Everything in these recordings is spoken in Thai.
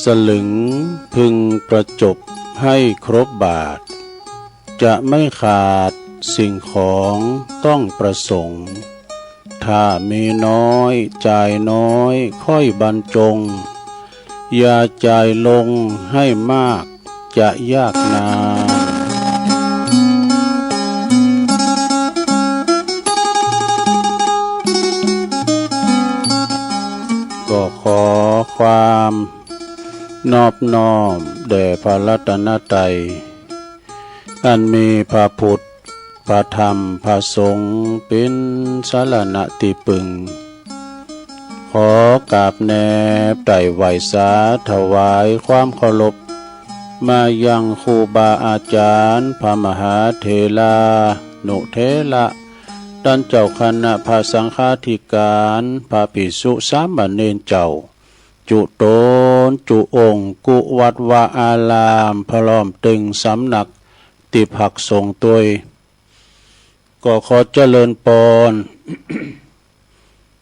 สลึงพึงประจบให้ครบบาทจะไม่ขาดสิ่งของต้องประสงค์ถ้ามีน้อยจ่ายน้อยค่อยบรรจงอย่าจ่ายลงให้มากจะยากนานก็ขอความนอบน้อมแด่พระรัตนตรัยอันมีพระพุทธพระธรรมพระสงฆ์เป็นสรณะที่พึ่งขอกราบแนบไต่ไหวสาถวายความเคารพมายังครูบาอาจารย์พระมหาเถรานุเถระท่านเจ้าคณะพระสังฆาธิการพระภิกษุสามเณรเจ้าจุโตนจุองค์กุวัดวาอารามพร้อมตึงสำนักติภักสงฆ์ตัวก็ขอเจริญปอน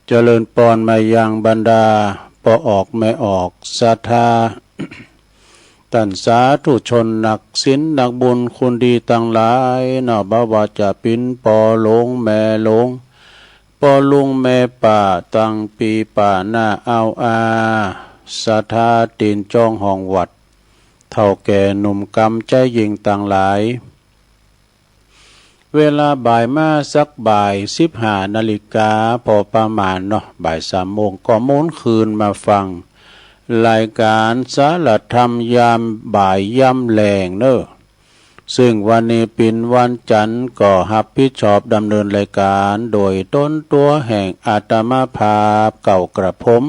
เจริญปอนมายังบรรดาปออกไม่ออกศรัทธาท่านสาธุชนนักศีลนักบุญคุณดีต่างหลายน่าบ่ว่าจะเป็นปอหลงแม่หลงปอลุงแม่ป่าตั้งปีป่าหน้าเอาอาศรัทธาตีนจ้องห้องวัดเท่าแก่หนุ่มกำใจยิงต่างหลายเวลาบ่ายมาสักบ่าย15 นาฬิกาพอประมาณเนาะบ่าย3 โมงก็ม้วนคืนมาฟังรายการสารธรรมยามบ่ายย่ำแรงเนอะซึ่งวันนี้เป็นวันจันทร์ก็รับผิดชอบดำเนินรายการโดยต้นตัวแห่งอาตมาภาพเก่ากระผม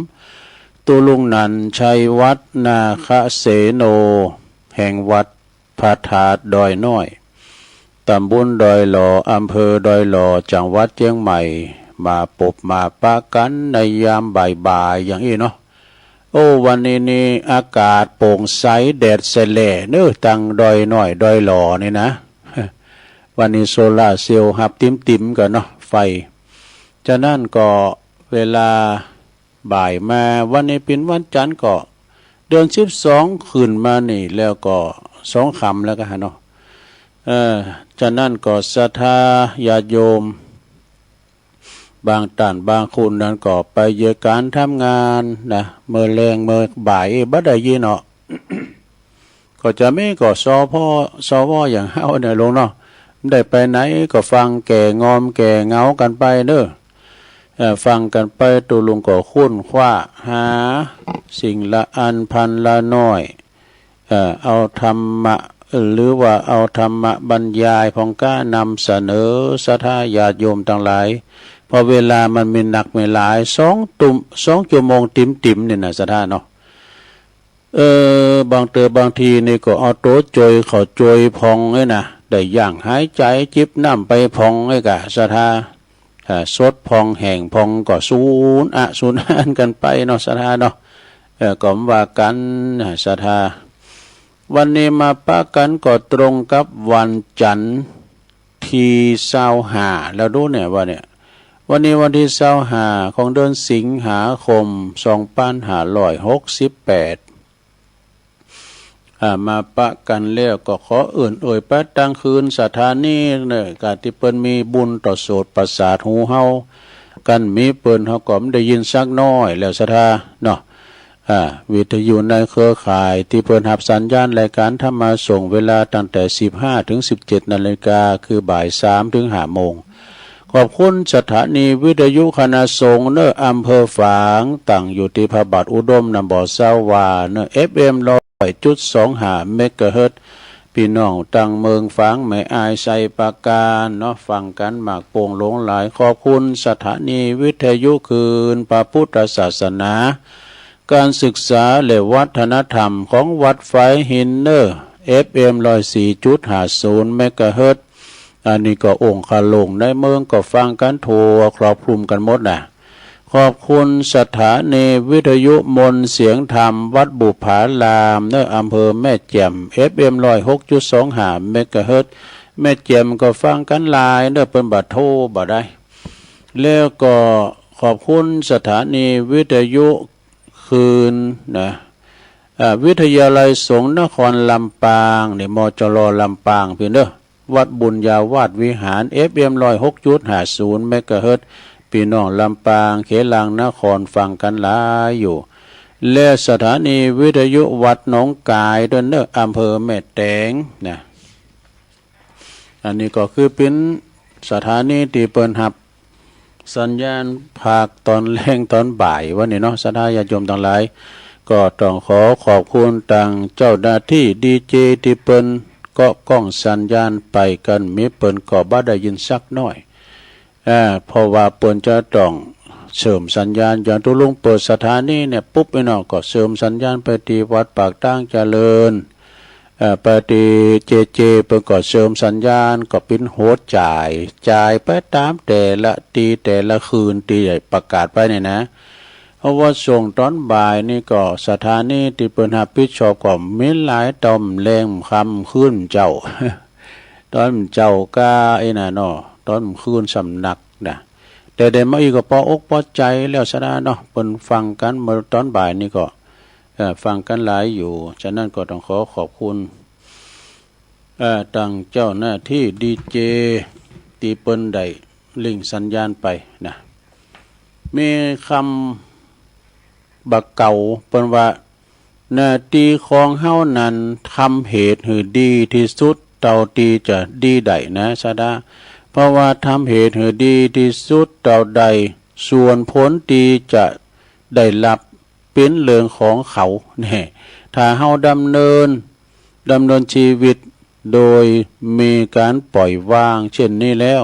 ตุลุงนันชัยวัฒนาคเสโนแห่งวัดพระธาตุดอยน้อยตำบลดอยหล่ออำเภอดอยหล่อจังหวัดเชียงใหม่มาปบมาปะกันในยามบ่ายๆอย่างนี้เนาะโอ้วันนี้นี่อากาศโปร่งใสแดดแสล่เนื้อตังดอยน้อยดอยหล่อนี่นะวันนี้โซล่าเซลล์หับติ่มๆกันเนาะไฟฉะนั้นก็เวลาบ่ายมาวันนี้เป็นวันจันทร์ก็เดือน12ขึ้นมานี่แล้วก็2 ค่ำแล้วก็เนาะฉะนั้นก็ศรัทธาญาติโยมบางท่านบางคนนั้นก็ไปเยอะการทำงานนะเมื่อแรงเมื่อบ่ายบัดได้ยินเนาะ ก็จะไม่ก็สวอย่างเฮาเนี่ยลงเนาะได้ไปไหนก็ฟังแก่งอมแก่เงากันไปเด้อฟังกันไปตัวลุงก็คุ้นคว้าหาสิ่งละอันพันละน้อยเอาธรรมะหรือว่าเอาธรรมะบรรยายของก้านำเสนอศรัทธาญาติโยมทั้งหลายพอเวลามันมีหนักมีหลาย2 ชั่วโมงติ่มๆเนี่ยนะศรัทธาเนาะบางทีนี่ก็เอาโต๊ะจอยเขาจอยพองไอ้นะได้ย่างหายใจจิบน้ำไปพองไอ้กะศรัทธาสดพองแห้งพองก็สูญอันกันไปเนาะศรัทธาเนาะก็ว่ากันศรัทธาวันนี้มาปะกันก็ตรงกับวันจันทร์ที่25แล้วดูเนี่ยว่าเนี่ยวันนี้วันที่25ของเดือนสิงหาคม2568มาปะกันแล้วก็ขอเอ่ยปะตั้งคืนสถานีเนี่ยกาที่เปิ้นมีบุญต่อโสตประสาทหูเฮากันมีเปิ้นเฮาก็ได้ยินสักน้อยแล้วศรัทธาเนาะวิทยุในเครือข่ายที่เปิดหับสัญญาณรายการธรรมะส่งเวลาตั้งแต่15 ถึง 17 นาฬิกาคือบ่าย3 ถึง 5 โมงขอบคุณสถานีวิทยุคณะสงฆ์เนออำเภอฝางตั้งอยู่ที่พระบาทอุดมนำบ่อเศร้าวาเนอ FM 100.25 เมกะเฮิรตซ์พี่น้องตั้งเมืองฝางไม่อายใส่ปากการเนาะฟังกันหมากโป่งหลงหลายขอบคุณสถานีวิทยุคืนพระพุทธศาสนาการศึกษาและวัฒนธรรมของวัดไฟหินเนอร์ FM 104.50 เมกะเฮิรตซ์อันนี้ก็องค์คาลงในเมืองก็ฟังกันทั่วครอบคลุมกันหมดนะขอบคุณสถานีวิทยุมนต์เสียงธรรมวัดบุผารามเนออำเภอแม่แจ่ม FM 106.25 เมกะเฮิรตซ์แม่แจ่มก็ฟังกันหลายเนอเปิ้นบ่โทรบ่ได้แล้วก็ขอบคุณสถานีวิทยุคืนนะ วิทยาลัยสงฆ์นครลำปางนี่มจรลำปางพี่เด้อวัดบุญญาวาสวิหาร FM 106.50 เมกะเฮิรตซ์พี่น้องลำปางเขลังนครฟังกันหลายอยู่และสถานีวิทยุวัดหนองกายด้วยเด้ออำเภอแม่แตงนะอันนี้ก็คือเป็นสถานีที่เปิ้นหับสัญญาณภาคตอนแรงตอนบ่ายวันนี้เนาะสถานญาติโยมทั้งหลายก็ต้องขอขอบคุณทางเจ้าหน้าที่ดีเจที่เปิ้นก็กล้องสัญญาณไปกันมีเปิ้นก็บ่ได้ยินสักน้อยเพราะว่าเปิ้นจะต้องเสริมสัญญาณอย่างตุลุงเปิดสถานีเนี่ยปุ๊บไอ้น้องก็เสริมสัญญาณไปที่วัดปากตั้งเจริญปฏิเจเปิ่นก็เสริมสัญญาณก็เป็นโหดจ่ายไปตามแต่ละตีแต่ละคืนตีประกาศไปเนี่ยนะเพราะว่าส่งตอนบ่ายนี่ก็สถานีที่เปิ้นรับผิดชอบก็มีหลายตอมแรงคำขึ้นเจ้า ตอนเจ้าก้าไอ้น่ะเนาะตอนคืนสำนักนะแต่เดมาอีกก็ปออกปอใจแล้วซะนะเนาะเปิ้นฟังกันเมื่อตอนบ่ายนี่ก็ฟังกันหลายอยู่ฉะนั้นก็ต้องขอบคุณตั้งเจ้าหน้าที่ดีเจตีเปิ้นได้ลิงสัญญาณไปนะมีคำบักเก่าเปิ้นว่าหน้าที่ของเฮานั้นทำเหตุให้ดีที่สุดเท่าที่จะดีได้นะซะดาเพราะว่าทำเหตุให้ดีที่สุดเท่าใดส่วนผลที่จะได้รับเป็นเรื่องของเขาเนี่ยถ้าเฮาดำเนินชีวิตโดยมีการปล่อยวางเช่นนี้แล้ว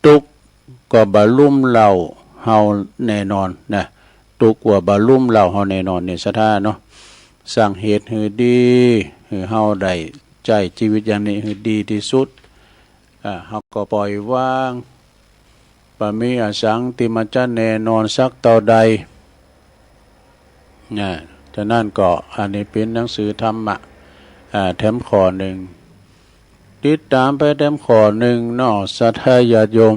ทุกก็บรรลุเราเฮาแน่นอนนะทุกว่าบรรลุเราเฮาแน่นอนเนี่ยสถาเนาะสร้างเหตุให้ดีให้เฮาได้ใจชีวิตอย่างนี้ให้ดีที่สุดเฮาก็ปล่อยวางปะมีอสังติมัจจะแน่นอนสักเท่าใดฉะนั้นก็อันนี้เป็นหนังสือธรรมะแถมข้อหนึ่งติดตามไปแถมข้อหนึ่งเนาะสัทธญาติโยม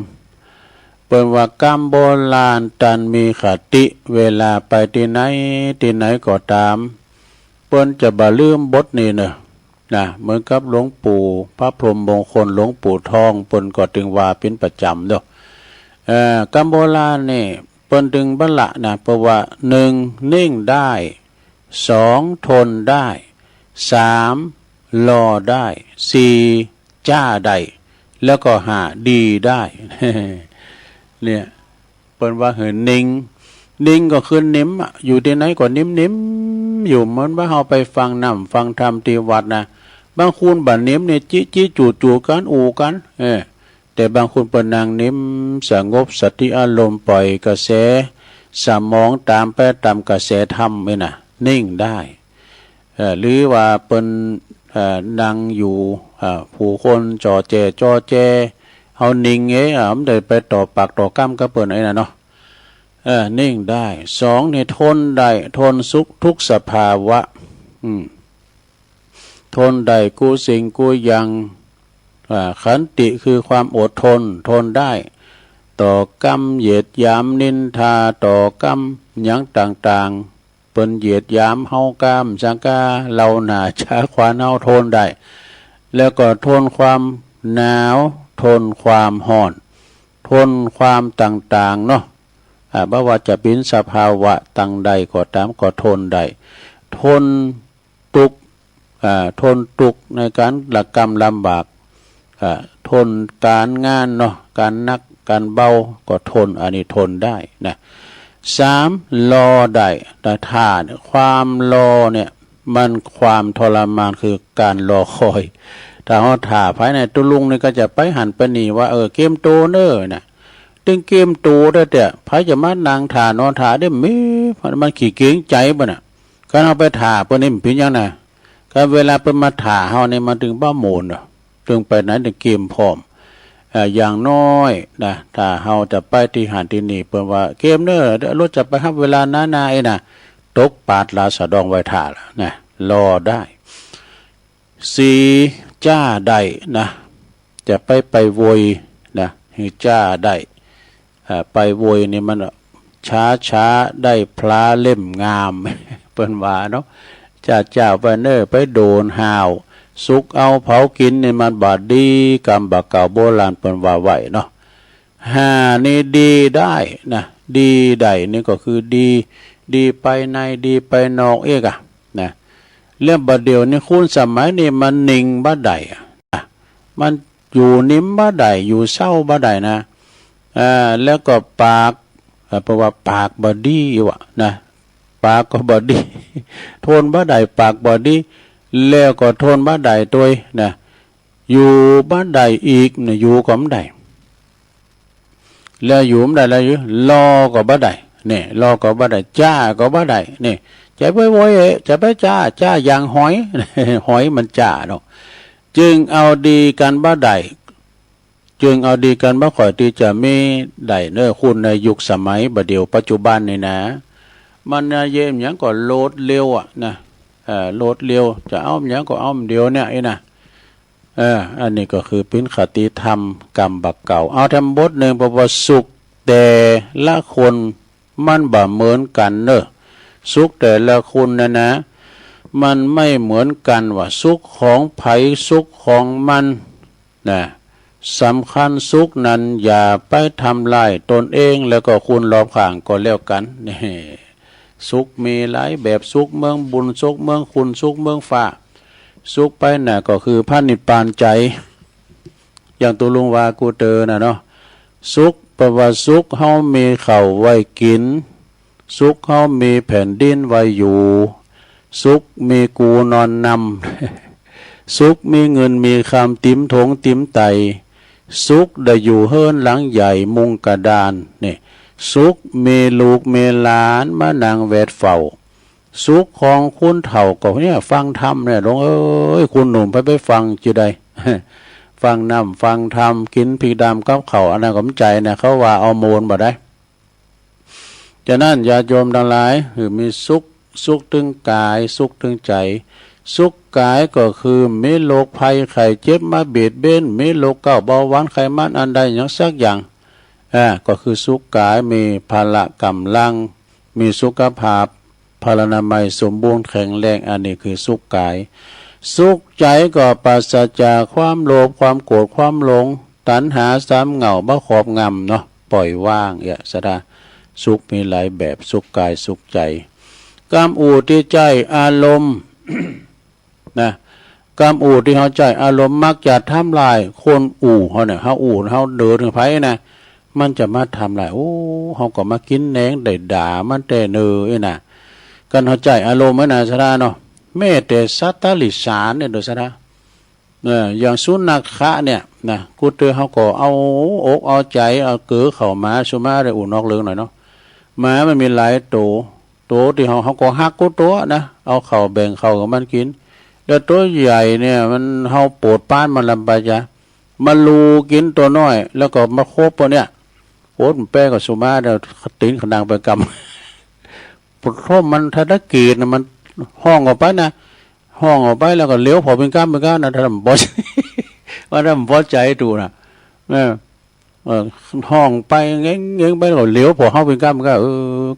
เปิ้นว่ากรรมโบราณตันมีคติเวลาไปที่ไหนก็ตามเปิ้นจะบ่ลืมบทนี้เนอะนะเหมือนกับหลวงปู่พระพรหมมงคลหลวงปู่ทองเปิ้นก็ถึงว่าเป็นประจำเนาะกรรมโบราณนี่เปิ้นถึงบัลละนะเพราะว่า1นิ่งได้2ทนได้3รอได้4จ้าได้แล้วก็5ดีได้ เนี่ยเปิ้นว่าเหินนิ่งก็คือนิ่มอยู่ที่ไหนก็นิ่มอยู่เหมือนว่าเฮาไปฟังฟังธรรมที่วัดนะบางคนบัดนิ่มเนี่ยจิจู่ๆกันอู่กันแต่บางคนเปิ้นนางนิ่มสงบสติอารมณ์ปล่อยกระแสสมองตามไปตามกระแสธรรมนี่น่ะนิ่งได้หรือว่าเปิ้นนั่งอยู่ผู้คนจ่อแจเฮานิ่งมันได้ไปต่อปากต่อกำกับเปิ้นไอ้น่ะเนาะนิ่งได้2นี่ทนได้ทนสุขทุกสภาวะทนได้กูสิ่งกูยังขันติคือความอดทนได้ต่อกรรมเหยียดหยามนินทาต่อกรรมหยังต่างๆเปิ้นเหยียดหยามเฮากามสังกาเราหนาชาควานเฮาทนได้แล้วก็ทนความหนาวทนความร้อนทนความต่างๆเนาะบ่ว่าจะเป็นสภาวะต่างใดก็ตามก็ทนได้ทนทุกข์ในการละกรรมลำบากทนการงานเนาะการนักการเบาก็ทนอันนี้ทนได้นะ3รอได้แต่ท่าความรอเนี่ยมันความทรมานคือการรอคอยถ้าเฮาท่าภายในตุลุงนี่ก็จะไปหันไปนี่ว่าเกมโตเน้อน่ะตึงเกมโตได้แต่ไผจะมานั่งท่านอนท่าได้มีมันขี้เกรงใจบ่น่ะคันเฮาไปท่าเพิ่นนี่มันเป็นหยังน่ะก็เวลาเพิ่นมาท่าเฮานี่มันถึงบ่โมนถึงไปไหนถึงเกมพร้อมอย่างน้อยนะถ้าเฮาจะไปที่หันที่นี่เพิ่นว่าเกมเน้อรถจะไปครับเวลานาไอ้น่ะตกปาดลาสะดองไว้ท่าล่ะนะรอได้4จ้าได้นะจะไปโวยนะให้จ้าได้ไปโวยนี่มันช้าได้พลาเล่มงาม เปิ้นว่าเนาะ จ้าไปเนอไปโดนหาวสุกเอาเผากินนี่มันบาดดีกรรมบาเก่าโบราณเปิ้นว่าไว้เนาะนี่ดีได้นะดีได้นี่ก็คือดีไปในดีไปนอกเอกอะนะเรื่องบัดเดียวนี่คุณสมัยนี้มันนิ่งบ่ได้มันอยู่นิ่มบ่ได้อยู่เศร้าบ่ได้นะแล้วก็ปากเพราะว่าปากบ่ดีอยู่อะนะปากก็บ่ดีทนบ่ได้ปากบ่ดีแล้วก็ทนบ่ได้ตัวนะอยู่บ่ได้อีกนะอยู่ก็บ่ได้แล้วอยู่บ่ได้แล้วอยู่รอก็บ่ได้นี่รอก็บ่ได้จ้าก็บ่ได้นี่จะไปโวยจะไปจ้าอย่างหอยหอยมันจ้าเนาะจึงเอาดีกันบ่ได้จึงเอาดีกันบ่ค่อยที่จะมีได้เน้อคุณในยุคสมัยบัดเดี๋ยวปัจจุบันนี่นะมันเยี่ยมหยังก็โลดเร็วอ่ะนะโลดเร็วจะเอาหยังก็เอาเดียวเนี่ยไอ้นะอันนี้ก็คือเป็นคติธรรมกรรมบักเก่าเอาทำบทหนึ่งบอกว่าสุขแต่ละคนมันบ่เหมือนกันเนอะสุขแต่ละคนนะมันไม่เหมือนกันว่าสุขของไผสุขของมันนะสำคัญสุขนั้นอย่าไปทำลายตนเองแล้วก็คุณรอบข้างก็แล้วกันนี่สุขมีหลายแบบสุขเมืองบุญสุขเมืองคุณสุขเมืองฟ้าสุขไปน่ะก็คือพระนิพพานใจอย่างตุลุงวากูเตอน่ะเนาะสุขเพราะว่าสุขเฮามีข้าวไว้กินสุขเฮามีแผ่นดินไว้อยู่สุขมีกูนอนนำสุขมีเงินมีคำติ๋มถงติ๋มไตสุขได้อยู่เฮิรนหลังใหญ่มุงกระดานนี่สุขมีลูกมีหลานมานางแวดเฝ้าสุขของคุณเฒ่าก็เนี่ยฟังธรรมเนี่ยหลวงเอ้ยคุณหนุ่มไปฟังจีได้ ฟังน้ำฟังธรรมกินพริกดำกับข้าวอันนั้นก็ใจนะเขาว่าเอาโมนบ่ได้ฉะนั้นญาติโยมทั้งหลายคือมีสุขถึงกายสุขถึงใจสุขกายก็คือมีโรคภัยไข้เจ็บมาเบียดเบียนมีโรคเก้าเบาหวานไขมันอันใดอย่างสักอย่างก็คือสุขกายมีพละกำลังมีสุขภาพพลานามัยสมบูรณ์แข็งแรงอันนี้คือสุขกายสุขใจก็ปราศจากความโลภความโกรธความหลงตัณหาสามเหงาบ่ครอบงำเนาะปล่อยว่างสดาสุขมีหลายแบบสุขกายสุขใจกามอูที่ใจอารมณ์ นะกามอูที่เฮาใจอารมณ์มักจะทำลายคนอู่เฮาเนี่ยเฮาอู่เฮาเดินถึงไผนะมันจะมาทำลายเฮาก็มากินแหนงได้ด่ามันแต่เนอน่ะกันเฮาใจอารมณ์ไว้น่ะซะเนาะแม้แต่สัตว์ลิสานเนี่ยโดยซะอย่างสุนัขะเนี่ยนะกูเตอเฮาก็เอาอกเอาใจเอาเกือเข้ามาสุมาได้อุ่นนอกเรื่องหน่อยเนาะหมามันมีหลายตัวที่เฮาก็ฮักกูตัวนะเอาเข้าแบ่งเข้ากับมันกินแล้วตัวใหญ่เนี่ยมันเฮาโปรดป้านมันลำบากจ้ะมาลูกินตัวน้อยแล้วก็มาโคบตัวเนี้ยโคตรแป้กับสุมาเดี๋ยวตีนขนางไปกำปวดท้องมันธนกีดนะมันห้องออกไปนะห้องออกไปแล้วก็เลี้ยวพอเป็นก้ามนะถ้ามันบอสว่าถ้ามันบอสใจดูนะห้องไปเงี้ยไปแล้วเลี้ยวพอเข้าเป็นก้าม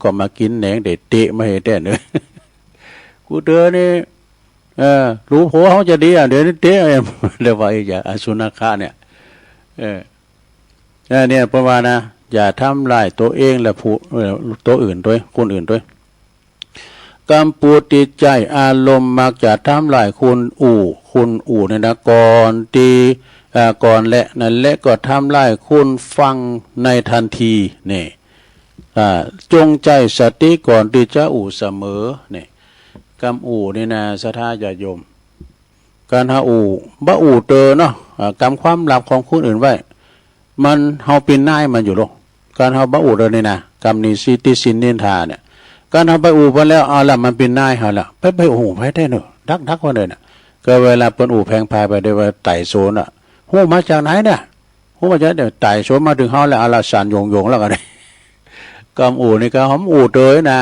ก็มากินแหนงเด็ดเตะมาเหตุแต่เนอะกูเตือนนี่รู้ผัวเขาจะดีเดี๋ยวนี้เตะเรียกว่าอย่าอสุนัขะเนี่ยเนี่ยเพราะว่านะอย่าทำลายตัวเองและผู้ตัวอื่นด้วยคนอื่นด้วยกรรมปูติใจอารมณ์มักจะทำลายคุณอู่เนี่ยนะก่อนและนั่นและก็ทำลายคุณฟังในทันทีนี่จงใจสติก่อนที่จะอู่เสมอนี่กรรมอู่นี่นะสัทธาญาโยมการหาอู่บ่อู่เตอเนาะกรรมความลับของคนอื่นไว้มันเฮาเป็นนายมันอยู่หรอกการเฮาบ่อู่เตอนี่นะกรรมนี้สิติสินนินทาเนี่ยการทำไปอู่ไปแล้วเอาละมันเป็นนายเฮาละไปโอ้โหไปได้เนอะดักว่าเลยน่ะก็เวลาเปิ้นอู่แพงพายไปได้ว่าไต่โซนอ่ะฮู้มาจากไหนเนี่ยฮู้มาจากเดี๋ยวไต่โซนมาถึงเฮาแล้วเอาละสานโยงแล้วก็ได้กำอู่นี่ก็หอมอู่เตยนะ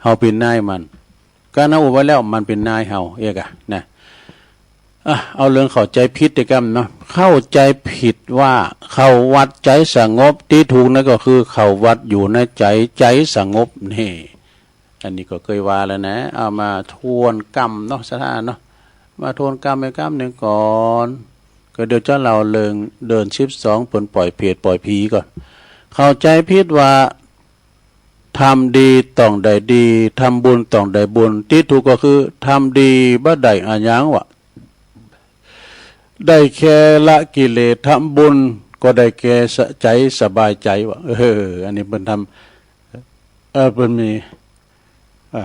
เฮาเป็นนายมันการเอาอู่ไปแล้วมันเป็นนายเฮาเอกนะเอาเรื่องเข้าใจผิดด้วยกันเนาะเข้าใจผิดว่าเข้าวัดใจสงบที่ถูกนั่นก็คือเข้าวัดอยู่ในใจสงบนี่ อันนี้ก็เคยว่าแล้วนะเอามาทวนกรรมเนาะสถานเนาะมาทวนกรรมไปกรรมหนึ่งก่อนก็เดี๋ยวจะเราเดิน12เปิ่นปล่อยเพจปล่อยผีก่อนเข้าใจผิดว่าทำดีต้องได้ดีทำบุญต้องได้บุญที่ถูกก็คือทำดีบ่ได้อาหยังวะได้แค่ละกิเลสทำบุญก็ได้แก่ใจสบายใจวะอันนี้เพิ่นทำเพิ่นมี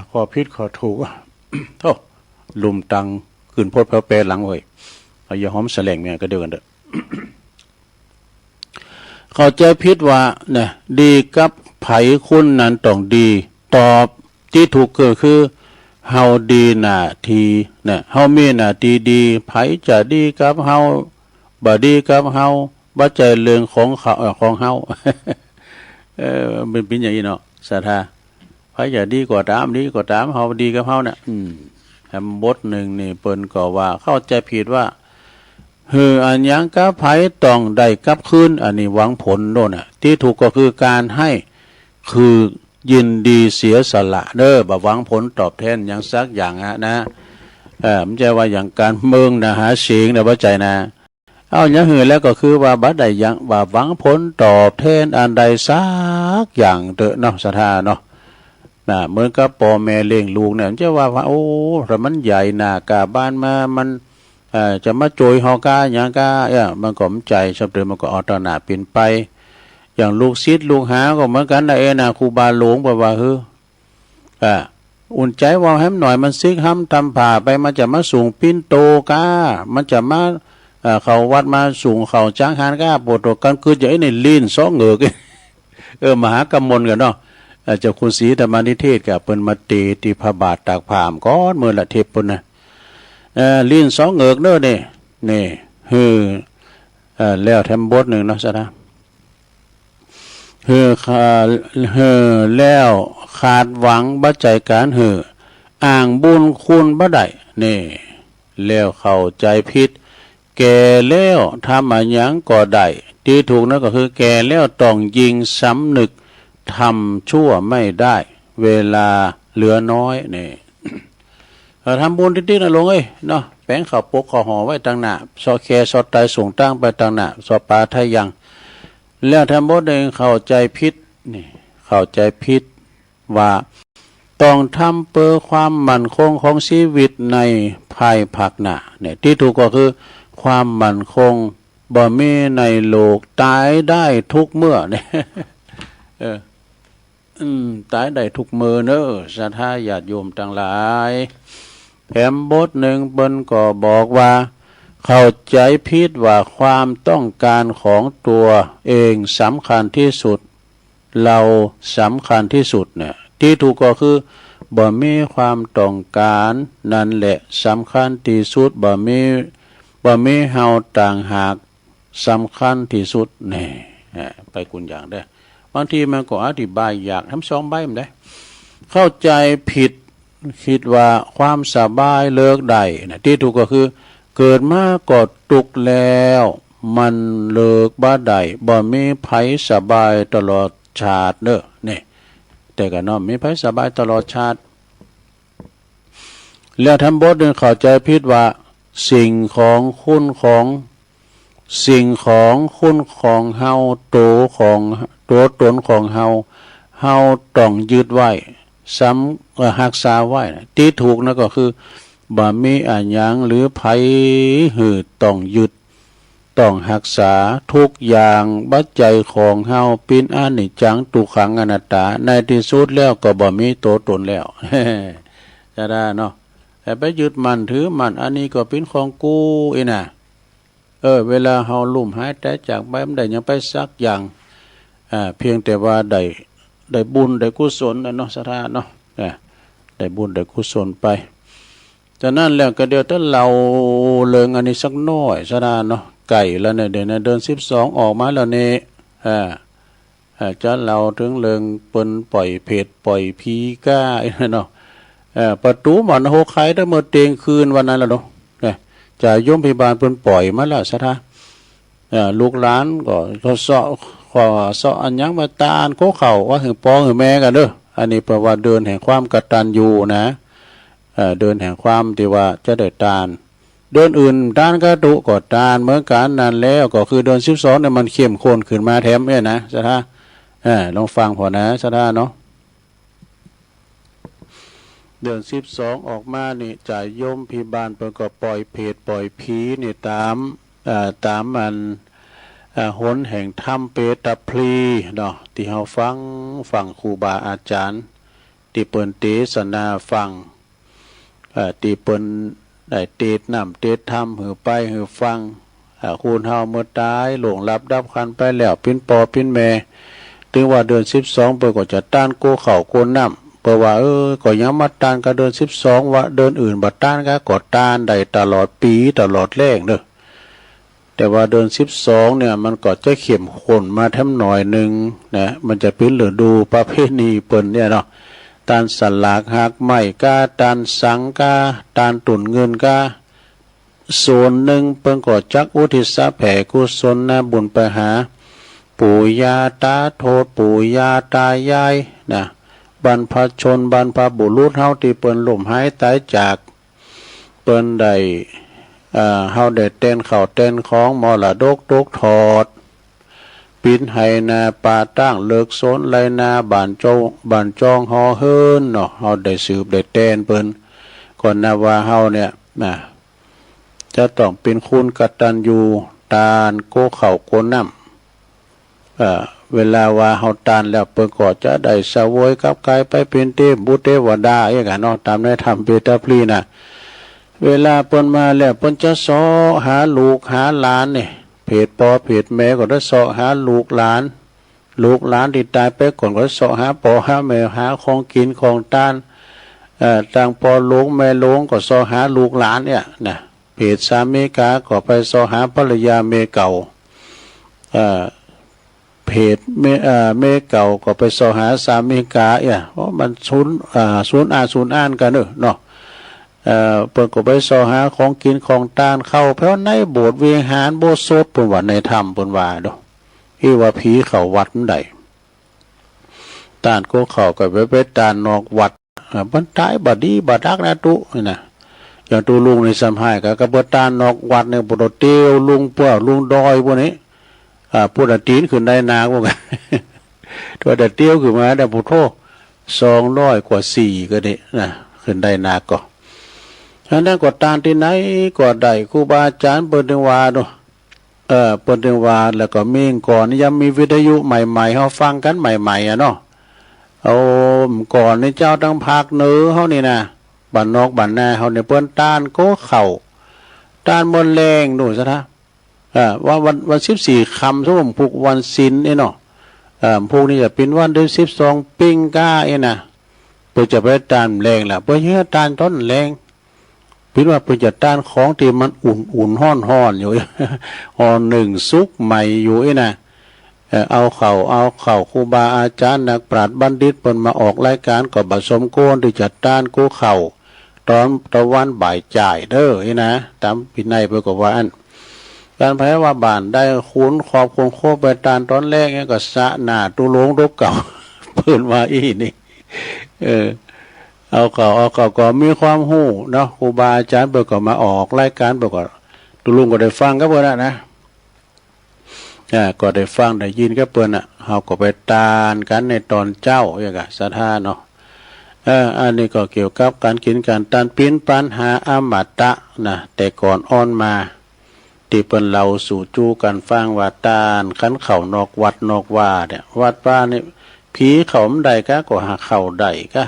ข้อผิดข้อถูกโธ่ลุมตังขึ้นโพดแปรหลังเว้ยอย่าหอมแสลงเนี่ยก็เดียวกันเด้อ เข้าใจผิดว่าเนี่ยดีกับไผคุณนั้นต้องดีตอบที่ถูกก็คือเฮาดีหน้าที่เนี่ยเฮามีหน้าที่ดีไผจะดีกับเฮาบ่ดีกับเฮาบ่ใจเรื่องของเขาของเฮา มันเป็นอย่างนี้เนาะศรัทธาไผจะดีกว่าตามดีกว่าตามเฮาดีกับเฮาเนี่ยแฮมบทหนึ่งนี่เปิ้นก็ว่าเข้าใจผิดว่าอันยังกับไผต้องได้กับคืนอันนี้หวังผลโน่นที่ถูกก็คือการให้คือยินดีเสียสละเด้อบ่หวังผลตอบแทนอย่างสักอย่างนะมันจะว่าอย่างการเมืองนะหาเสียงนะบ่ใจนะเอาอย่างหือแล้วก็คือว่าบ่ได้ยังว่าหวังผลตอบแทนอันใดสักอย่างเด้อเนาะศรัทธาเนาะเหมือนกับพ่อแม่เลี้ยงลูกเนี่ยจะว่าโอ้ถ้ามันใหญ่หน้ากาบ้านมามันจะมาโจยเฮากาอย่างกามันก็มใจชอบเดิมมันก็ออตนาเปลี่ยนไปอย่างลูกศิษย์ลูกหาก็เหมือนกันนะนะครูบาหลวงบอกว่าอุ่นใจว่าให้หน่อยมันซิกห้ำทำผ่าไปมันจะมาสูงปิ้นโตกามันจะมาเขาวัดมาสูงเขาจ้างหานกาปวดตัวกันคือจะไอ้ในลีนซ้อเหงือกมหากำมลกันเนาะเจ้าคุณศรีธรรมนิเทศกับเปิ้นมาตีที่พระบาทตากผามก้อนเมื่อละเทพปุ่นนะลิ้นสองเงือกเด้อนี่แล้วแถมบทหนึ่งเนาะซะนะแล้วขาดหวังบ่ใจการอ่างบุญคุณบ่ได้นี่แล้วเข้าใจผิดแก่แล้วทำอันหยังก็ได้ที่ถูกนั่นก็คือแก่แล้วต้องยิงสำนึกทำชั่วไม่ได้เวลาเหลือน้อยนี่ทำบุญติดๆนะลงเนาะแป้งข้าวปกข้าวห่อไว้ต่างหน้าซอแคซอไตส่งตั้งไปต่างหน้าซอปลาไทยยังแล้วทำบดเองเข้าใจผิดนี่เข้าใจผิดว่าต้องทำเพื่อความมั่นคงของชีวิตในภายภาคหน้าเนี่ยที่ถูกก็คือความมั่นคงบ่มีในโลกตายได้ทุกเมื่อเนี่ยตายได้ทุกมือเนอะศรัทธาญาติโยมทั้งหลายแถมบทหนึ่งเปิ้นก็บอกว่าเข้าใจผิดว่าความต้องการของตัวเองสำคัญที่สุดเราสำคัญที่สุดเนี่ยที่ถูกก็คือบ่มีความต้องการนั่นแหละสำคัญที่สุดบ่มีเฮาต่างหากสำคัญที่สุดนี่ไปกุญอย่างได้บางทีมันก็อธิบายอยากทำสองใบมันได้เข้าใจผิดคิดว่าความสบายเลิกได้นะที่ถูกก็คือเกิดมาก็ตุกแล้วมันเลิกบ่ได้บ่มีไผสบายตลอดชาติเด้อนี่แต่ก็น้อมมีไผสบายตลอดชาติแล้วทำบทนึงเข้าใจผิดว่าสิ่งของคุณของคุณของเฮาตัวตนของเฮาต้องยึดไว้รักษาไว้ที่ถูกนั่นก็คือบ่มีอันหยังหรือไผต้องยึดต้องรักษาทุกอย่างบัจจัยของเฮาเป็นอนิจจังทุกขังอนัตตาในที่สุดแล้วก็บ่มีตัวตนแล้ว จะได้เนาะแต่ไปยึดมันถือมันอันนี้ก็เป็นของกูน่ะเวลาเฮาลุ่มหายใจจากไปมันได้ยังไปสักอย่างเพียงแต่ว่าได้บุญได้กุศลเนาะศรัทธาเนาะได้บุญได้กุศลไปจากนั้นแล้วก็เดี๋ยวถ้าเราเลิงอันนี้สักน้อยศรัทธาเนาะไก่แล้วเนี่ยเดิน12ออกมาแล้วเนี่ยจะเราถึงเลิงเปิ้นปล่อยเพจปล่อยผีก้าเนาะประตูหมอนโฮไข่ได้เมื่อเตียงคืนวันนั้นแล้วเนาะจะยมพยาบาลเปิ้นปล่อยมาแล้วศรัทธาลูกหลานก็ทดสอบขอสออันยังมาตาอันโคเข่าว่าถึงปองถึงแม่กันเด้อ อันนี้แปลว่าเดินแห่งความกตัญญูนะเดินแห่งความที่ว่าจะได้ทานเดินอื่นทานกระตุก็ทานเหมือนกันนั่นแล้วก็คือเดิน12เนี่ยมันเข้มข้นขึ้นมาแถมเนี่ยนะสะท่าลองฟังพอนะสะท่าเนาะเดือน12ออกมานี่จ่ายโยมพิบาลเปิ่นก็ปล่อยเพศปล่อยผีนี่ตามมันหนแห่งถ้ำเปตพลีเนาะที่เฮาฟังครูบาอาจารย์ที่เปิ้นเทศนาฟังที่เปิ้นได้เทศนำเทศธรรมหือไปหือฟังคูณเฮาเมื่อตายหลงรับดับขันไปแล้วปิ้นปอปิ้นแม่ถึงว่าเดือน12เปิ้นก็จะต้านโกเข่าโกน้ำเพราะว่าก็ยังมาต้านกับเดือน12ว่าเดือนอื่นบ่ต้านก็ต้านได้ตลอดปีตลอดแรงเด้อแต่ว่าเดือน12เนี่ยมันก็จะเข้มข้นมาแถมหน่อยนึงนะมันจะเป็นฤดูประเพณีเปิ้นเนี่ยเนาะตานสลากหักไม้กาตานสังกาตานตุ่นเงินกาส่วนหนึ่งเปิ้นก็จักอุทิศแผ่กุศลนะบุญไปหาปู่ย่าตาโทษปู่ย่าตายายนะบรรพชนบรรพบุรุษเฮาที่เปิ้นล้มหายตายจากเปิ้นได้เฮาได้เต้นเข้าเต้นของมรดกตกทอดปินไหนาป่าตั้งเลิกโซนไรนาบ้านจองฮอเฮินเนาะเฮาได้สืบได้เต้นเปิ้นก่อนนะว่าเฮาเนี่ยจะต้องเป็นคุณกตัญญูตานโกเข่าโกน้ำเวลาว่าเฮาตานแล้วเปิ้นก็จะได้เสวยกับกายไปเป็นเทพบุตรเทวดาอย่างนั้นเนาะตามในธรรมเปตพลีน่ะเวลาเปิ้นมาแล้วเปิ้นจะสอหาลูกหาหลานนี่เพศพ่อเพศแม่ก็ได้สอหาลูกหลานที่ตายไปก่อนก็สอหาพ่อหาแม่หาของกินของทานต่างพ่อหลวงแม่หลวงก็สอหาลูกหลานเนี่ยนะเพศสามีกาก็ไปสอหาภรรยาเมียเก่าเพศเมียเก่าก็ไปสอหาสามีกาเนี่ยเพราะมันศูนย์อ่านกันเนาะเปิ้นก็ไปสอหาของกินของทานเข้าเพราะในโบสถ์วิหารโบสถ์โสดเปิ้นว่าในธรรมเปิ้นว่าเนาะที่ว่าผีเข้าวัดมันได้ตานก็เข้าก็ไปตานนอกวัดมันตายบ่ดีบ่ดักนะตุนี่นะอย่างตูลุงในสัมภาษณ์ก็บ่ตานนอกวัดเนี่ยบ่เตียวลุงพวกลุงดอยพวกนี้พูดตีนขึ้นได้นาพวกกันตัวเตียวขึ้นมาได้พุทโธ200 กว่า4ก็ได้นะขึ้นได้นาก็ฉะนั้นก็ตานที่ไหนก็ได้ครูบาอาจารย์เปิ้นถึงว่าเนาะเปิ้นถึงว่าแล้วก็มีก่อนยังมีวิทยุใหม่ๆเฮาฟังกันใหม่ๆเนาะเอาก่อนนี่เจ้าทั้งภาคเหนือเฮานี่นะบ้านนอกบ้านนาเฮาเนี่ยเปิ้นตานโกเข้าตานมนแรงนู่นซะนะว่าวัน14ค่ำซุมพุกวันศีลเนาะพวกนี้จะเป็นวันเดือน12ปิ้งก้านะเพิ่นจะไปตานแรงล่ะเพิ่นเฮ็ดตานต้นแรงพิดว่าเพิ่นจะต้านของที่มันอุ่นๆร้อนๆอยู่ห่อหนึ่งสุกใหม่อยู่นะเอาเข่าครูบาอาจารย์นักปราชญ์บัณฑิตเพิ่นมาออกรายการก็บ่สมควรที่จะต้านกูเข่าตอนตะวันบ่ายจ่ายเด้อนะตามพินัยเพิ่นก็ว่าอันการแพ้ว่าบ้านได้คุ้นขอบคงโคไปตานตอนแรกเนี่ยก็สะหน้าตุลงรกเก่าเพิ่นว่าอีนี่เอาเก่าก็มีความหู้เนาะครูบาอาจารย์เปิดก็มาออกรายการเปิดก็ตุลุงก็ได้ฟังก็เปิดนะก็ได้ฟังได้ยินก็เปิดเฮาก็ไปตานกันในตอนเจ้าอย่างกะศรัทธาเนาะอันนี้ก็เกี่ยวกับการกินการตานปิ้นปัญหาอมตะนะแต่ก่อนอ่อนมาที่เปิ้นเราสู่จูกันฟังว่าตานขันเข่านอกวัดนอกว่าเนี่ยวัดป้านี่ผีเขามใดก็หาเข่าใดก็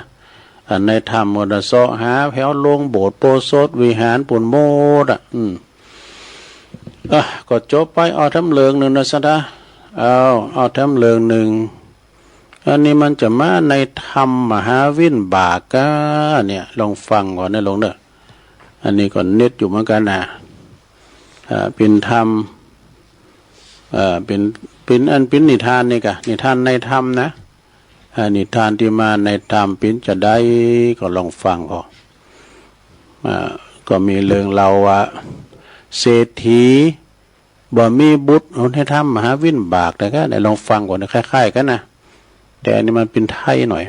ในธรรมมรสะหาแถวลงโบสถ์โปสถวิหารปุ่นโมดก็จบไปเอาทำเลืองหนึ่งนะสัตว์เอาทำเลืองหนึ่งอันนี้มันจะมาในธรรมมหาวินบากะเนี่ยลองฟังก่อนนะลงเด้ออันนี้ก็เน็ตอยู่เหมือนกันนะเป็นธรรมเป็นนิทานนี่กะนิทานในธรรมนะนิทานที่มาในธรรมปิ้นจะได้ก็ลองฟังก็มีเรื่องเราว่าเศรษฐีบ่มีบุตรให้ทำมหาวินบากแต่ก็ได้ลองฟังก่อนคล้ายๆกันนะแต่อันนี้มันเป็นไทยหน่อย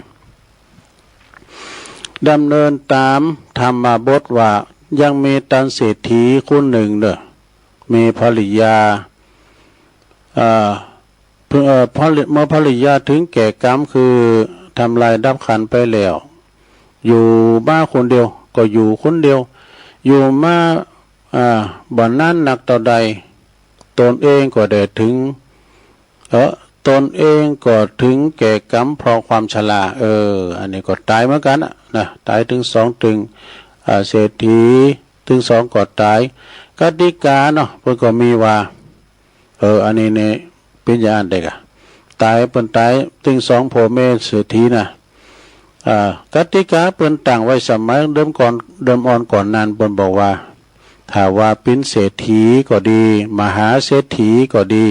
ดำเนินตามธรรมบทว่ายังมีตันเศรษฐีคนหนึ่งเด้อมีภริยาเมื่อภริยาถึงแก่กรรมคือทำลายดับขันไปแล้วอยู่บ้านคนเดียวก็อยู่คนเดียวอยู่มาบ่อนนั้นหนักต่อใดตนเองก็ได้ถึงตนเองก็ถึงแก่กรรมเพราะความชราอันนี้ก็ตายเหมือนกันนะตายถึง2ถึงเศรษฐีถึง2ก็ตายกติกาเนาะเพิ่นก็มีว่าอันนี้เนี่ยเป็นอย่างอันเด็กตายเปิ้นตายถึง2พ่อแม่เศรษฐีนะกติกาเปิ้นตั้งไว้สมัยเดิมอ่อนก่อนนั้นเปิ้นบอกว่าถ้าว่าเป็นเศรษฐีก็ดีมหาเศรษฐีก็ดี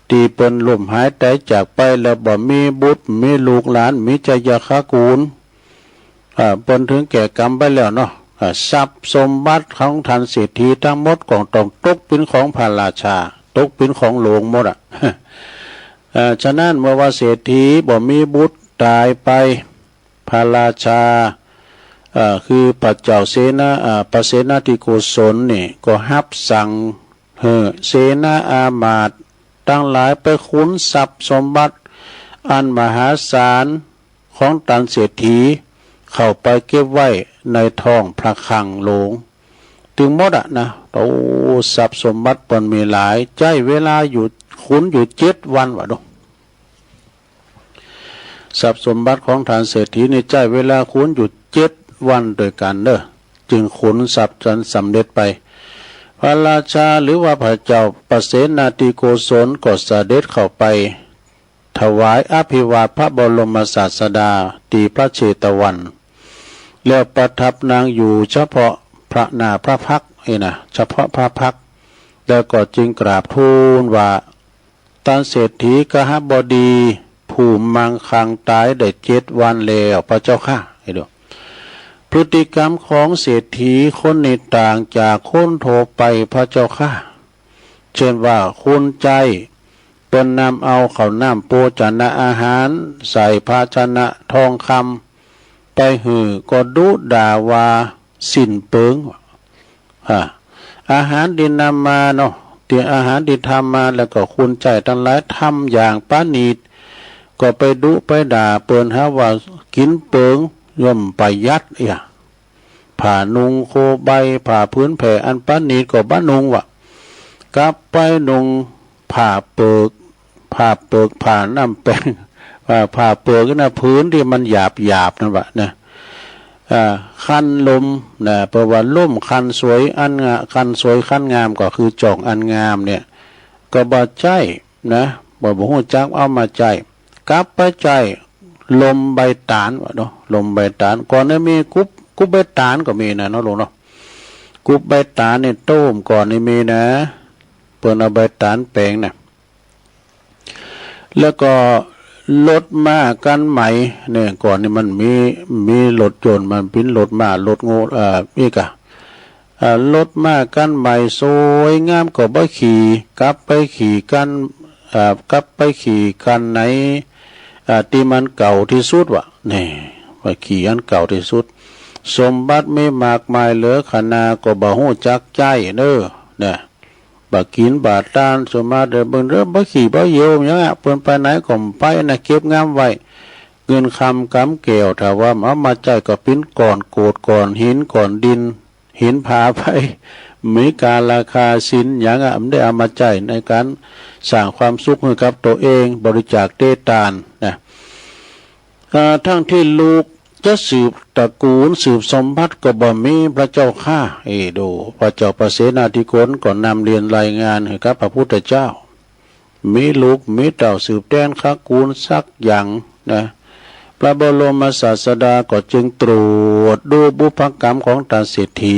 ที่เปิ้นล้มหายตายจากไปแล้วบ่มีบุตรมีลูกหลานมีจยคกูลเปิ้นถึงแก่กรรมไปแล้วเนาะทรัพย์สมบัติของท่านเศรษฐีทั้งหมดก็ต้องตกเป็นของพระราชาตกเป็นของหลวงหมดฉะนั้นเมื่อว่าเศรษฐีบ่มีบุตรตายไปพระราชาคือพระเจ้าเสนาพระเสนาธิโกศลนี่ก็ฮับสั่งเสนาอามาตย์ตั้งหลายไปขุนทรัพย์สมบัติอันมหาศาลของตันเศรษฐีเข้าไปเก็บไว้ในท้องพระคลังหลวงถึงหมดนะทรัพย์สมบัติปนมีหลายใจเวลาอยู่ขุนอยู่7 วันวะดูทรัพย์สมบัติของท่านเศรษฐีในใจเวลาขุนอยู่7 วันโดยกันเด้อจึงขุนทรัพย์จนสำเร็จไปพระราชาหรือว่าพระเจ้าปเสนาธิโกศลก็เสด็จเข้าไปถวายอภิวาทพระบรมศาสดาตีพระเชตวันแล้วประทับนางอยู่เฉพาะพระนาพระพักตร์เฉพาะพระพักตร์แล้วก็จึงกราบทูลว่าตันเศรษฐีกหบดีผู้มังคังตายได้7 วันแล้วพระเจ้าค่ะพฤติกรรมของเศรษฐีคนนี้ต่างจากคนทั่วไปพระเจ้าค่ะเช่นว่าคุณใจเป็นนำเอาข้าวน้ำโภชนะอาหารใส่ภาชนะทองคำไปหือก็ดุด่าว่าสิ้นเปิงอาหารดินนำมาเนาะอาหารดินทำมาแล้วก็คุณใจทั้งหลายทำอย่างปานีตก็ไปดุไปด่าเปิ้นหาว่ากินเปิงย่อมไปยัดผ่านุงโคใบผ่าพื้นแผ่อันปานีตก็บ้านุงวะกลับไปนุงผ่าเปิกผ่าน้ำแป้งผ่าเปิกนะพื้นที่มันหยาบนั่นวะนะคันลมนะเพราะว่าล่มคันสวยอันคันสวยคันงามก็คือจอกอันงามเนี่ยก็บ่ใจนะบ่ฮู้จักเอามาใจกลับไปใจลมใบตาลวะเนาะลมใบตาลก่อนนี้มีกุบใบตาลก็มีนะเนาะลุงเนาะกุบใบตาลเนี่ยต้มก่อนนี่มีนะเปิ้นเอาใบตาลแปลงนะแล้วก็รถม้ากันไหมเนี่ยก่อนนี่มันมีรถยนต์มันเป็นรถม้ารถโง่นี่กะรถม้ากันไหมสวยงามก็บ่ขี่กลับไปขี่กันไหนที่มันเก่าที่สุดวะนี่ไปขี่อันเก่าที่สุดสมบัติไม่มากมายเหลือขนาก็บ่ฮู้จักใจเด้อเนี่ยบ่กินบาตานสมาเด้อเบิ่งเด้อบ่ขี่บ่เหี่ยวหยังเพิ่นไปไหนก็ไปนะเก็บงามไว้เงินคำกำแก้วถ้าว่าเอามาใจก็เป็นก่อนโกดก่อนหินก่อนดินหินพาไปมีการราคาสินหยังมันได้เอามาใจในการสร้างความสุขให้กับตัวเองบริจาคเตตานนะทั้งที่ลูกจะสืบตระกูลสืบสมบัติก็บ่มีพระเจ้าข้าดูพระเจ้าปเสนาธิโกศลก็นำเรียนรายงานให้กับพระพุทธเจ้ามีลูกมีเต่าสืบแดนข้ากูลสักอย่างนะพระบรมศาสดาก็จึงตรวจดูบุพกรรมของตันเศรษฐี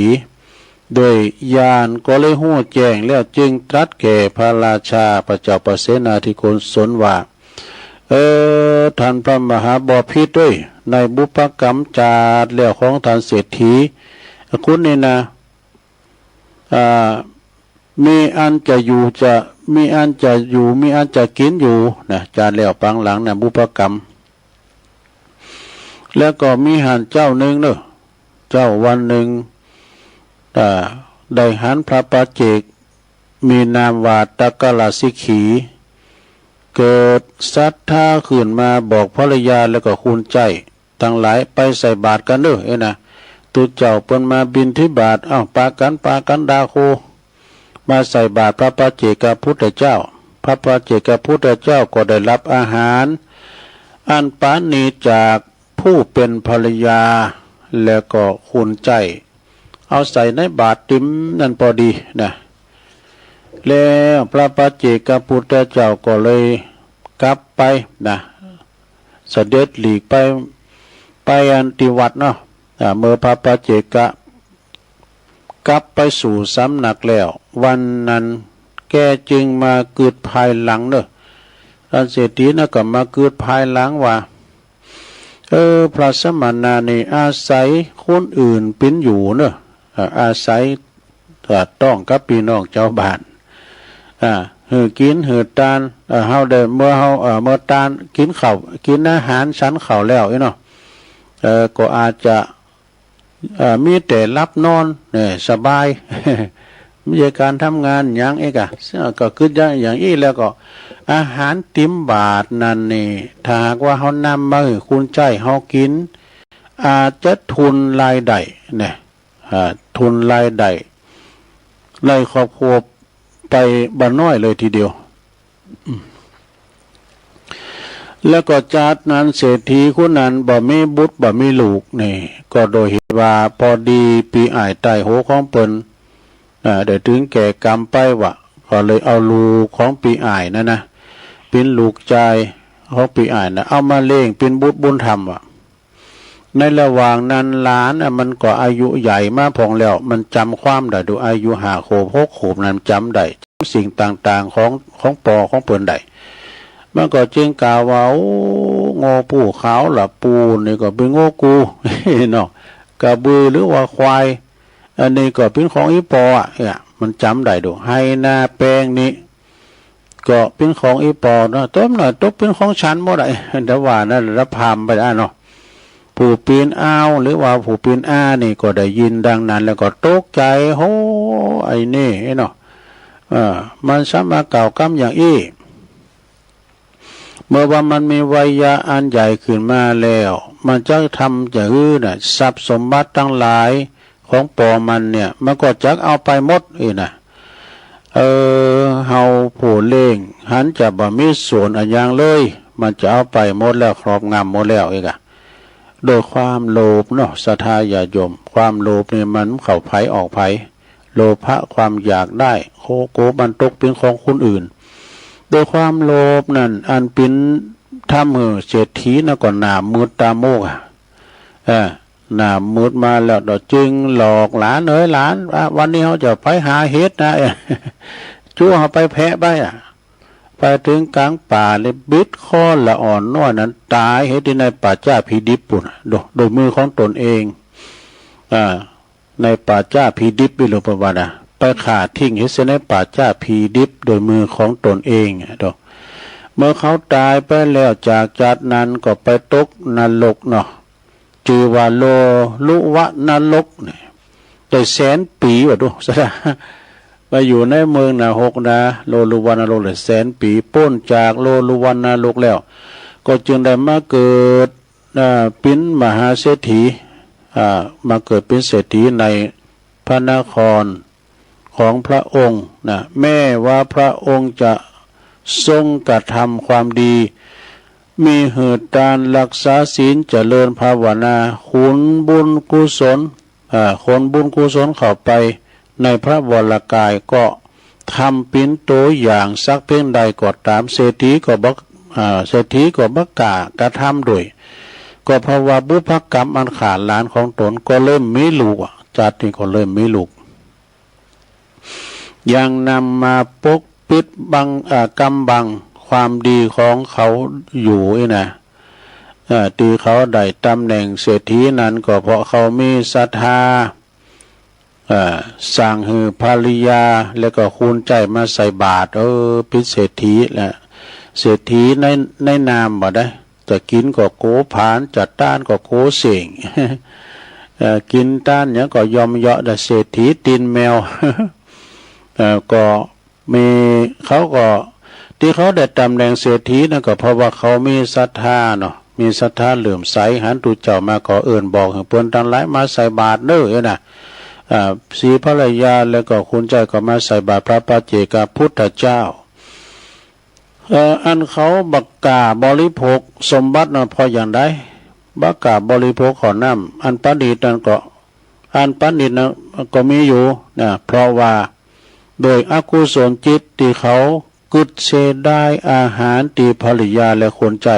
โดยญาณก็เลยหู้แจ้งแล้วจึงตรัสแก่พระราชาพระเจ้าปเสนาธิโกศลว่าท่านพระมหาบพิตรด้วยในบุพกรรมจาดแล้วของท่านเศรษฐีคุณนี่นะมีอันจะอยู่มีอันจะอยู่มีอันจะกินอยู่นะจาดแล้วปังหลังนะบุพกรรม แล้วก็มีหันเจ้าหนึ่งเนอะเจ้าวันหนึ่งได้หันพระปัจเจกมีนามว่าตะกะลาสิขีเกิดศรัทธาขึ้นมาบอกภรรยาแล้วก็คุณใจทั้งหลายไปใส่บาตรกันเด้อนะตุเจ้าเปิ้นมาบิณฑิบาตปากันดาโคมาใส่บาตรพระปัจเจกพุทธเจ้าพระปัจเจกพุทธเจ้าก็ได้รับอาหารอันปานีจากผู้เป็นภรรยาแล้วก็คุณใจเอาใส่ในบาตรติมนั่นพอดีนะแล้วพระปัจเจกพุทธเจ้าก็เลยกลับไปนะเสด็จหลีกไปอันติวัดเนาะเมื่อพระปัจเจกกลับไปสู่สำนักแล้ววันนั้นแกจึงมาเกิดภายหลังเนอะท่านเศรษฐีนะก็มาเกิดภายหลังว่าพระสมณะนี่อาศัยคนอื่นเป็นอยู่เนอะอาศัยต้องกับพี่น้องเจ้าบ้านหือกินหือตานเฮาได้เมื่อตานกินข้าวกินอาหารชั้นข้าวแล้วเนาะก็อาจจะมีแต่รับนอนเนี่ยสบาย มีการทำงานอย่างเอกก็คืออย่างอี้แล้วก็อาหารติมบาทนั่นนี่ถ้าหากว่าเฮานำมาให้คุณใจเฮากินอาจจะทุนรายได้เนี่ยทุนรายได้ในครอบครัวไปบ่น้อยเลยทีเดียวแล้วก็จากนั้นเศรษฐีคนนั้นบ่มีบุตรบ่มีลูกนี่ก็โดยเหตุว่าพอดีปีอ้ายใต้โหของเปิ้นได้ถึงแก่กรรมไปวะก็เลยเอาลูกของปีอ้ายนั่นนะเป็นลูกชายของปีอ้ายนะเอามาเลี้ยงเป็นบุตรบุญธรรมวะในระหว่างนั้นหลานมันก็อายุใหญ่มาพองแล้วมันจำความได้ดูอายุ5 ขวบ6 ขวบนั้นจำได้สิ่งต่างๆของปอของเปิ้นได้มันก็จึงกล่าวว่าโง่ปู่ขาวล่ะปูนี่ก็เป็นโง่กูเนาะกระบือหรือว่าควายอันนี้ก็เป็นของอีปอเนี่ยมันจำได้ดูให้หน้าแป้งนี้ก็เป็นของอีปอเนาะต้มหน่อยต้มเป็นของฉันหมดเลยแต่ว่านั่นรับพามไปได้เนาะผู้ปีนอ้าวหรือว่าผู้ปีนอ้านี่ก็ได้ยินดังนั้นแล้วก็ตกใจโหไอ้นี่เนาะมันสามารถกล่าวกำอย่างอี้เมื่อว่ามันมีวัยยะอันใหญ่ขึ้นมาแล้วมันจะทำอย่างอื่นทรัพย์สมบัติทั้งหลายของปอมันเนี่ยมันก็จะเอาไปหมดนะเฮาผู้เล่งหันจะบ่มีส่วนอันอย่างเลยมันจะเอาไปหมดแล้วครอบงำหมดแล้วโดยความโลภเนาะศรัทธาญาโยมความโลภนี่มันเข้าไผออกไผโลภะความอยากได้โกมันตกเป็นของคนอื่นโดยความโลภนั่นอันเป็นทำให้เศรษฐีน่ะก็หน้ามืดตาโมกหน้ามืดมาแล้วดอกจึงหลอกหลานหลานวันนี้เขาจะไปหาเห็ดนะชั่วเขาไปแพะไปไปถึงกลางป่าเลยบิดคอละอ่อนน้อยนั้นตายเห็ดที่ในป่าจ้าพีดิบปุ่นโดยมือของตนเองในป่าจ้าพีดิบไปหรือประวัติไปขาดทิ้งเห็ดในป่าจ้าพีดิบโดยมือของตนเองเมื่อเขาตายไปแล้วจากนั้นก็ไปตกนรกเนาะจือว่าโลลุวะนรกเนี่ยได้100,000 ปีวะดูซะไปอยู่ในเมืองนะ6นะโลลุวะนรกเลย100,000 ปีพ้นจากโลลุวะนรกแล้วก็จึงได้มาเกิดเป็นมหาเศรษฐีมาเกิดเป็นเศรษฐีในพระนครของพระองค์นะแม้ว่าพระองค์จะทรงกระทำความดีมีเหตุการรักษาศีลเจริญภาวนาขุนบุญกุศลคนบุญกุศลเข้าไปในพระวรกายก็ทำเป็นตัวอย่างสักเพียงใดก็ตามเศรษฐีก็บักกากระทำด้วยก็เพราะว่าบุพกรรมอันขาดหลานของตนก็เริ่มมีลูกจัดนี่ก็เริ่มมีลูกยังนำมาปกปิดบังกำบังความดีของเขาอยู่นะที่เขาได้ตำแหน่งเศรษฐีนั้นก็เพราะเขามีศรัทธาสั่งให้ภริยาแล้วก็คุณใจมาใส่บาตรเป็นเศรษฐีแหละเศรษฐีในนามบ่ได้ จะกินก็โกผานจะต้านก็โกเสียง กินต้านเนี่ยก็ยอมเยาะแต่เศรษฐีตีนแมว ก็มีเขาก็ที่เขาได้ตำแหน่งเศรษฐีนั่นก็เพราะว่าเขามีศรัทธาเนาะมีศรัทธาเหลื่อมใสหันตูเจ้ามาขอเอื่นบอกให้เปิ้นทั้งหลายมาใส่บาตรเด้อนะสีภรรยาแล้วก็คุณใจก็มาใส่บาตรพระปัจเจกพุทธเจ้าอันเขาบักกาบริโภคสมบัตินะพออย่างใดบักกาบริโภคขอน้ำอันประดิษฐ์นั่นก็อันประดิษฐ์นะก็มีอยู่นะเพราะว่าโดยอกุศลจิตที่เขากึดเสได้อาหารที่ภริยาและคนใจ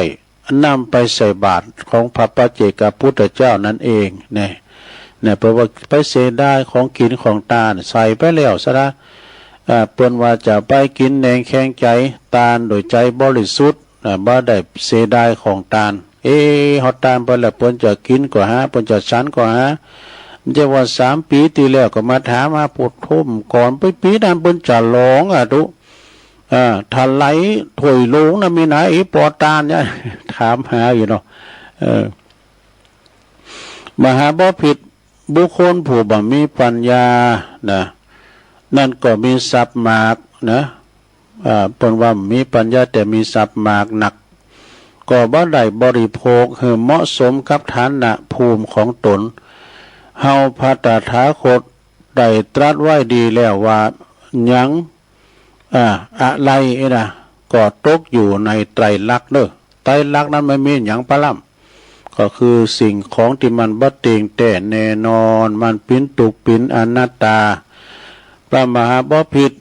นำไปใส่บาตรของพระปัจเจกพุทธเจ้านั่นเองเนี่ยเพราะว่าไปเสได้ของกินของตาใส่ไปแล้วซะนะเปิ้นว่าจะไปกินแหนงแข็งใจตาลโดยใจบริสุทธิ์บ่ได้เสได้ของตาลเฮาตาลไปแล้วเปิ้นจะกินก็หาเปิ้นจะฉันก็หาจะว่า3 ปีที่แล้วก็มาถามมาปวดทุ่มก่อนไปปีนั้นเปิ้นจะร้องทุถ้าไหลถอยลงนะมีไหนปอตานเนี่ยถามหาอยู่เนาะมหาบ่ผิดบุคคลผู้บ่มีปัญญานะนั่นก็มีทรัพย์มากนะเปิ้นว่ามีปัญญาแต่มีทรัพย์มากหนักก็บ่ได้บริโภคให้เหมาะสมกับฐานะภูมิของตนเฮาพระตถาคตได้ตรัสไว้ดีแล้วว่าหยังอะไรนะก็ตกอยู่ในไตรลักษณ์เด้อไตรลักษณ์นั้นไม่มีหยังปะล่ำก็คือสิ่งของที่มันบ่เต็งแต่แน่นอนมันเป็นตุกเป็นอนัตตาพระมหาบ่ผิด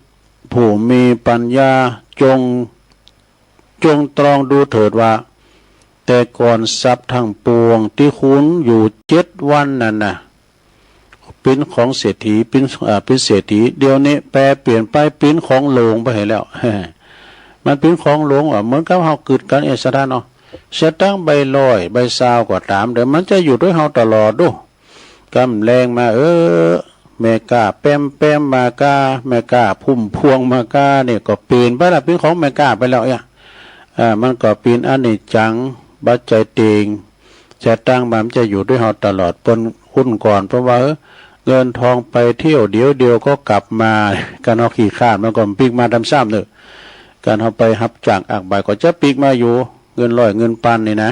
ผู้มีปัญญาจงตรองดูเถิดว่าแต่ก่อนทรัพย์ทั้งปวงที่คุณอยู่7 วันนั่นน่ะเป็นของเศรษฐีเป็นเศรษฐีเดี๋ยวนี้แปลเปลี่ยนไปเป็นของหลวงไปให้แล้ว มันเป็นของหลวงเหมือนกับเฮาเกิดกันสถานเนาะเสตั้งใบลอยใบซาวก็ตามเดี๋ยวมันจะอยู่ด้วยเฮาตลอดดูกำแรงมาแม่กาแป้มมากาแม่กาพุ่มพวงมากาเนี่ยก็เปลี่ยนไปละเป็นของแม่กาไปแล้วมันก็เป็นอนิจจังบัจจัยเตงจะตั้งมันจะอยู่ด้วยเฮาตลอดปนหุ้นก่อนเพราะว่าเงินทองไปเที่ยวเดียวก็กลับมาการเอาขี้ข้ามันก็ปีกมาดำซ้ำเนอะการเอาไปหับจากอักใบก็จะปีกมาอยู่เงิน100เงินปันนี่นะ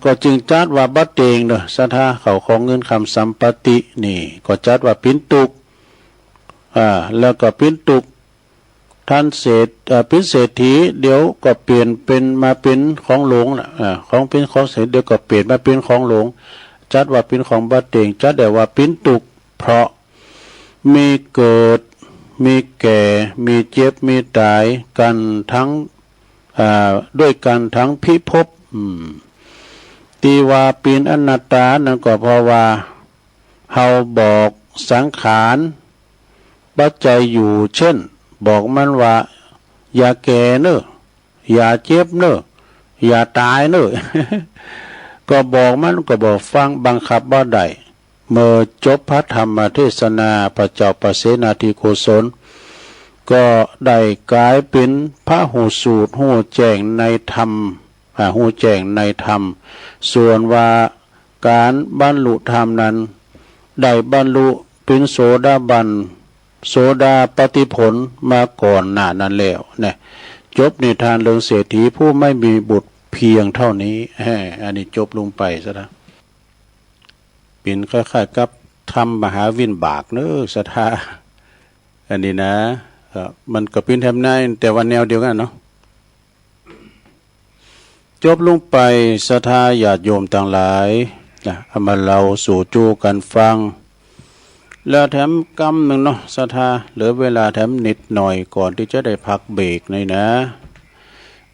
ก็จึงจัดว่าบัดเตงเนอะสัทธาเขาของเงินคำสัมปตินี่ก็จัดว่าปินตุกแล้วก็ปินตุกท่านเป็นเศรษฐีเดี๋ยวก็เปลี่ยนเป็นมาเป็นของหลวงของเป็นของเศรษฐีเดี๋ยวก็เปลี่ยนมาเป็นของหลวงจัดว่าเป็นของบัดเตงจัดแต่ว่าปินตุกเพราะมีเกิดมีแก่มีเจ็บมีตายกันทั้งด้วยกันทั้งพิภพตีว่าเป็นอนัตตานั่นก็เพราะว่าเฮาบอกสังขารปัจจัยอยู่เช่นบอกมันว่าอย่าแก่เนอะอย่าเจ็บเนอะอย่าตายเนอะ ก็บอกมันก็บอกฟังบังคับบ่ได้เมื่อจบพระธรรมเทศนาพระเจ้าปเสนาธิโกศลก็ได้กลายเป็นพระหูสูตรหูแจ้งในธรรมหูแจ้งในธรรมส่วนว่าการบรรลุธรรมนั้นได้บรรลุเป็นโสดาบันโสดาปฏิผลมาก่อนหน้านั้นแล้วเนี่ยจบนิทานเรื่องเศรษฐีผู้ไม่มีบุตรเพียงเท่านี้อันนี้จบลงไปซะแล้วเป็นคล้ายๆกับทำมหาวินบากเนอะศรัทธาอันนี้นะมันก็เป็นทำนายแต่วันแนวเดียวกันเนาะจบลงไปศรัทธาญาติโยมต่างหลายเอามาเราสู่จูกันฟังแล้วแถมกำหนึ่งเนาะศรัทธาเหลือเวลาแถมนิดหน่อยก่อนที่จะได้พักเบรกเลยนะ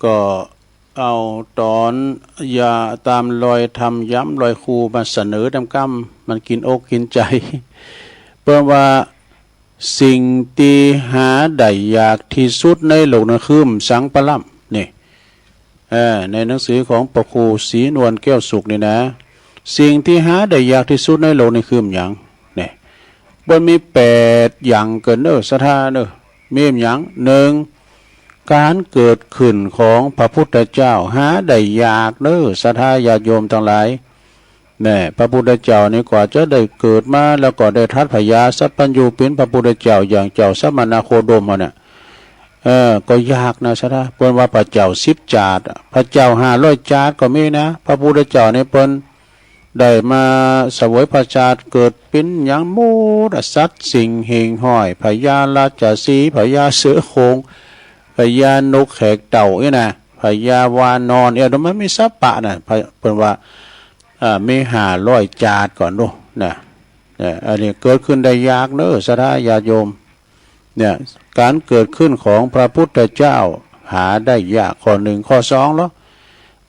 ก็เอาตอนอย่าตามรอยทำย้ำรอยครูมาเสนอดำกำมันกินอกกินใจเพื่อว่าสิ่งที่หาได้ยากที่สุดในโลกนั้นคือสังปลัมนี่ในหนังสือของพระครูศรีนวลแก้วสุขนี่นะสิ่งที่หาได้ยากที่สุดในโลกนี้คืออย่างนี่บนมี8อย่างเกินเนอะศรัทธาเนอะมีอย่าง1 การเกิดขึ้นของพระพุทธเจ้าหาได้ยากเด้อศรัทธาญาติโยมทั้งหลายแน่พระพุทธเจ้านี่กว่าจะได้เกิดมาแล้วก็ได้ทัดพยาสัพพัญญูเป็นพระพุทธเจ้าอย่างเจ้าสมณโคดมเนี่ยก็ยากนะศรัทธาเปิ้นว่าพระเจ้า10 จาดพระเจ้า500 จาดก็มีนะพระพุทธเจ้านี่เปิ้นได้มาเสวยพระชาติเกิดเป็นอย่างมูดสัตว์สิ่งเหงห้อยพญาราชสีห์พญาเสือโคร่งพญานกแขกเต่านี่นะพญาวานอนมันมีสัพพะนะเปิ้นว่ามี500 จาดก่อนดูนะอันนี้เกิดขึ้นได้ยากเด้อศรัทธาญาติโยมเนี่ยการเกิดขึ้นของพระพุทธเจ้าหาได้ยากข้อ1ข้อ2แล้ว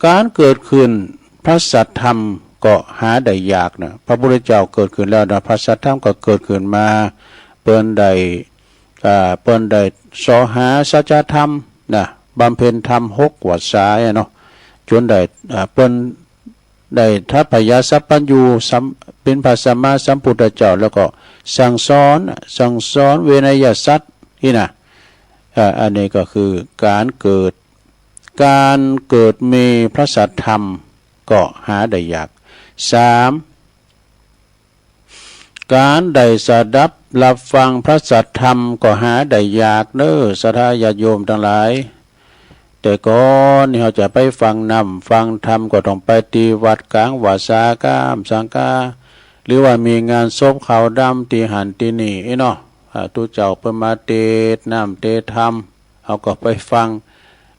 การเกิดขึ้นพระสัทธรรมก็หาได้ยากนะพระพุทธเจ้าเกิดขึ้นแล้วนะพระสัทธรรมก็เกิดขึ้นมาเปิ้นได้สอหาสัจธรรมนะบำเพ็ญธรรม6 วัฏสายเนาะจนได้เปิ้นได้ทัพพยาสัพพัญญูเป็นพระสัมมาสัมพุทธเจ้าแล้วก็สั่งสอนเวนยสัตว์นี่นะอันนี้ก็คือการเกิดมีพระสัทธรรมก็หาได้ยาก3การได้สดับรับฟังพระสัทธรรมก็หาได้ยากเด้อศรัทธาญาติโยมทั้งหลายแต่ก่อนนี่เราจะไปฟังธรรมก็ต้องไปตีวัดกลางวาสากามสังกาหรือว่ามีงานศพขาวดำตีหันตีนี่เนาะตุเจ้าเพิ่นมาเทศน้ำเทศธรรมเขาก็ไปฟัง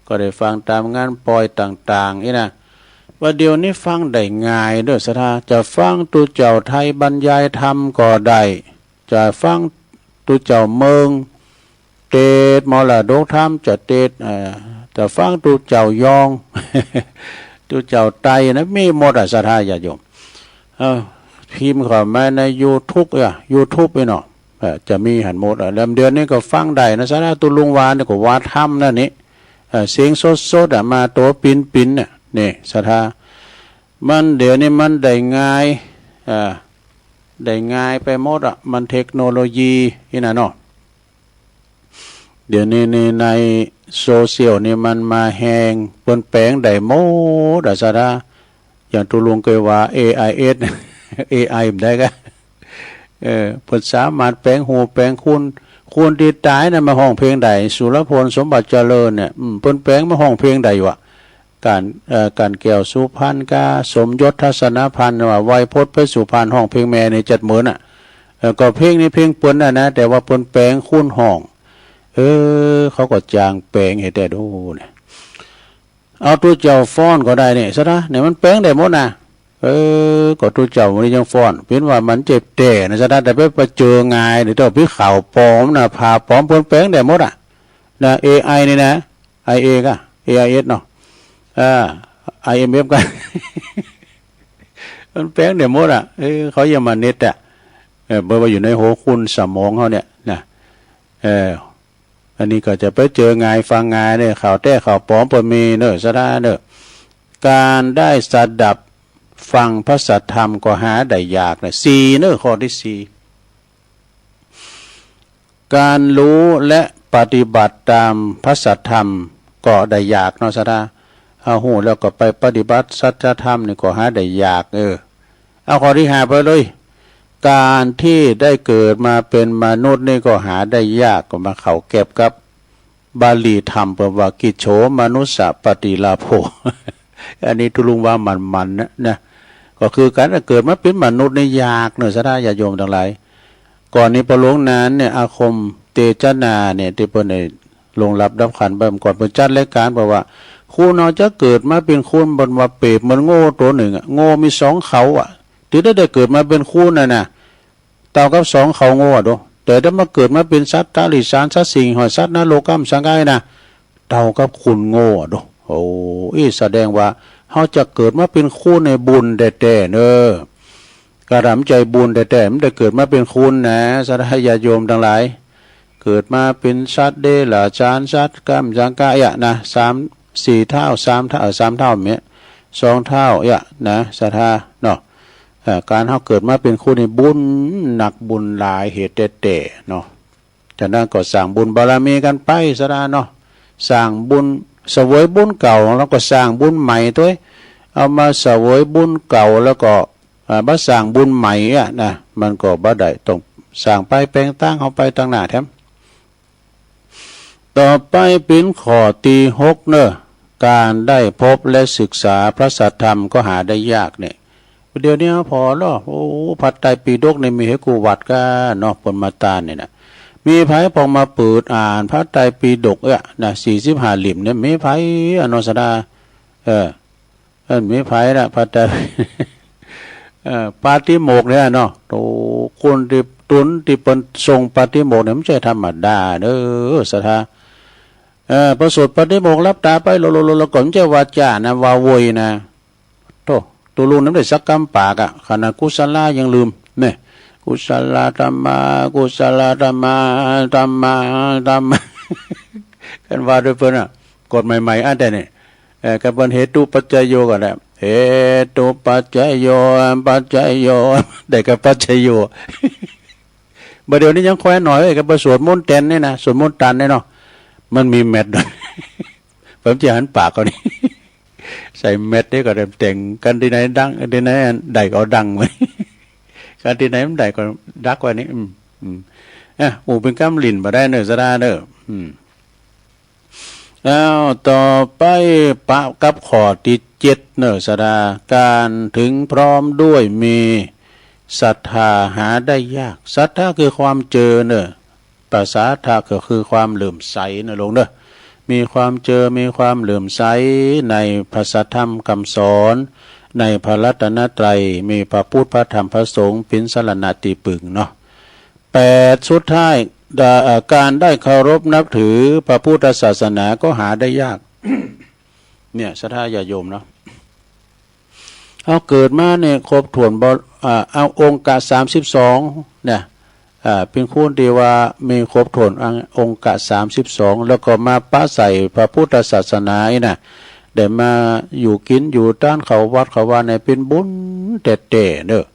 ก็ได้ฟังตามงานปล่อยต่างๆนะว่าเดี๋ยวนี้ฟังได้ง่ายเด้อศรัทธาจะฟังตุเจ้าไทยบรรยายธรรมก็ได้จะฟังตุเจ้าเมืองเทศมรดกธรรมจะเทศจะฟังตุเจ้ายองตุเจ้าไตนะมีหมดศรัทธาญาติโยมพิมพ์เข้ามาใน YouTube YouTube เนาะจะมีหันหมดแล้วเดือนนี้ก็ฟังได้นะศรัทธาตุลุงวานนี่ก็ว่าธรรมนั่นนี่เสียงสดๆมาตัวปิ่นเนี่ยนี่ศรัทธามันเดี๋ยวนี้มันได้ง่ายไปหมดมันเทคโนโลยีนี่นะเนาะเดี๋ยวนี้ในโซเชียลนี่มันมาแหงเปิ้นแปลงได้หมดศรัทธาอย่างตุลุงเคยว่า AIS AI ได้ก็เพิ่นสามารถแปลงหูแปลงคุณที่ตายน่ะมาห้องเพลงใดสุรพลสมบัติเจริญเนี่ยเพิ่นแปลงมาห้องเพลงใดวะการแก้วสุพรรณกาสมยศทัศนพันธ์ว่าไวยพจน์เพชรสุพรรณห้องเพลงแม่ใน70,000ก็เพลงนี้เพลงเปิ้นนะแต่ว่าเปิ้นแปลงคุณห้องเขาก็จ้างแปลงให้แต่ดูเนี่ยเอาตัวเจ้าฟ้อนก็ได้เนี่ยซะนะเนี่ยมันแปลงได้หมดนะก็ตัวเจ้ามันยังฟ้อนเป็นว่ามันเจ็บแต่นะซะนะแต่ไปเจอง่ายเดี๋ยวต้องพี่ข่าวปลอมนะพาปลอมเปิ้นแปลงได้หมดนะ AI นี่นะ IA ก็ AIS เนาะIMF กันมันแปลงได้หมดเขายังมาเน็ตเบอร์ว่าอยู่ในหัวคุณสมองเขาเนี่ยนะอันนี้ก็จะไปเจอง่ายฟังง่ายเนี่ยข่าวแต่ข่าวปลอมเปิดมีเนอะซะได้เนอะการได้สดับฟังพระสัทธรรมก็หาได้ยากนะ4เนอะข้อที่4การรู้และปฏิบัติตามพระสัทธรรมก็ได้ยากเนาะซะได้เอาหูแล้วก็ไปปฏิบัติสัจธรรมนี่ก็หาได้ยากเอาข้อที่5ไปเลยการที่ได้เกิดมาเป็นมนุษย์นี่ก็หาได้ยากก็มาเข้าเก็บกับบาลีธรรมเปว่า กิจโฉมนุสสะปฏิลาโภ อันนี้ทุลุงว่ามันนะก็คือการเกิดมาเป็นมนุษย์นี่ยากเนอะศรัทธาญาติโยมทั้งหลายก่อนนี้พระหลวงนั้นเนี่ยอาคมเตจนาเนี่ยที่เพิ่นได้ลงรับขันเบิ่มก่อนเพิ่นจัดรายการบอกว่าคุณเอาจะเกิดมาเป็นคนบนว่าเปรตมันโง่ตัวหนึ่งโง่มี2เขาที่ได้เกิดมาเป็นคุณน่ะเต่ากับ2เขาโง่ดูแต่ถ้ามาเกิดมาเป็นสัตว์ตาลิสานสัตว์สิงหอยสัตว์นรกมสังกายนะเต่ากับคุณโง่ดูโอ้แสดงว่าเขาจะเกิดมาเป็นคุณในบุญแต่กระทำใจบุญแต่มันได้เกิดมาเป็นคุณนะสัตยาโยมทั้งหลายเกิดมาเป็นสัตว์เดรัจฉานสัตว์กรรมสังกายนะ4 เท่า3 เท่า3 เท่าเนี่ย2 เท่านะศรัทธาเนาะการเขาเกิดมาเป็นคนในบุญหนักบุญหลายเหตุแต่เนาะจากนั้นก็สั่งบุญบารมีกันไปศรัทธาเนาะ สร้างบุญเสวยบุญเก่าแล้วก็สร้างบุญใหม่ด้วยเอามาเสวยบุญเก่าแล้วก็มาสร้างบุญใหม่อ่ะนะมันก็บ่ได้ต้องสร้างไปแปลงตั้งเอาไปตั้งหน้าแถมต่อไปเป็นข้อที่6เนอะการได้พบและศึกษาพระสัทธรรมก็หาได้ยากเนี่ยเดี๋ยวนี้พอแล้วโอ้พัดไตรปิฎกในมีให้กูวัดก็เนาะปนมาตาเนี่ยนะมีไผพอมาเปิดอ่านพระไตรปิฎกนะ45 เล่มเนี่ยมีไผอนุสดามีไผนะพระไตรปาฏิโมกข์เนี่ยเนาะโตคนที่ตุนที่เป็นทรงปาฏิโมกข์เนี่ยไม่ใช่ธรรมดาเด้อศรัทธาประสบปาฏิโมกข์รับตาไปโลๆๆก่อนจะวาจานะวาโวยนะโตตัวลุงนั้นได้สักกำปากขนาดกุศลายังลืมเนี่ยกุศลธรรมะกุศลธรรมะธรรมะธรรมะกันว่าด้วยเพิ่นกฎใหม่ๆอันแต่นี่กับเพิ่นเหตุปัจจัยโยกันแหละเหตุปัจจัยโยปัจจัยโยได้กับปัจจัยโยบ่เดี๋ยวนี้ยังแคว้นหน่อยกับสวดมนต์แตนนี่นะสวดมนต์ตันนี่เนาะมันมีเม็ดด้วยผมจะหันปากเขานี่ใส่เม็ดนี่ก็แต่งกันที่ไหนดังที่ไหนใดก็ดังไว้กันที่ไหนมันใดก็ดักไว้นี่หมู่เป็นกำลิ้นมาได้เนอะซะได้เนอะแล้วต่อไปปะกับข้อที่7เนอะสดาการถึงพร้อมด้วยมีศรัทธาหาได้ยากศรัทธาคือความเจอเนอะภาษาธาก็คือความเหลื่อมใสเนอะลงเนอะมีความเจอมีความเหลื่อมใสในพระสัทธรรมคำสอนในพระรัตนตรัยมีพระพุทธพระธรรมพระสงฆ์เป็นสรณะที่พึ่งเนาะ8สุดท้ายการได้เคารพนับถือพระพุทธศาสนาก็หาได้ยาก เนี่ยศรัทธาญาโยมเนาะเอาเกิดมาเนี่ยครบถ้วนเอาองค์กะ32เนี่ยเป็นคู่ที่ว่ามีครบถ้วนองค์กะ32แล้วก็มาป้าใส่พระพุทธศาสนาอีน่ะได้มาอยู่กินอยู่ต้านเขาวัดเขาว่าเนี่ยเป็นบุญเตะเด้อ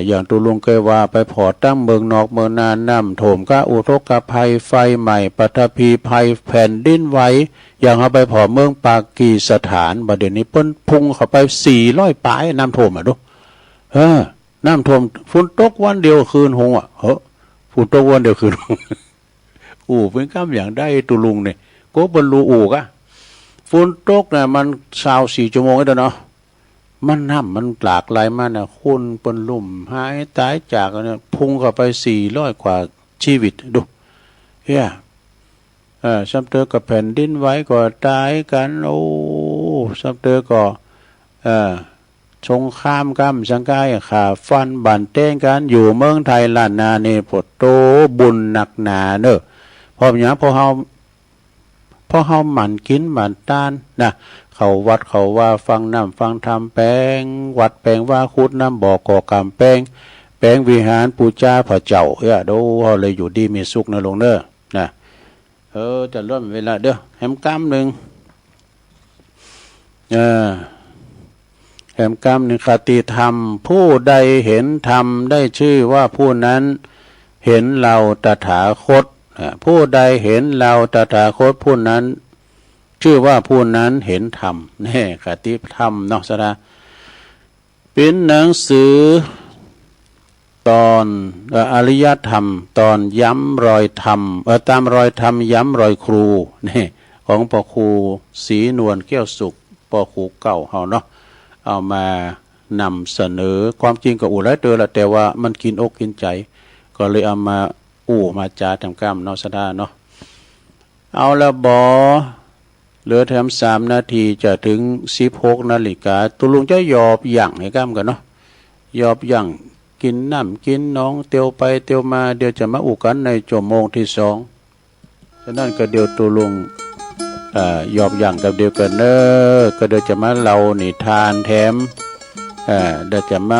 อย่างตุลุงเคยว่าไปพอตั้งเมืองนอกเมืองนาน้ำโถมก็อุทกภัยไฟใหม่ปฐพีภัยแผ่นดินไหวอย่างเอาไปพอเมืองปากีสถานบัดเดี๋ยวนี้เปิ้นพุ่งเข้าไป400 ปลายน้ำโถมดูน้ำท่วมฝนตกวันเดียวคืนหงฝนตกวันเดียวคืนหงเป็นคำอย่างได้ตุลุงเนี่ยก็บรรลุกะฝนตกเนี่ยมัน24 ชั่วโมงได้เนาะมันน้ำมันหลากหลายมากนะคนเปิ้นลุ่มหายตายจากเนี่ยพุ่งเข้าไป400 กว่าชีวิตดูซัมเตอร์กับแผ่นดินไหวก็ตายกันซัมเตอร์ก็สงครามกัมสังกายขาฟันบันเต้งกันอยู่เมืองไทยล้านนานี่พดโตบุญหนักหนาเนอะพออย่างพอเฮาหมั่นกินหมั่นต้านนะเขาวัดเขาว่าฟังน้ำฟังธรรมแปลงวัดแปลงว่าคุดน้ำบ่อก่อกรรมแปลงวิหารปูชาพระเจ้าดูเขาเลยอยู่ดีมีสุขนะลงเนอะนะจะร่วมเวลาเด้อแหมกล้ามหนึ่งแหมกรรมนิคติธรรมผู้ใดเห็นธรรมได้ชื่อว่าผู้นั้นเห็นเราตถาคตผู้ใดเห็นเราตถาคตผู้นั้นชื่อว่าผู้นั้นเห็นธรรมนี่คติธรรมเนาะสดาเป็นหนังสือตอนอริยธรรมตอนย้ำรอยธรรมตามรอยธรรมย้ำรอยครูนี่ของพ่อครูศรีนวลแก้วสุขพ่อครูเก่าเฮาเนาะเอามานำเสนอความจริงก็หลายเตือละแต่ว่ามันกินอกกินใจก็เลยเอามามาจาทำกรรมเนาะสดาเนาะเอาละเหลือแถม3 นาทีจะถึง16 นาฬิกาตุลุงจะยอบย่างให้กรรมกันเนาะยอบย่างกินน้ำกินน้องเตียวไปเตียวมาเดี๋ยวจะมากันในชั่วโมงที่2ฉะนั้นก็เดี๋ยวตุลุงยอบย่างกับเดียวกันเนอก็เดี๋ยวจะมาเล่านิทานแถมเดี๋ยวจะมา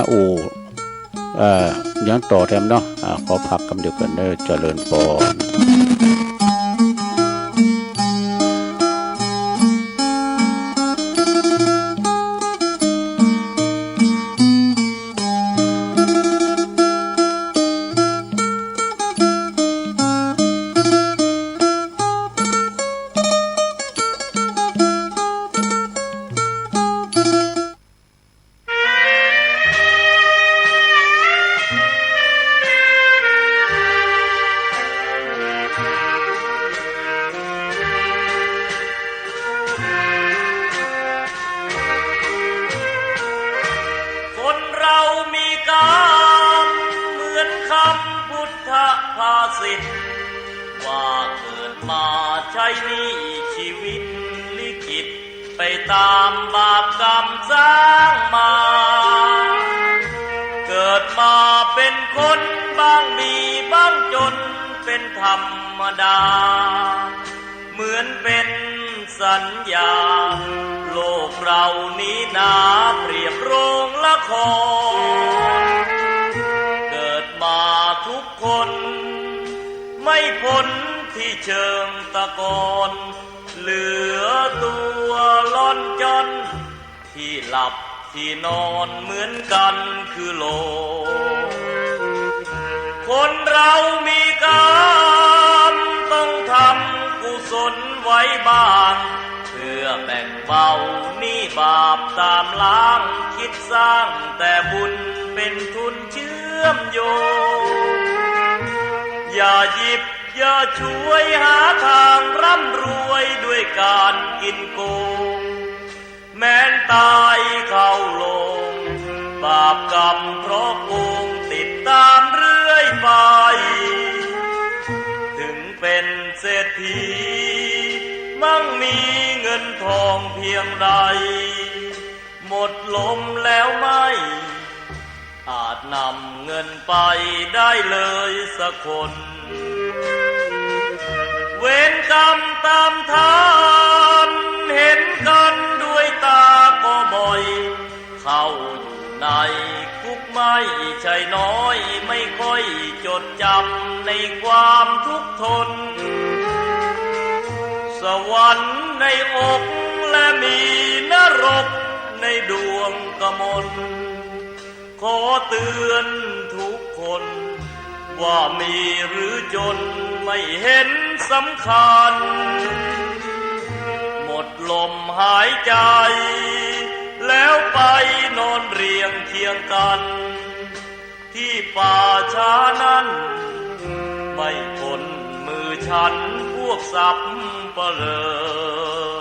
ยังต่อแถมเนาะขอพักกับเดียวกันเนอเจริญพร าสิทธิ์ว่าเกิดมาใช้นี้ชีวิตลิขิตไปตามบาปกรรมสร้างมาเกิดมาเป็นคนบ้างมีบ้างจนเป็นธรรมดาเหมือนเป็นสัญญาโลกเรานี้นาเปรียบโรงละครเกิดมาทุกคนไม่พ้นที่เชิงตะกอนเหลือตัวล่อนจอนที่หลับที่นอนเหมือนกันคือโลกคนเรามีกรรมต้องทำกุศลไว้บ้างเพื่อแบ่งเบาหนี้บาปตามล้างคิดสร้างแต่บุญเป็นทุนเชื่อมโยงอย่าหยิบอย่าช่วยหาทางร่ำรวยด้วยการกินโกงแม้นตายเข้าลงบาปกรรมเพราะโกงติดตามเรื่อยไปถึงเป็นเศรษฐีมั่งมีเงินทองเพียงใดหมดลมแล้วไม่อาจนำเงินไปได้เลยสักคนเวรกรรมตามทานเห็นกันด้วยตาก็บ่อยเข้าอยู่ในคุกไม่ใช่น้อยไม่ค่อยจดจำในความทุกข์ทนสวรรค์ในอกและมีนรกในดวงกมลขอเตือนทุกคนว่ามีหรือจนไม่เห็นสำคัญหมดลมหายใจแล้วไปนอนเรียงเคียงกันที่ป่าช้านั้นไม่พ้นมือฉันพวกสัพพะเลอ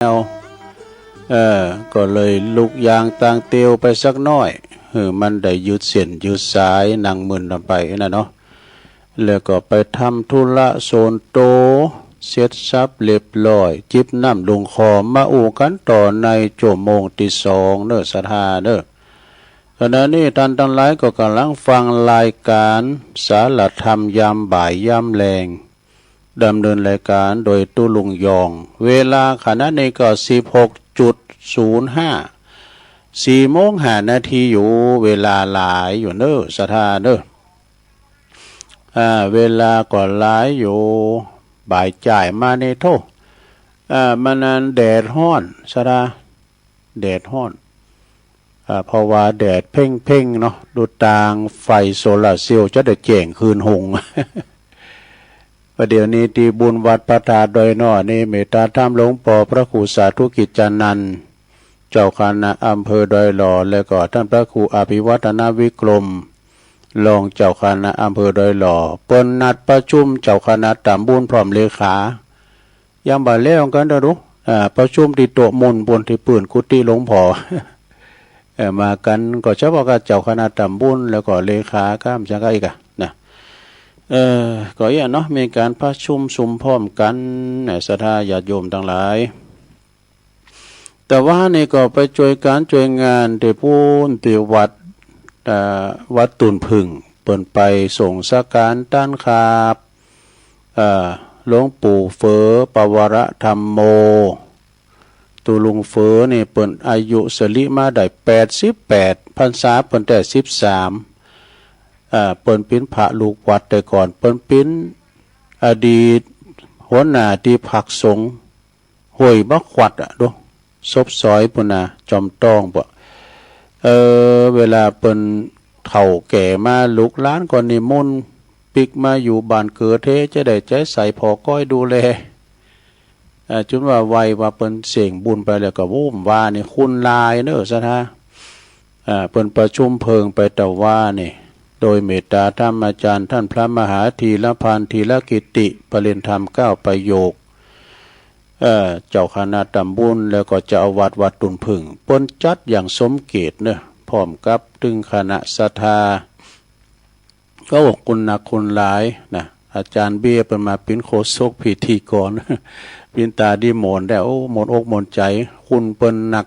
วก็เลยลุกยางต่างเตียวไปสักน้อยมันได้ยืดเส้นยืดสายนั่งมึนไปนะเนาะแล้วก็ไปทำธุระโซนโตเสร็จสับเรียบร้อยจิบน้ำลงคอมาอู่กันต่อในชั่วโมงที่2เนอะศรัทธาเนอะขณะนี้ท่านทั้งหลายก็กำลังฟังรายการสารธรรมยามบ่ายยามแลงดำเนินรายการโดยตุลุงยองเวลาขณะนี้ก็ 16.05 4 โมง 5 นาทีอยู่เวลาหลายอยู่เนอะศรัทธาเนอะเวลาก็หลายอยู่บ่ายจ่ายมาในโทมันนั้นแดดฮ้อนศรัทธาแดดฮ้อนเพราะว่าแดดเพ่งเนาะดูต่างไฟโซลาร์เซลล์จะได้แจ้งคืนหง ประเดี๋ยวนี้ที่บุญวัดพระธาตุดอยน้อนี่เมตตาธรรมหลวงพ่อพระครูสาธุกิจจานันท์เจ้าคณะอำเภอดอยหล่อและก็ท่านพระครูอภิวัฒนวิกรมรองเจ้าคณะอำเภอดอยหล่อเปิ้นนัดประชุมเจ้าคณะตำบลพร้อมเลขายามบ่ายแล้วกันเด้อดูประชุมที่โต๊ะมุนบนที่ปืนกุฏิหลวงพ่อ มากันก็เฉพาะกับเจ้าคณะตำบลแล้วก็เลขาข้ามจังไงอีกนะก็อย่างเนาะมีการประชุมสุมพร้อมกันศรัทธาญาติโยมทั้งหลายแต่ว่านี่ก็ไปช่วยการช่วยงานที่พูนที่วัดตุนพึ่งเปิ่นไปส่งสักการต้านขาบหลวงปู่เฝอปวรธรรมโมตุลุงเฝอนี่เปิ่นอายุสลิมาได้88พรรษาเปิ่นแต่13เปิ่นเป็นพระลูกวัดแต่ก่อนเปิ่นเป็นอดีตหัวหน้าที่พักสงฆ์ห้วยบักขวัดดูซบซอยปุ่นน่ะจอมต้องบ่เวลาเปิ่นเฒ่าแก่มาลูกหลานก็นิมนต์ปิกมาอยู่บ้านเกิดเทจะได้ใจใส่พอก้อยดูแลจนว่าไวว่าเปิ่นเสี่ยงบุญไปแล้วก็วุ่มว่านี่คุณลายเนอะซะท่าเปิ่นประชุมเพิงไปแต่ว่านี่โดยเมตตาธรรมอาจารย์ท่านพระมหาธีรพันธ์ธีรกิติปริญธรรม9ประโยคเจ้าคณะตำบลแล้วก็เจ้าอาวาสวัดตุนพึ่งเปิ้นจัดอย่างสมเกียรติเนอะพร้อมกับตึงคณะศรัทธาก็บอกคุณนักคุณหลายนะอาจารย์เบี้ยเป็นมาเป็นโฆษกพิธีกร ปินตาดีโมนได้โอ้หมดอกหมดใจคุณเปิ้นนัก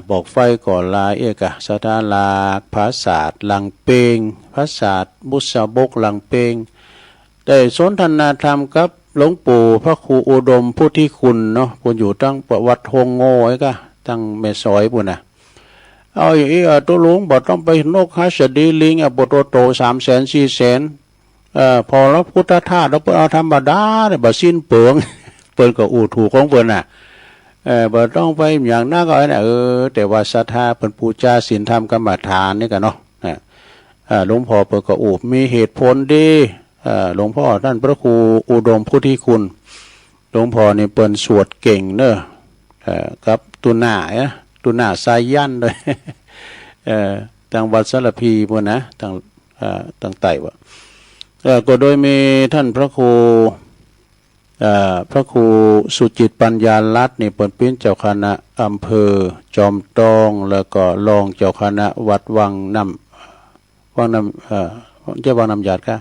บอกไฟก่อลายเอกสถาลากภาษาทลังเปงภาษาทบุษบกลังเปงได้สนทนาธรรมกับหลวงปู่พระครูอุดมพุทธิคุณเนาะปุ่นอยู่ตั้งประวัติฮงโง่ไอ้กะตั้งเมซอยปุ่นน่ะเอาอย่างนี้ตัวหลวงบอกต้องไปนกฮัสดีลิงบทโต300,000 400,000พอแล้วพุทธทาสแล้วเปิ้นเอาธรรมดาเนี่ยบ่สิ้นเปลือง เปิ้นก็อู่ถูกของเปิ้นน่ะบ่ต้องไปอย่างนั้นก็เนี่ยแต่ว่าศรัทธาเปิ้นปูชาศีลธรรมกรรมฐานนี่กันเนาะหลวงพ่อเปิ้นก็อู่มีเหตุผลดีหลวงพ่อท่านพระครูอุดมพุทธิคุณหลวงพ่อนี่เปิ้นสวดเก่งเนอะกับตุน่าสายยันเลยทางวัดสารพีพวกนะทางไต่ว่าก็โดยมีท่านพระครูสุจิตปัญญาลัตน์นี่เป็นเจ้าคณะอำเภอจอมตองแล้วก็รองเจ้าคณะวัดวังน้ำเจ้าวังน้ำหยาดค่ะ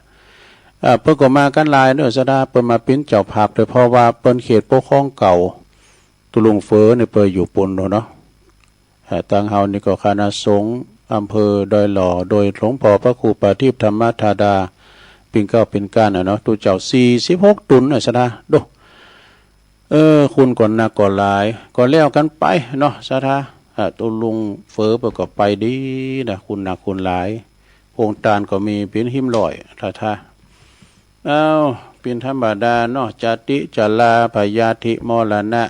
เพิ่นก็มากันหลายเด้อสดาเพิ่นมาเป็นเจ้าภาพโดยเพราะว่าเปิ้นเขตปกครองเก่าตุลุงเฝอนี่เปิ้นอยู่ปุ่นเนาะทางเฮานี่ก็คณะสงฆ์อำเภอดอยหล่อโดยหลวงพ่อพระครูปฏิปธรรมธาดาปิ่งเก้าเป็นก้านเนาะตัวเจ้า46 ตุนสดาดูคุณก่อนหนักก่อนหลายก็แล้วกันไปเนาะสาธาตุลุงเฝอเปิ้นก็ไปดีนะคุณหนักคุณหลายองค์ตาลก็มีเป็นหิมลอยท่าเป็นธรรมดาเนาะจติจลาพยาธิมรณะ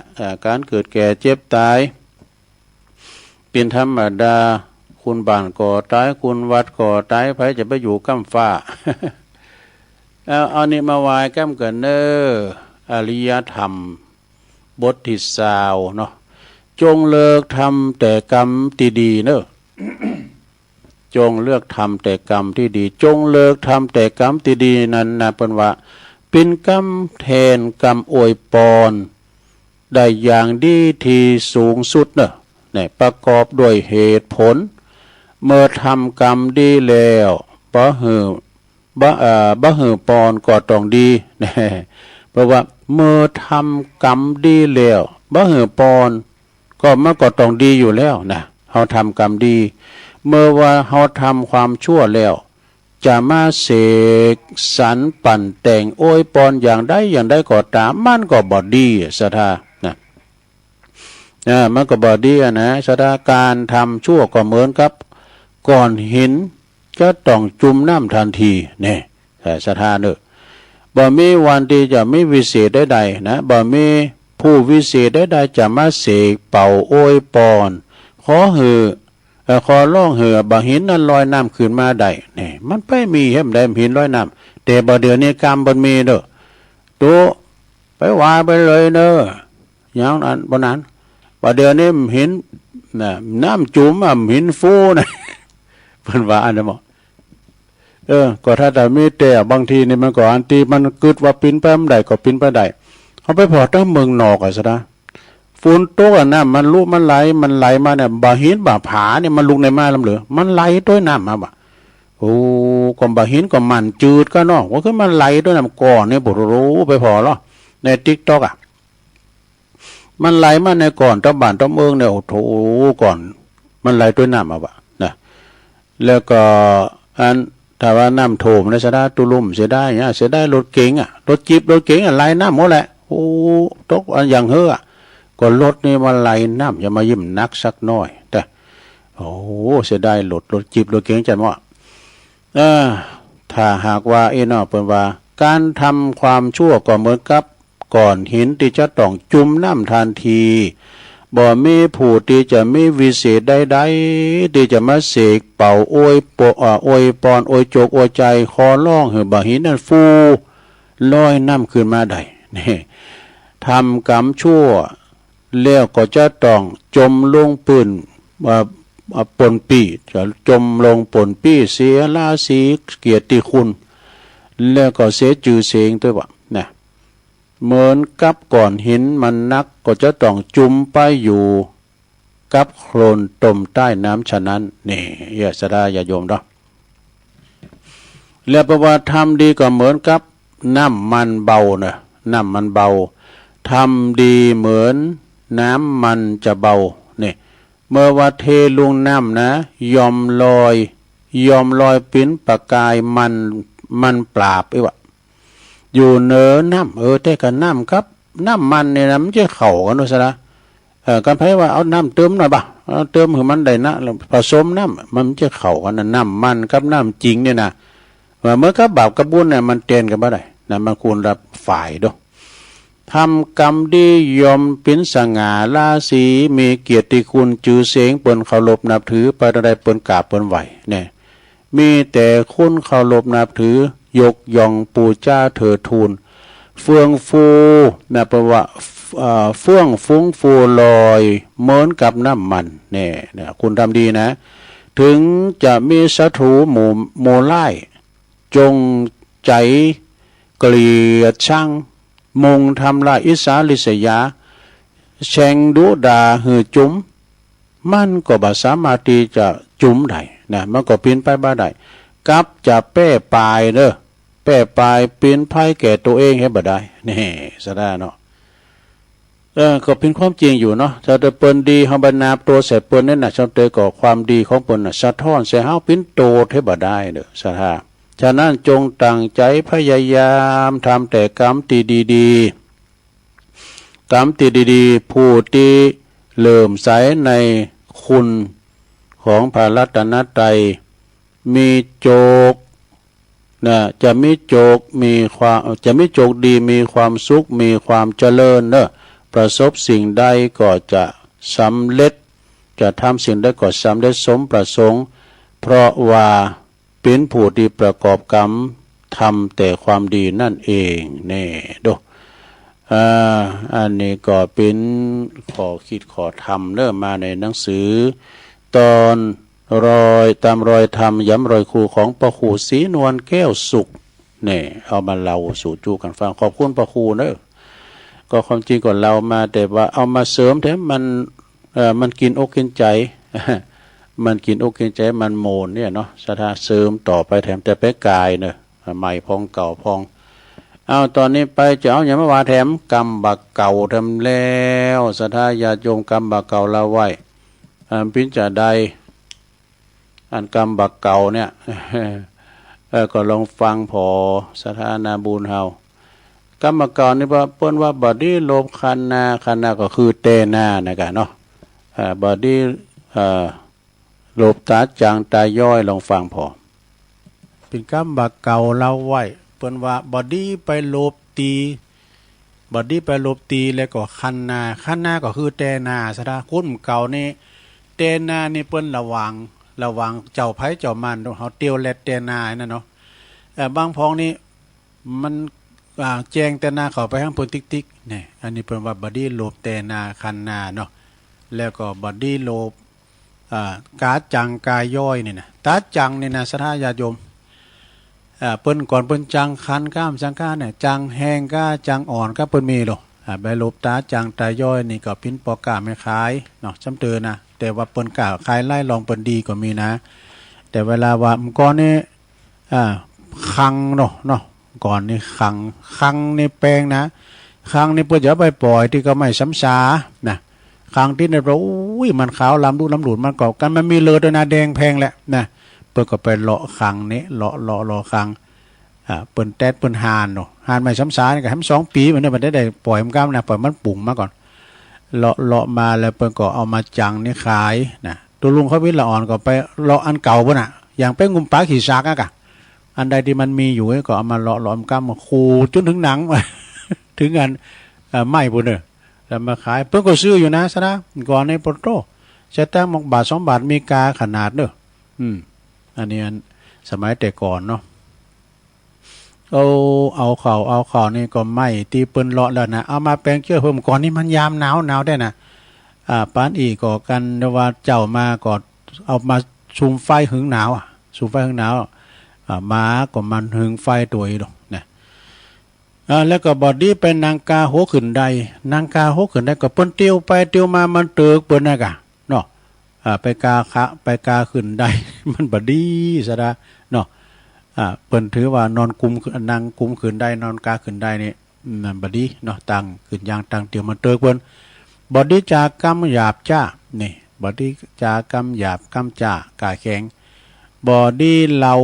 การเกิดแก่เจ็บตายเป็นธรรมดาคุณบ้านก่อตายคุณวัดก่อตายไผจะไปอยู่ก้ำฟ้า เอานี่มาไหว้ก้ำกันเนออริยธรรมบทที่20เนาะจงเลิกทำแต่กรรมที่ดีเนอะ จงเลือกทำแต่กรรมที่ดีจงเลิกทำแต่กรรมที่ดีนั้นนะเป็นว่าเป็นกรรมแทนกรรมอวยปร ได้อย่างดีที่สูงสุดเนอะเนี่ยประกอบด้วยเหตุผลเมื่อทำกรรมดีแล้วบ่หือปอนก็ต้องดีเนี่ยเพราะว่าเมื่อทำกรรมดีแล้วบ่หือปอนก็มันก็ต้องดีอยู่แล้วนะเฮาทำกรรมดีเมื่อว่าเฮาทำความชั่วแล้วจะมาเสกสรรปั่นแต่งโอ้ยปอนอย่างใดก็ตามมันก็บ่ดีศรัทธานะมันก็บ่ดีนะศรัทธาการทำชั่วก็เหมือนกับก่อนหินจะต้องจุ่มน้ำทันทีนี่ศรัทธาเนอะบ่มีวันที่จะไม่วิเศษใดๆนะบ่มีผู้วิเศษใดๆจะมาเสกเป่าโอ้ยปอนขอร้องบ่หินนั้นลอยน้ำขึ้นมาได้นี่มันไปมีเห็นได้หินลอยน้ำแต่บ่เดี๋ยวนี้กรรมบ่มีเด้อตัวไปว่าไปเลยเด้ออย่างนั้นบ่นั้นบ่เดี๋ยวนี้หินน้ำจุ่มหินฟูนะเพิ่นว่าอันนั้นบ่ก็ถ้าแต่มีแต่บางทีนี่มันก็อันที่มันกึดว่าปินไปมันได้ก็ปินไปได้เขาไปพอตั้งเมืองนอกอ่ะซะนะฝนตกอ่ะน้ำมันลุมันไหลมาเนี่ยบ่หินบ่ผาเนี่ยมันลุกในมาลำเหลือมันไหลด้วยน้ำมาบ่โอ้ก็บ่หินก็มันจืดก็เนาะว่าคือมันไหลด้วยน้ำก่อนเนี่ยบ่รู้ไปพอหรอใน TikTok อ่ะมันไหลมาในก่อนตะบ้านตะเมืองเนี่ยโอ้โธก่อนมันไหลด้วยน้ำมาบ่นะแล้วก็อันถ้าว่าน้ำโถมในสะดาตุลุ่มเสียได้เนี่ยเสียได้รถเก๋งอ่ะรถจิ๊บรถเก๋งอ่ะไหลน้ำหมดแหละโอ้ตกอันอย่างเฮ้อก็รถนี่มาไหลน้ำอย่ามายิ้มนักสักน้อยแต่โอ้เสียได้รถจิ๊บรถเก๋งจันว่าถ้าหากว่าเนาะเปิ้นว่าการทำความชั่วก็เหมือนกับก่อนหินที่จะต้องจุ่มน้ำทันทีบ่มีผู้ที่จะมีวิเศษใดๆที่จะมาเสกเป่าโอยปอนโอยโจกโอยใจคอร้องบ่หินนั้นฟูลอยน้ำขึ้นมาได้นี่ทำกรรมชั่วแล้วก็จะต้องจมลงปืนปนปี้จะจมลงปนปี้เสียราศีเกียรติคุณแล้วก็เสียชื่อเสียงด้วยว่านะเหมือนกับก่อนหินมันนักก็จะต้องจุ่มไปอยู่กับโคลนต้มใต้น้ำฉะนั้นนี่อย่าสดาอย่าโยมดอกแล้วประวัติทำดีก็เหมือนกับน้ำมันเบานะน้ำมันเบาทำดีเหมือนน้ำมันจะเบานี่เมื่อว่าเทลงน้ำนะยอมลอยปิ้นประกายมันปราบวะอยู่เนื้อน้ำแต่กันน้ำครับน้ำมันเนี่ยนะมันจะเข่ากันด้วยซะนะกันไผว่าเอาน้ำเติมหน่อยบ่ะเติมให้มันได้นะผสมน้ำมันจะเข่ากันนะน้ำมันกับน้ำจริงเนี่ยนะเมื่อกับบาปกับบุญเนี่ยมันเตียนกันบ่ได้นะมันควรรับฝ่ายด้วยทำกรรมดียอมเป็นสง่าราศีมีเกียรติคุณจือเสียงเปิ้นเคารพนับถือไปใดเปิ้นกราบเปิ้นไหวเนี่ยมีแต่คุณเคารพนับถือยกย่องปู่จ้าเถิดทูลเฟื่องฟูนะแปลว่าเฟื่องฟุ้งฟูลอยเหมือนกับน้ำมันเนี่ยคุณทำดีนะถึงจะมีศัตรูหมู่ไล่จงใจเกลียดชังมุงทำลายอิสาลิษยาแช่งดุดาหือจุ้มมันก็บ่สามารถที่จะจุ้มได้นะมันก็ปีนไปบ่ได้กับจะแป้ปลายเด้อแป้ปลายปีนไพ่แก่ตัวเองให้บ่ได้นี่ซะได้เนาะก็เป็นความจริงอยู่เนาะถ้าเปิ้นดีเฮาบรรณาตัวใส่เปิ้นนั่นน่ะชาวเตยก็ความดีของเปิ้นน่ะสะท้อนใส่เฮาเป็นโตให้บ่ได้เด้อสะท่าฉะนั้นจงตั้งใจพยายามทำแต่กรรมดีๆกรรมดีๆผู้ที่เลื่อมใสในคุณของพระรัตนตรัยมีโจกนะจะมีโจกดีมีความสุขมีความเจริญเนอะประสบสิ่งใดก็จะสำเร็จจะทำสิ่งใดก็สำเร็จสมประสงค์เพราะว่าเป็นผู้ที่ประกอบกรรมทำแต่ความดีนั่นเองแน่ดูอันนี้ก็เป็นขอคิดขอทำเริ่มมาในหนังสือตอนตามรอยธรรมย้ำรอยครูของพระครูศรีนวลแก้วสุขเนี่ยเอามาเล่าสู่จูกันฟังขอบคุณพระครูเนอะ ก็ความจริงก่อนเรามาแต่ว่าเอามาเสริมแถมมันกินอกกินใจ มันกินอกกินใจมันโมนเนี่ยเนาะสถาเสริมต่อไปแถมแต่ไปกายเนอะใหม่พองเก่าพองเอาตอนนี้ไปจะเอาอย่างเมื่อวานแถมกรรมบักเก่าทำแล้วสถาญาติโยมกรรมบักเก่าเราไว้พิจารณาอันกรรมบักเก่าเนี่ย ก็ลองฟังพอสถานาบุญเฮากรรมบักเก่านี่ว่าเปิ้นว่าบอดี้โลภคันนาก็คือเตนานะกะเนาะบอดี้โลภตาจางตาย่อยลองฟังพอเป็นกรรมบักเก่าเล่าไว้เปิ้นว่าบอดี้ไปโลภตีบอดี้ไปโลภตีแล้วก็คันนาก็คือเตนาสถาคุณเก่านี่เตนานี่เปิ้นระวังเจ้าไผเจ้ามันเฮาเตียวแลดเตนานั่นเนาะบางพ้องนี่มันแจ้งแต่นาเข้าไปทางเพิ่นติ๊กๆนี่อันนี้เพิ่นว่าบอดี้โลภเตนาคันนาเนาะแล้วก็บอดี้โลภกาจังกายย่อยนี่นะตาจังนี่นะสถาญาติโยมเปิ้นก่อนเปิ้นจังคันก้ามจังก้าเนี่ยจังแห้งก้าจังอ่อนก็เปิ้นมีหรอกใบลบตาจังตาย่อยนี่ก็ปิ้นปอกาไม่ขายเนาะจำเตือนนะแต่ว่าเปิ้นกะขายไล่ลองเปิ้นดีก็มีนะแต่เวลาว่ามันก่อนนี่คังเนาะก่อนนี่คังนี่แปลงนะคังนี่เปิ้นจะไปปล่อยที่ก็ไม่ซ้ำซานะคังที่เนี่ยเราอุ้ยมันขาวลำดูลำหลุดมันกอบกันมันมีเลือดด้วยนะแดงแพงแหละนะเปิ้นก็ไปเลาะคังนี้เลาะคังเปิ้นแตดเปิ้นหานเนาะหานไม่ซ้ำซานี่ก็ให้มัน2 ปีมันได้ปล่อยมันก้ามนะปล่อยมันปุ่งมาก่อนเลาะมาแล้วเปิ้นก็เอามาจังนี่ขายนะตัวลุงเขาวิทย์ละอ่อนก็ไปเลาะอันเก่าบ่น่ะอย่างไปงุมปลาขี้ซากอ่ะกะอันใดที่มันมีอยู่ก็เอามาเลาะมันก้ามมาคูจนถึงหนัง ถึงอันไหม้พุ่นเด้อแล้วมาขายเพิ่นก็ซื้ออยู่นะซะนะก่อนในปโตจะตั้ง1 บาท 2 บาทมีกาขนาดเด้ออันนี้สมัยแต่ก่อนเนาะเอาเขานี่ก็ไม่ตีเปิ้นเลาะแล้วนะเอามาแปลงเชื้อเพิ่มก่อนนี่มันยามหนาวได้นะปานอีก็กันว่าเจ้ามาก็เอามาชุมไฟหึงหนาวชุมไฟหึงหนาวมาก็มันหึงไฟตัวอีดอกนะแล้วก็บอดี้เป็นนางกาโหขึ้นใดนางกาโหขึ้นได้ก็เปิ้นเตียวไปเตียวมามันเติกเปิ้นน่ะกะเนาะไปกาขึ้นได้ มันบอดี้ซะดาเนาะเปิ้นถือว่านอนกุมนางกุมขึ้นได้นอนกาขึ้นได้นี่นั่นบอดี้เนาะตั้งขึ้นอย่างตั้งเตียวมันเติกเปิ้นบอดี้จากรรมหยาบจ้านี่บอดี้จากรรมหยาบกรรมจ้ากายแข็งบอดี้เรา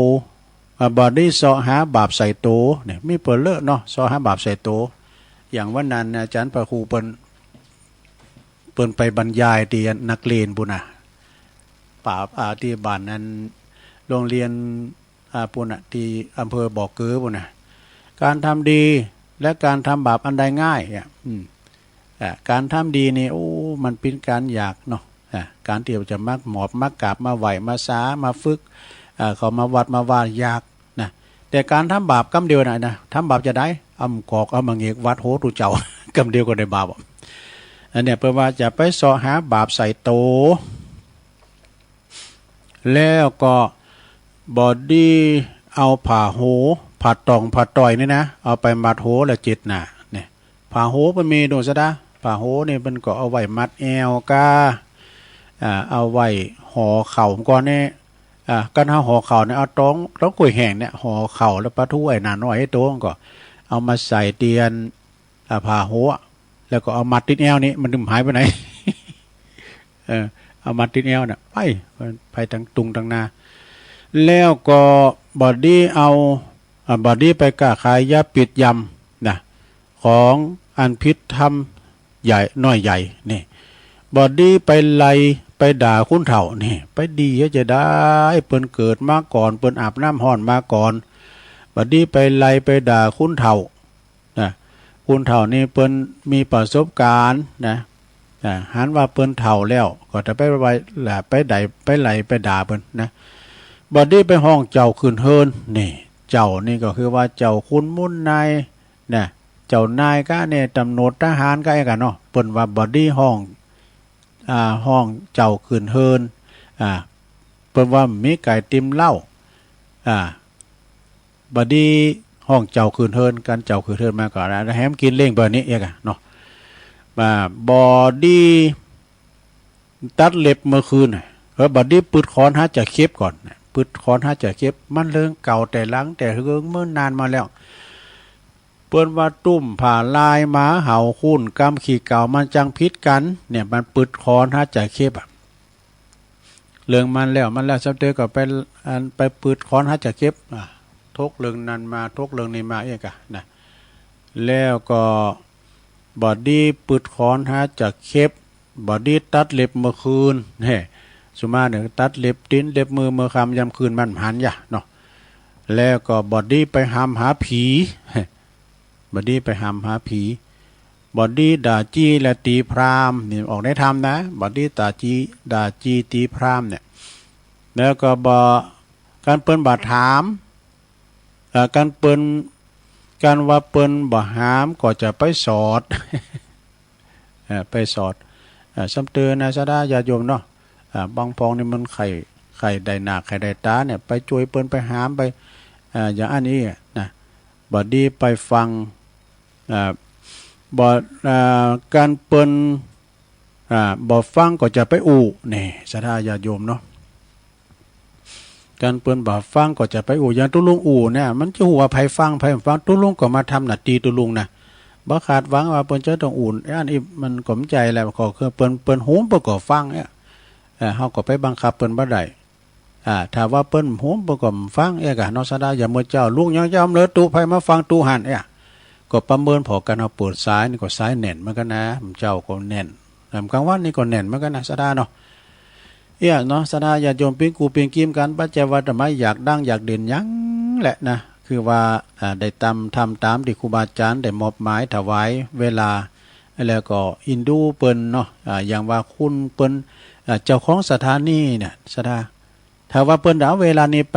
บอดี้ซอหาบาปใส่โตเนี่ยมีเปิ้นเลอะเนาะซอหาบาปใส่โตอย่างวันนั้นอาจารย์พระครูเปิ้นไปบรรยายที่นักเรียนบุญน่ะป่าที่บ้านนั้นโรงเรียนปุ่นน่ะที่อำเภอบ่อเกือปุ่นน่ะการทำดีและการทำบาปอันใดง่ายการทำดีนี่มันเป็นการอยากเนาะการที่จะมักหมอบมักกราบมาไหวมาสามาฝึกเขามาวัดมาวาดยากนะแต่การทำบาปกำเดียวนะทำบาปจะได้กอกมังเอกวัดโหตุเจ้ากำเดียวก็ได้บาปอันเนี้ยแปลว่าจะไปสอหาบาปใส่โตแล้วก็บอดี้เอาผ่าโหผ่าตองผ่าต่อยนี่นะเอาไปมัดโหและจิตน่ะเนี่ยผ่าโหมันมีโดนซะดาผ่าโหนี่มันก็เอาไว้มัดแอวก้าเอาไว้ห่อเข่าก่อนเนี่ยกันห่อเข่าเนี่ยเอาต้องกล้วยแห้งเนี่ยห่อเข่าแล้วปลาทูไอ้หนาน้อยให้โตก็เอามาใส่เตียนผ่าหัวแล้วก็เอามัดติดแอวนี่มันดึงหายไปไหน เอามัดติดแอวเนี่ยไปทั้งตุงทั้งนาแล้วก็บอดี้เอาบอดี้ไปกะขายยาปิดยำนะของอันพิษทำใหญ่น้อยใหญ่นี่บอดี้ไปไล่ไปด่าคุณเฒ่านี่ไปดีจะได้เปิ้นเกิดมาก่อนเปิ้นอาบน้ำห้อนมาก่อนบัดนี้ไปไล่ไปด่าคุณเฒ่านะคุณเฒ่านี่เปิ้นมีประสบการณ์นะหันว่าเปิ้นเฒ่าแล้วก็จะไปไว้ไปไล่ไปด่าเปิ้นนะบัดนี้ไปห้องเจ้าคืนเฮินนี่เจ้านี่ก็คือว่าเจ้าคุณมุ่นนายนะเจ้านายก็เนี่ยตำรวจทหารก็ไอ้กันเนาะเปิ้นว่าบัดนี้ห้องเจ้าคืนเฮินเปิ้นว่ามีไก่ติมเหล้าบัดนี้ห้องเจ้าคืนเฮินกันเจ้าคืนเฮินมาก่อนนะแฮมกินเล้งเบอร์นี้เองเนาะ บอดี้ตัดเล็บเมื่อคืนบอดี้ปืดคอนหาจะเก็บก่อนปืดคอนหาจะเก็บมันเรื่องเก่าแต่หลังแต่เรื่องเมื่อนานมาแล้วเปิ้นว่าตุ้มผ่าลายหมาเห่าคุ้นกำขี่เก่ามันจังพิษกันเนี่ยมันปืดคอนหาจะเก็บเรื่องมันแล้วซับเตอก็ไปปืดคอนหาจะเก็บทกเรื่องนั้นมาทกเรื่องนี้มาเองกะนะแล้วก็บอดี้ปืดคอนหาจะเก็บบอดี้ตัดเล็บเมื่อคืนเนี่ยสุมาเนี่ยตัดเล็บติ้นเล็บมือเมื่อคำยำคืนมันหันยะเนาะแล้วก็บอดี้ไปหามหาผีบอดี้ไปหามหาผีบอดี้ด่าจี้และตีพรามนี่ออกได้ทำนะบอดี้ด่าจี้ตีพรามเนี่ยแล้วก็การเปิ้นบาถามการว่าเปิ้นบ่หามก็จะไปสอดไปสอดซ้ำเตือนนะซะได้ญาติโยมเนาะบางพองนี่มันไข่ได้หนักไข่ได้ตาเนี่ยไปช่วยเปิ้นไปหามไปอย่างอันนี้นะบอดี้ไปฟังการเปิ้นบ่ฟังก็จะไปอู่นี่ซะได้ญาติโยมเนาะการเปิ้นบ่ฟังก็จะไปอู่อย่างตุลุงอู่เนี่ยมันจะหัวไผฟังตุลุงก็มาทำหน้าที่ตุลุงนะบ่ขาดหวังว่าเปิ้นจะต้องอุ่นอันนี้มันกลมใจแล้วก็คือเปิ้นหูเปิ้นก็ฟังเนี่ยเฮาก็ไปบังคับเปิ้นบ่ได้ถ้าว่าเปิ้นหูเปิ้นก็ฟังกะเนาะซะได้อย่ามื้อเจ้าลุงยอมเลยตู้ไผมาฟังตู้หันก็ประเมินพอกันเอาเปิดซ้ายนี่ก็ซ้ายแน่นเหมือนกันนะเจ้าก็แน่นกลางวันนี่ก็แน่นเหมือนกันนะซะได้เนาะเนาะซะได้ญาติโยมปิ้งกูปิ้งกิมกันปัจจัยว่าทำไมอยากดังอยากเด่นยังแหละนะคือว่าได้ทำตามที่ครูบาอาจารย์ได้มอบหมายถวายเวลาแล้วก็อินดูเปิ้นเนาะอย่างว่าคุณเปิ้นเจ้าของสถานีเนี่ยซะได้ถ้าว่าเปิ้นเอาเวลานี้ไ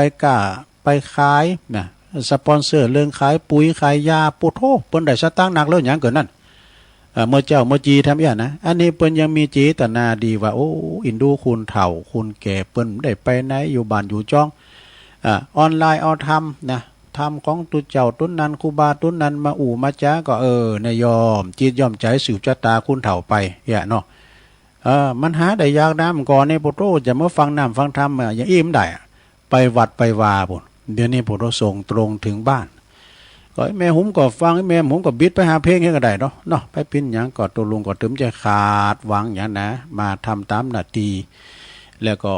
ปขายนะสปอนเซอร์เรื่องขายปุ๋ยขายยาปุโธเปิ้นได้สตางค์หนักแล้วหยังเกินนั่นเมื่อเจ้าเมื่อจีทำอย่างนะอันนี้เปิ้นยังมีเจตนาดีว่าโอ้อินดูคุณเฒ่าคุณแก่เปิ้นได้ไปไหนอยู่บ้านอยู่จ้องออนไลน์เอาทำนะทำของตุเจ้าตุ้นนั้นครูบาตุ้นนั้นมาอู่มาจ้าก็นายยอมจิตยอมใจสืบชะตาคุณเฒ่าไปเนาะมันหาได้ยากนะมันก่อนในปุโธจะมาฟังน้ำฟังธรรมอย่างอิ่มได้ไปวัดไปวาพุ่นเดี๋ยวนี้ปุโธส่งตรงถึงบ้านก็แม่หุมก็ฟังแม่หุมก็บิดไปหาเพลงให้ก็ได้เนาะไปปิ้นหยังก็ตัวลุงก็ถึงจะขาดหวังอย่างนะมาทำตามหน้าที่แล้วก็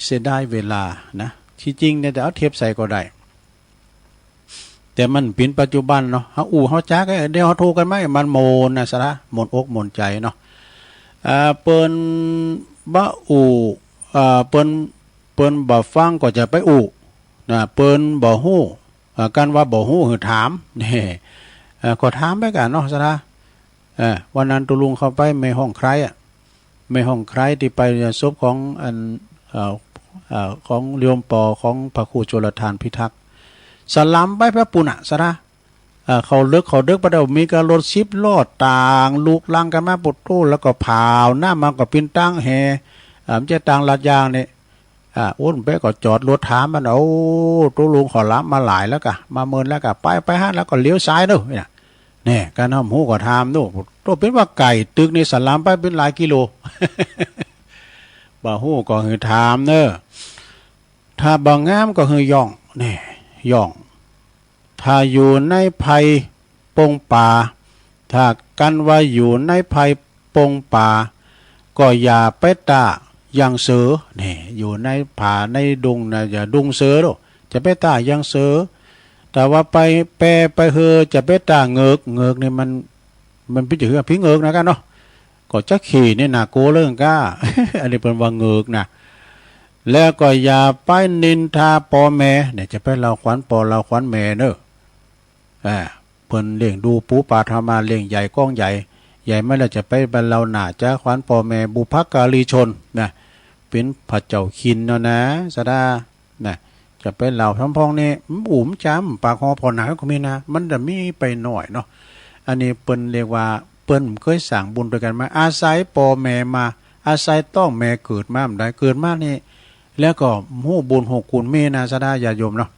เสียได้เวลานะที่จริงเนี่ยจะเอาเทปใส่ก็ได้แต่มันเป็นปัจจุบันเนาะเฮาอู่เฮาจักเดี๋ยวเฮาโทรกันมั้ยมันโมนนะซะละหมดอกหมดใจเนาะเปิ้นบ่อู่เปิ้นบ่ฟังก็จะไปอู่นะเปิ้นบ่ฮู้กันว่าบ่ฮู้คือถามนี่ก็ถามไปกันเนาะซะละวันนั้นตุลุงเข้าไปไม่ห้องใครไม่ห้องใครที่ไปศพของของโยมปอของพระครูโจรทานพิทักษ์สลัมไปพระปุณะซะนะเขาเดึกประเดี๋ยวมีการรถชิปลอดต่างลูกลังกันมาปุดตู้แล้วก็ผาวหน้ามาก็ปินตั้งแห่มันจะต่างลาดยางเนี่ยอ้นไปก็จอดรถถามมันตุลุงขอรับมาหลายแล้วกะมาเมินแล้วกะไปฮะแล้วก็เลี้ยวซ้ายด้วยเนี่ยการทำหูก็ทำด้วยตัวเป็นว่าไก่ตึกในสลัมไปเป็นหลายกิโลบ่ฮู้ก็คือถามเนอะถ้าบ่งามก็คือย่องนี่ย่องถ้าอยู่ในภัยปงป่าถ้ากันว่าอยู่ในภัยปงป่าก็อย่าไปตาอย่างเสือนี่อยู่ในป่าในดงนะอย่าดุงเสือหรอกจะไปตาอย่างเสือแต่ว่าไปแปรไปเฮอจะไปตาเงือกนี่มันพิจารณาพิงเงือกนะกันเนาะก็จะขี่นี่นะโกเรื่องก้า อันนี้เป็นว่าเงือกนะแล้วก็อย่าไปนินทาพ่อแม่เนี่ยจะไปเราขวัญพ่อเราขวัญแม่เนอะเพิ่นเลี้ยงดูปูปาธรรมาเลี้ยงใหญ่ก้องใหญ่ไม่ละจะไปบรรเราหน้าจ้าขวัญพ่อแม่บุพการีชนนะเป็นพระเจ้าคินเนาะนะสดานะจะไปเราทั้งพ้องนี่อุ๋มจำปากคอพอหนาก็มีนะมันจะมีไปหน่อยเนาะอันนี้เปิ้นเรียกว่าเปิ้นเคยสั่งบุญด้วยกันมาอาศัยพ่อแม่มาอาศัยต้องแม่เกิดมาได้เกิดมานี่แล้วก็ฮู้บุญฮู้คุณแม่นะซะได้ญาติโยมเนาะ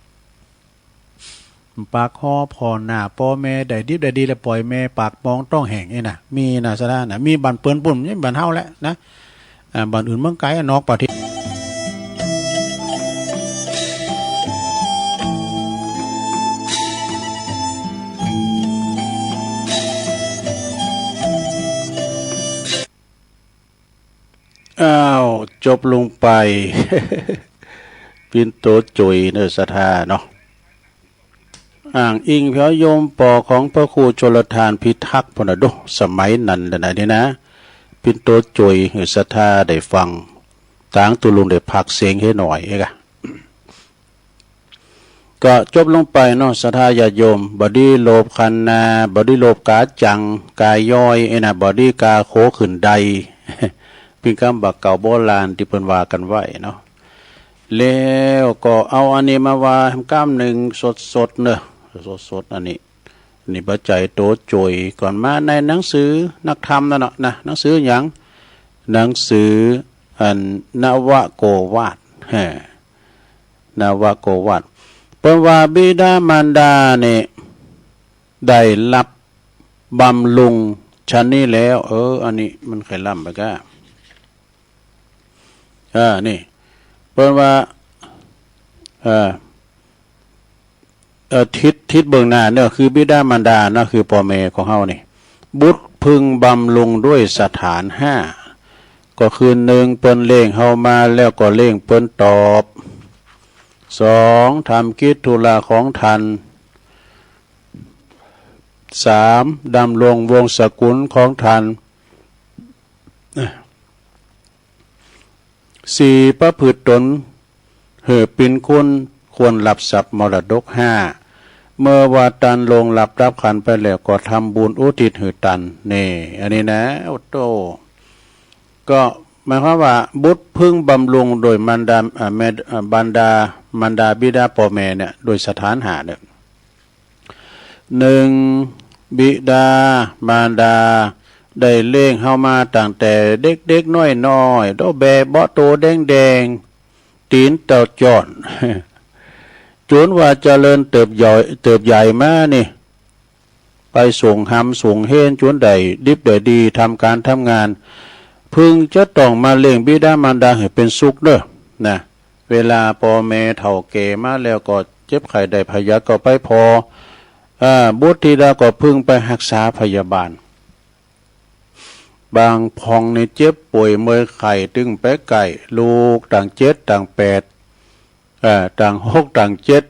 ปากคอพอหน้าพ่อแม่ได้ดิบได้ดีแล้วปล่อยแม่ปากมองต้องแห้งไอ้น่ะมีนะซะนะมีบันเปิ้นปุ่นนี่บันเฮาแล้วนะบันอื่นเมืองไกลนอกประเทศอ้าวจบลงไป ปินโตจุยเนื้อสถาเนาะอ่างอิงพระโยมปอของพระครูชลทานพิทักษ์พนดสมัยนั้นนะนี่นะปินโตจุยเนื้อสถาได้ฟังต่างตุลุงได้พักเสียงให้หน่อยเองก็จบลงไปเนาะสถาญาโยมบดีโลภคันนาบดีโลภกาจังกายย่อยไอ้น่ะบดีกาโคขึ้นใด เป็นคำบักเก่าโบราณที่เพิ่นว่ากันไว้เนาะแล้วก็เอาอันนี้มาว่าก้ามหนึ่งสดๆเนอะสดๆอันนี้ปัจจัยโตโจยก่อนมาในหนังสือนักธรรมนั่นเนาะนะหนังสือหยังหนังสืออันนวโกวาทนวโกวาทเพิ่นว่าบิดามารดาเนี่ยได้รับบำรุงชั้นนี้แล้วอันนี้มันเคยล่ำไปก็นี่เพิ่นว่าทิศเบื้องหน้าเนี่ยคือบิดามารดานะคือพ่อแม่ของเฮานี่บุตรพึงบำรุงด้วยสถานห้าก็คือหนึ่งเปิ้นเล่งเฮามาแล้วก็เล่งเปิ้นตอบสองทำกิจธุระของท่านสามดำรงวงศกุลของท่านสี่ประพฤติตนเป็นคุณควรหลับสับมรดกห้าเมื่อว่าตันลงหลับรับขันไปแล้วก็ทำบุญอุทิศหือตันนี่อันนี้นะโอโตก็หมายความว่าบุตรพึ่งบำรุงโดยมารดาบรรดาบิดาพ่อแม่เนี่ยโดยสถานหาเนี่ยหนึ่งบิดามารดาได้เลี้ยงเฮามาตั้งแต่เด็กๆน้อยๆดอกแบเบาะโตแดงๆตีนเต่าจอนจนว่าเจริญเติบใหญ่มานี่ไปส่งหำส่งเฮนจนได้ดิบได้ดีทำการทำงานพึงจะต้องมาเลี้ยงบิดามารดาให้เป็นสุขเด้อนะเวลาพ่อแม่เฒ่าแก่มาแล้วก็เจ็บไข้ได้พยาธิก็ไปพอบุตรธิดาก็พึงไปรักษาพยาบาลบางพองในเจ็บป่วยเมื่อไข้ตึงไปไก่ลูกต่างเจ็ดต่างแปดต่างหกต่างเจ็ด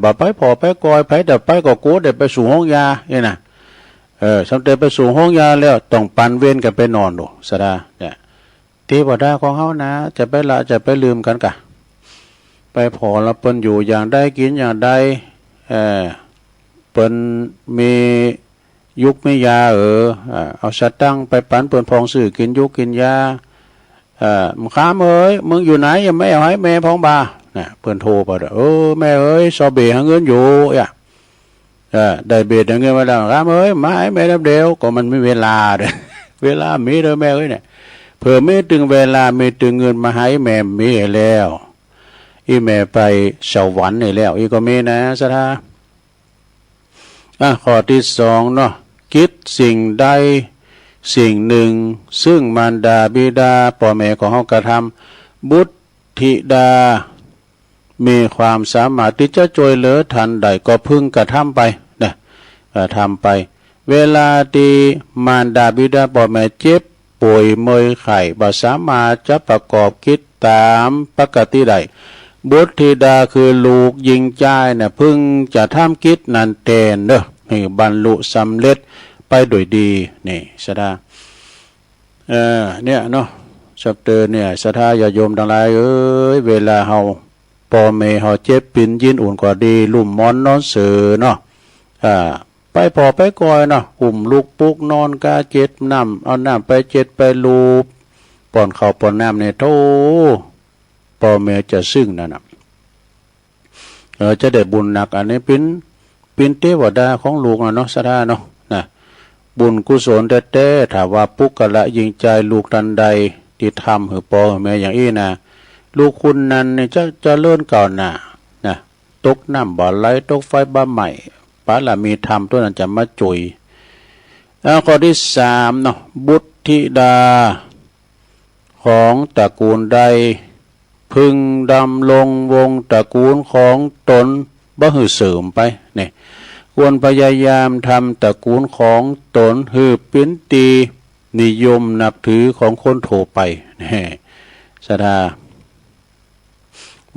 บ่ไปพอไปกอยไปแต่ไปก็โกได้ไปสู่ห้องยาเนี่ยนะสำเร็จไปสู่ห้องยาแล้วต้องปันเว้นกันไปนอนดูสดาเนี่ยเทวดาของเฮานะจะไปละจะไปลืมกันกะไปพอละเปิ้นอยู่อย่างใดกินอย่างใดเปิ้นมียุกไม่ยาเอาสตังไปปันเปิ้นพองซื้อกินยุกกินยามึงค้ามเอ้ยมึงอยู่ไหนยังไม่เอาให้แม่พองบาเนี่ยเปิ้นโทรไปแม่เอ้ยซอเบหาเงินอยู่ได้เบ็ดได้เงินมาแล้วค้ามเอ้ยมาให้แม่รับเดียวก็มันไม่เวลาเด้อ เวลามีเด้อแม่เอ้ยเนี่ยเผื่อไม่ถึงเวลาไม่ถึงเงินมาให้แม่มีแล้วอีแม่ไปสวรรค์นี่แล้วอีก็มีนะสถาข้อที่สองเนาะคิดสิ่งใดสิ่งหนึ่งซึ่งมารดาบิดาพ่อแม่ของเฮากระทำบุตรธิดามีความสามารถที่จะช่วยเหลือทันใดก็พึงกระทำไปนะทำไปเวลาที่มารดาบิดาพ่อแม่เจ็บป่วยเมื่อยไข้บ่สามารถจะประกอบกิจตามปกติได้บุตรธิดาคือลูกยิงใจเนี่ยพึงจะทำกิจนั้นแทนเด้อให้บรรลุสำเร็จไปโดยดีนี่สดาเนี่ยเนาะสับเตอเนี่ยสถาญาโยมทั้งหลายเวลาเฮาพ่อแม่เฮาเจ็บปิ่นยินอุ่นก็ดีลุ่มมอนนอนเสือเนาะไปพอไปกอยเนาะอุ่มลูกปุกนอนกาเจ็ดน้ำเอาน้ำไปเจ็ดไปลูบป้อนข้าวป้อนน้ำเนี่ยโธ่พ่อแม่จะซึ้งนั่นน่ะจะได้บุญหนักอันนี้เป็นเทวดาของลูกเนาะสถาเนาะนะบุญกุศลแท้ๆถ้าว่าปุกกะละยิงใจลูกทันใดที่ทำให้พ่อแม่อย่างอี้นะลูกคุณนั้นเนี่ยจะเลื่อนก่อนนะโต ตกน้ำบ่ไหลตกไฟบ่ไหม้ปาละมีธรรมตัวนั้นจะมาจุยแล้วข้อที่สามเนาะบุตรธิดาของตระกูลใดพึงดำลงวงตระกูลของตนบ่หือเสริมไปเนี่ยควรพยายามทำตระกูลของตนหือเป็นตีนิยมนับถือของคนโถไปนี่ศรัทธา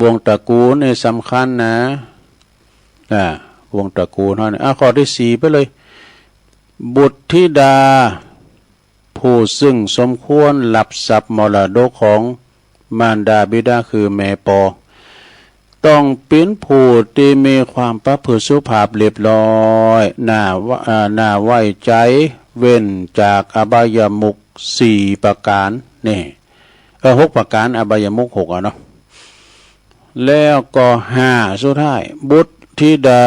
วงตระกูลนี่สำคัญนะวงตระกูลเท่านี้ข้อที่สี่ไปเลยบุตรธิดาผู้ซึ่งสมควรหลับทรัพย์มรดกของมารดาบิดาคือแม่ปอต้องเป็นผู้ที่มีความประพฤติสุภาพเรียบร้อยน่าไว้ใจเว้นจากอบายมุขสี่ประการนี่หกประการอบายมุขหกเนาะแล้วก็ห้าสุดท้ายบุตรธิดา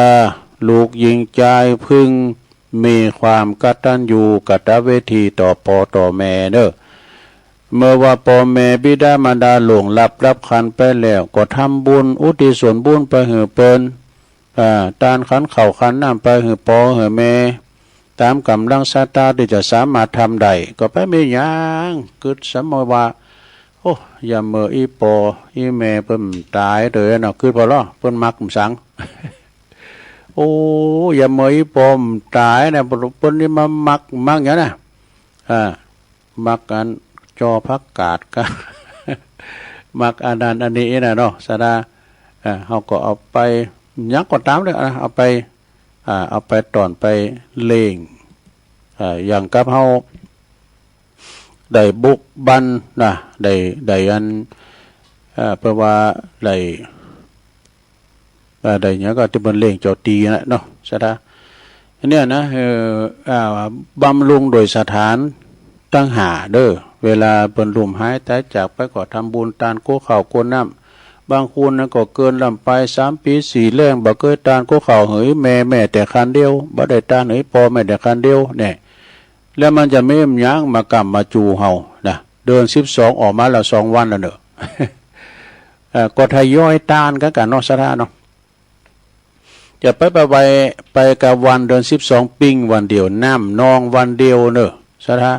ลูกหญิงใจพึงมีความกตัญญูกตเวทีต่อพ่อต่อแม่เด้อเมื่อว่าพ่อแม่บิดามารดาหลวงรับขันไปแล้วก็ทำบุญอุทิศส่วนบุญไปหือเปิ้นตานขันเข่าขันน้ำไปหือพ่อหือแม่ตามกำลังศรัทธาที่จะสามารถทำได้ก็ไปไม่ยางกึศสมว่าโอ้อย่าเมื่ออีปออีแม่เพิ่นตายเลยเนาะคือพอล้อเพิ่นมักสัง โอ้อย่าเมื่ออีปอมตายเนี่ยเพิ่นนี่มามักอย่างน่ะมักกันจอพักกาดกัน มักอันนั้นอันนี้น่ะเนาะสดาเขาก็เอาไปยักก็ตามเลยเอาไปตอนไปเล่งอย่างกับเขาได้บุกบันนะได้อันเพราะว่าได้เนี้ยก็ที่มันเล่งเจ้าตีนะเนาะสดาเนี่ยนะบำรุงโดยสถานตั้งหาเด้อเวลาเปิ้นลุ่มหายแต่จากไปก็ทำบุญตานโกข้าวโกน้ำบางคนนั้นก็เกินลำไป3 ปี4แรงบ่เคยตานโกข้าวเหยแม่แต่คันเดียวบ่ได้ตานเหยพ่อแม่แต่คันเดียวเนี่ยแล้วมันจะไม่ยั้งมากำมาจูเฮานะเดิน12ออกมาแล้ว2วันแล้วเด้อก็ทยอยตานกันเนาะสถานเนาะจะไปกับวันเดือน12ปิ้งวันเดียวน้ำนองวันเดียวเนอะสถาน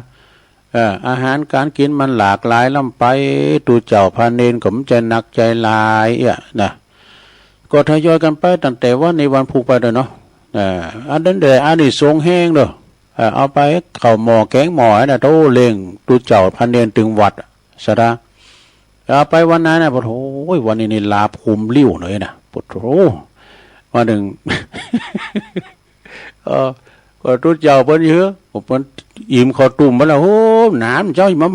อาหารการกินมันหลากหลายล้ำไปตูเจ้าพาเนนก็มันจะหนักใจหลายนะก็ทยอยกันไปตั้งแต่ว่าในวันผูกไปเด้อเนาะอันนั้นเดี๋ยวอันนี้ทรงแห้งเด้อเอาไปเข้าหม้อแกงหม้อนะโตเล่งตูเจ้าพาเนนถึงวัดสระเอาไปวันนั้นนะปะโถวันนี้นี่ลาภูมิลิ้วหน่อยนะปะโถวันหนึ่ง ก็ตูเจ้าเพิ่นเยอะผมอิ่มขอตุ่มมาแล้วโอ้หนามเจ้ามา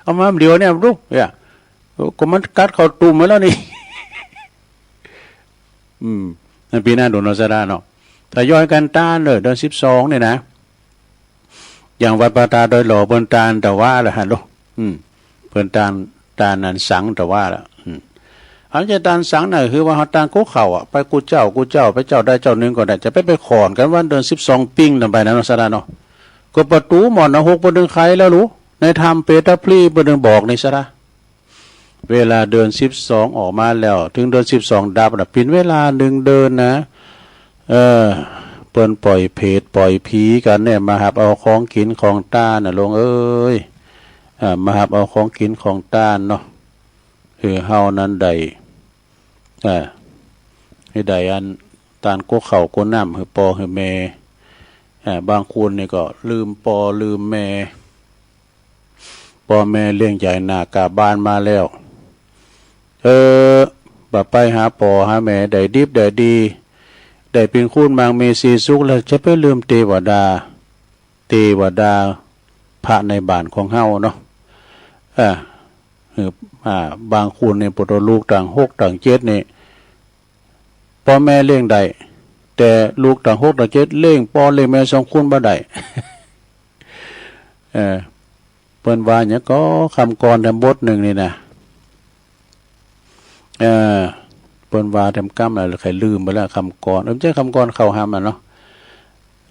เอามาเดียวเนี่ยลูกเนี่ยก็มันกัดขอตุ่มมาแล้วนี่นั่นปีหน้าโดนนอสดาเนาะแต่ย่อยกันต้านเลยเดือน12เนี่ยนะอย่างวัดปาตาโดยหล่อเปิ้นตานแต่ว่าละฮะลูกเปิ้นตานนั้นสังแต่ว่าละอันจะตานสังน่ะคือว่าเฮาตานโคเข่าไปกูเจ้าไปเจ้าได้เจ้านึงก็ได้จะไปขอนกันวันเดือน12ปิ้งนำไปนะเนาะสดาเนาะก็ประตูหมอนนะ6บ่ดึงใครแล้วรู้ในธรรมเปตพลีบ่ดึงบอกนี่ซะละเวลาเดือน12ออกมาแล้วถึงเดือน12ดับน่ะเป็นเวลา1เดือนนะเปิ้นปล่อยเพศปล่อยผีกันเนี่ยมาหับเอาของกินของต้านน่ะลงเอ้ยมาหับเอาของกินของต้านเนาะเฮานั้นได้ให้ได้อันตานโกข้าวโกน้ำให้ปอให้แม่บางคนนี่ก็ลืมปอลืมแม่พ่อแม่เลี้ยงใหญ่หน้ากาบ้านมาแล้วบ่ไปหาปอหาแม่ได้ดิบได้ดีได้เป็นคุณบางมีสีสุขแล้วจะไปลืมเทวดาพระในบ้านของเฮาเนาะบางคนในปุตตลูกต่าง6ต่าง7นี่พ่อแม่เลี้ยงได้แต่ลูกต่าง6ต่าง7เลี้ยงพ่อเลี้ยงแม่2คนบ่ได้เปิ้นว่าเนี่ยก็คำกรทำบทหนึ่งนี่นะเปิ้นว่าทำกรรมอะไรใครลืมไปแล้วคำกรใช่คำกรเข้าห้ามเนาะ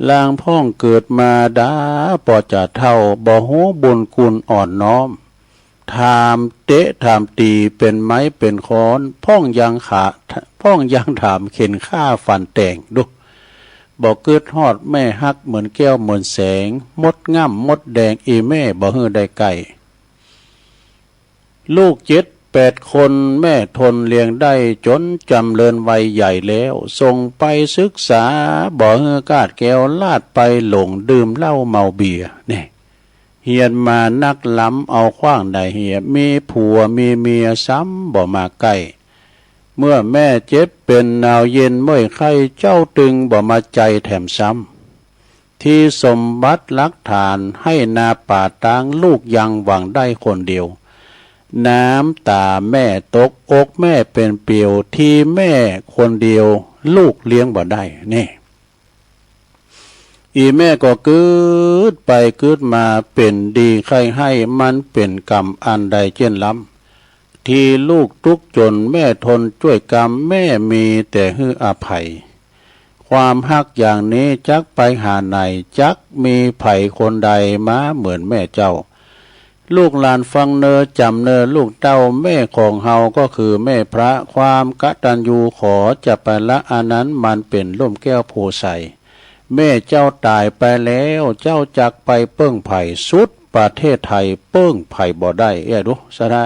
ลางพ่องเกิดมาดาปอจะเท่าบ่ฮู้บุญคุณอ่อนน้อมถามเตะถามตีเป็นไม้เป็นค้อนพ่องยังขา พ้องยังถามเข็นข้าฟันแต่งดูบอกเกิดฮอดแม่ฮักเหมือนแก้วเหมือนแสงมดง่ำมดแดงอีแม่บ่ฮื้อได้ไก่ลูก7-8 คนแม่ทนเลี้ยงได้จนจำเริญวัยใหญ่แล้วส่งไปศึกษาบ่ฮื้อกาดแก้วลาดไปหลงดื่มเหล้าเมาเบียร์นี่เฮียนมานักล้ำเอาขว้างได้เหียมีผัวมีเมียซ้ำบ่มาใกล้เมื่อแม่เจ็บเป็นหนาวเย็นเมื่อยไข้เจ้าตึงบ่มาใจแถมซ้ำที่สมบัติลักฐานให้นาป่าตางลูกยังหวังได้คนเดียวน้ำตาแม่ตกอกแม่เป็นเปียวที่แม่คนเดียวลูกเลี้ยงบ่ได้นี่อีแม่ก็กึดไปกึดมาเป็นดีใครให้มันเป็นกรรมอันใดเช่นล้ำที่ลูกทุกข์จนแม่ทนช่วยกรรมแม่มีแต่ฮื้ออภัยความฮักอย่างนี้จักไปหาไหนจักมีไผคนใดมาเหมือนแม่เจ้าลูกหลานฟังเนอจำเนอลูกเต้าแม่ของเฮาก็คือแม่พระความกตัญญูขอจะไปละอันนั้นมันเป็นร่มแก้วโพไสแม่เจ้าตายไปแล้วเจ้าจักไปเปิ้งไผ่สุดประเทศไทยเปิ้งไผ่บ่ได้ดูสะดา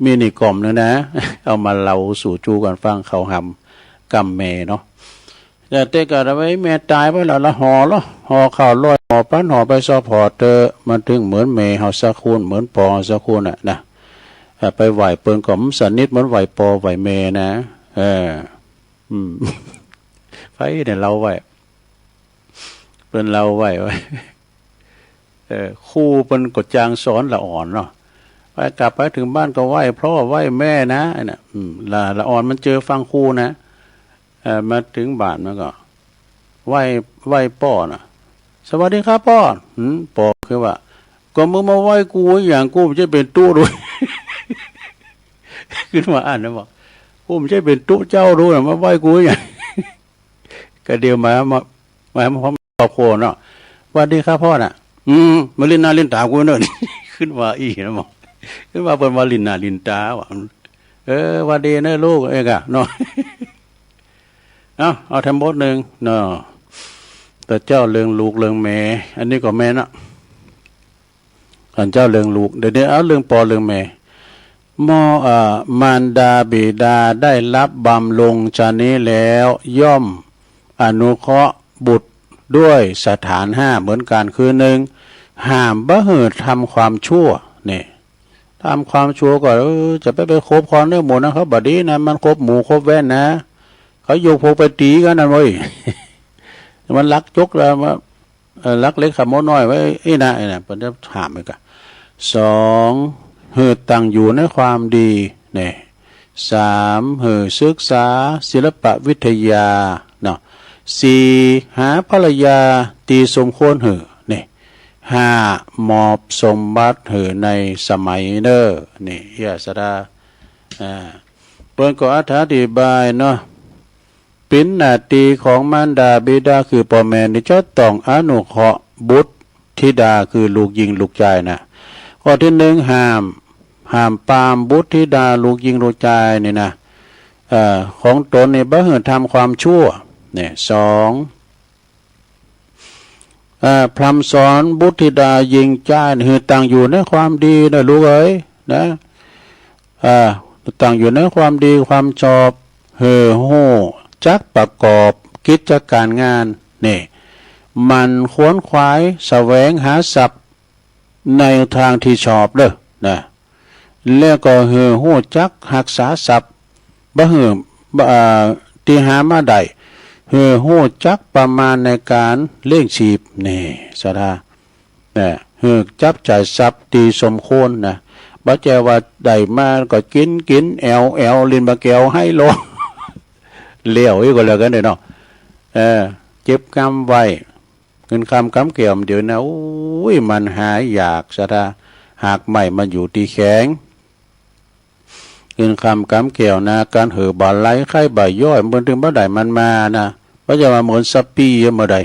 มีนี่กล่อมนึงนะ เอามาเล่าสู่จูกันฟังเขาหำกำแม่เนาะแต่เตกะไว้แม่ตายไปแล้วละห่อละห่อข้าวลอยห่อปั้นห่อไปซอพอเตอมันถึงเหมือนแม่เฮาสักคูนเหมือนปอสักคูนนะไปไหวเปิ้งก็มสันนิดเหมือนไหวปอไหวแม่นะไฟเนี่ยเราไว้เป็นเราไว้ครูเป็นกฎจางสอนละอ่อนเนาะไปกลับไปถึงบ้านก็ไหว้พ่อไหว้แม่นะเนี่ยละอ่อนมันเจอฟังครูนะมาถึงบ้านมันก็ไหว้ป้อนะสวัสดีครับป้อป้อคือว่าก็มึงมาไหว้กูอย่างกูไม่ใช่เป็นตู้ด้วย ขึ้นมาอ่านนะบอกกูไม่ใช่เป็นตู้เจ้าด้วยมาไหว้กูอย่างก็เดียวมาพร้อมครอบครัวเนาะสวัสดีครับพ่อน่ะมาลินนาลินตากูเนาะ ขึ้นมาอีนะบอกขึ้นมาเป็นมาลินนาลินตาว่ะสวัสดีนะลูกเอกอะเนาะ เอาทำบทหนึ่งเนาะแต่เจ้าเลืองลูกเลืองแม่อันนี้ก็แม่นะอันเจ้าเลืองลูกเดี๋ยวเอาเลืองปอเลืองแม่มารดาบิดาได้รับบำลงชานี้แล้วย่อมอนุเคราะห์บุตรด้วยสถาน5เหมือนกันคือ1ห้ามบ่ให้ทำความชั่วนี่ทำความชั่วก็จะไปคบคนได้หมดนะครับบัดนี้นะมันคบหมู่คบแว่นนะเขาโยกพกไปตีกันนะเว้ย มันลักจกแล้วมาลักเล็กขโมยน้อยไว้ไอ้นะเป็นจะถามไปกัน2เหือตั้งอยู่ในความดีเนี่ย3เหือศึกษาศิลปวิทยาเนาะ4หาภรรยาตีสมควรเหือเนี่ย5มอบสมบัติเหือในสมัยเนอนี่ยาสดาเปิ้นก็อธิบายเนาะเป็นหน้าที่ของมารดาบิดาคือพ่อแม่นี่จะต้องอนุเคราะห์บุตรธิดาคือลูกหญิงลูกชายนะข้อที่1ห้ามปรามบุตรธิดาลูกหญิงลูกชายนี่นะของตนนี่บ่ให้ทำความชั่วเนี่ย2พร่ำสอนบุตรธิดาหญิงชายให้ตั้งอยู่ในความดีนะลูกเอ้ยนะตั้งอยู่ในความดีความชอบโหจักประกอบกิจการงานนี่มันขวนขวายแสวงหาทรัพย์ในทางที่ชอบเด้อนะแล้วก็โหจักรักษาทรัพย์บ่ที่หามาได้โหจักประมาณในการเลี้ยงชีพนี่สะดาจับจ่ายทรัพย์ตีสมควรนะบ่แจว่าได้มาก็กินแอวลินบะแก้วให้ลงเลี้ยวอีกก็แล้วกันเนาะเจ็บกำไว้เงินคำกำเกี่ยมเดี๋ยวนะอุ้ยมันหาอยากสะดาหากใหม่มันอยู่ที่แข็งเงินคำกำเกี่ยวนะการเหือบาไหลไข่ใบย่อยมันถึงบ่ได้มันมานะเพราะจะมาเหมือนซัปปี้เมื่อใด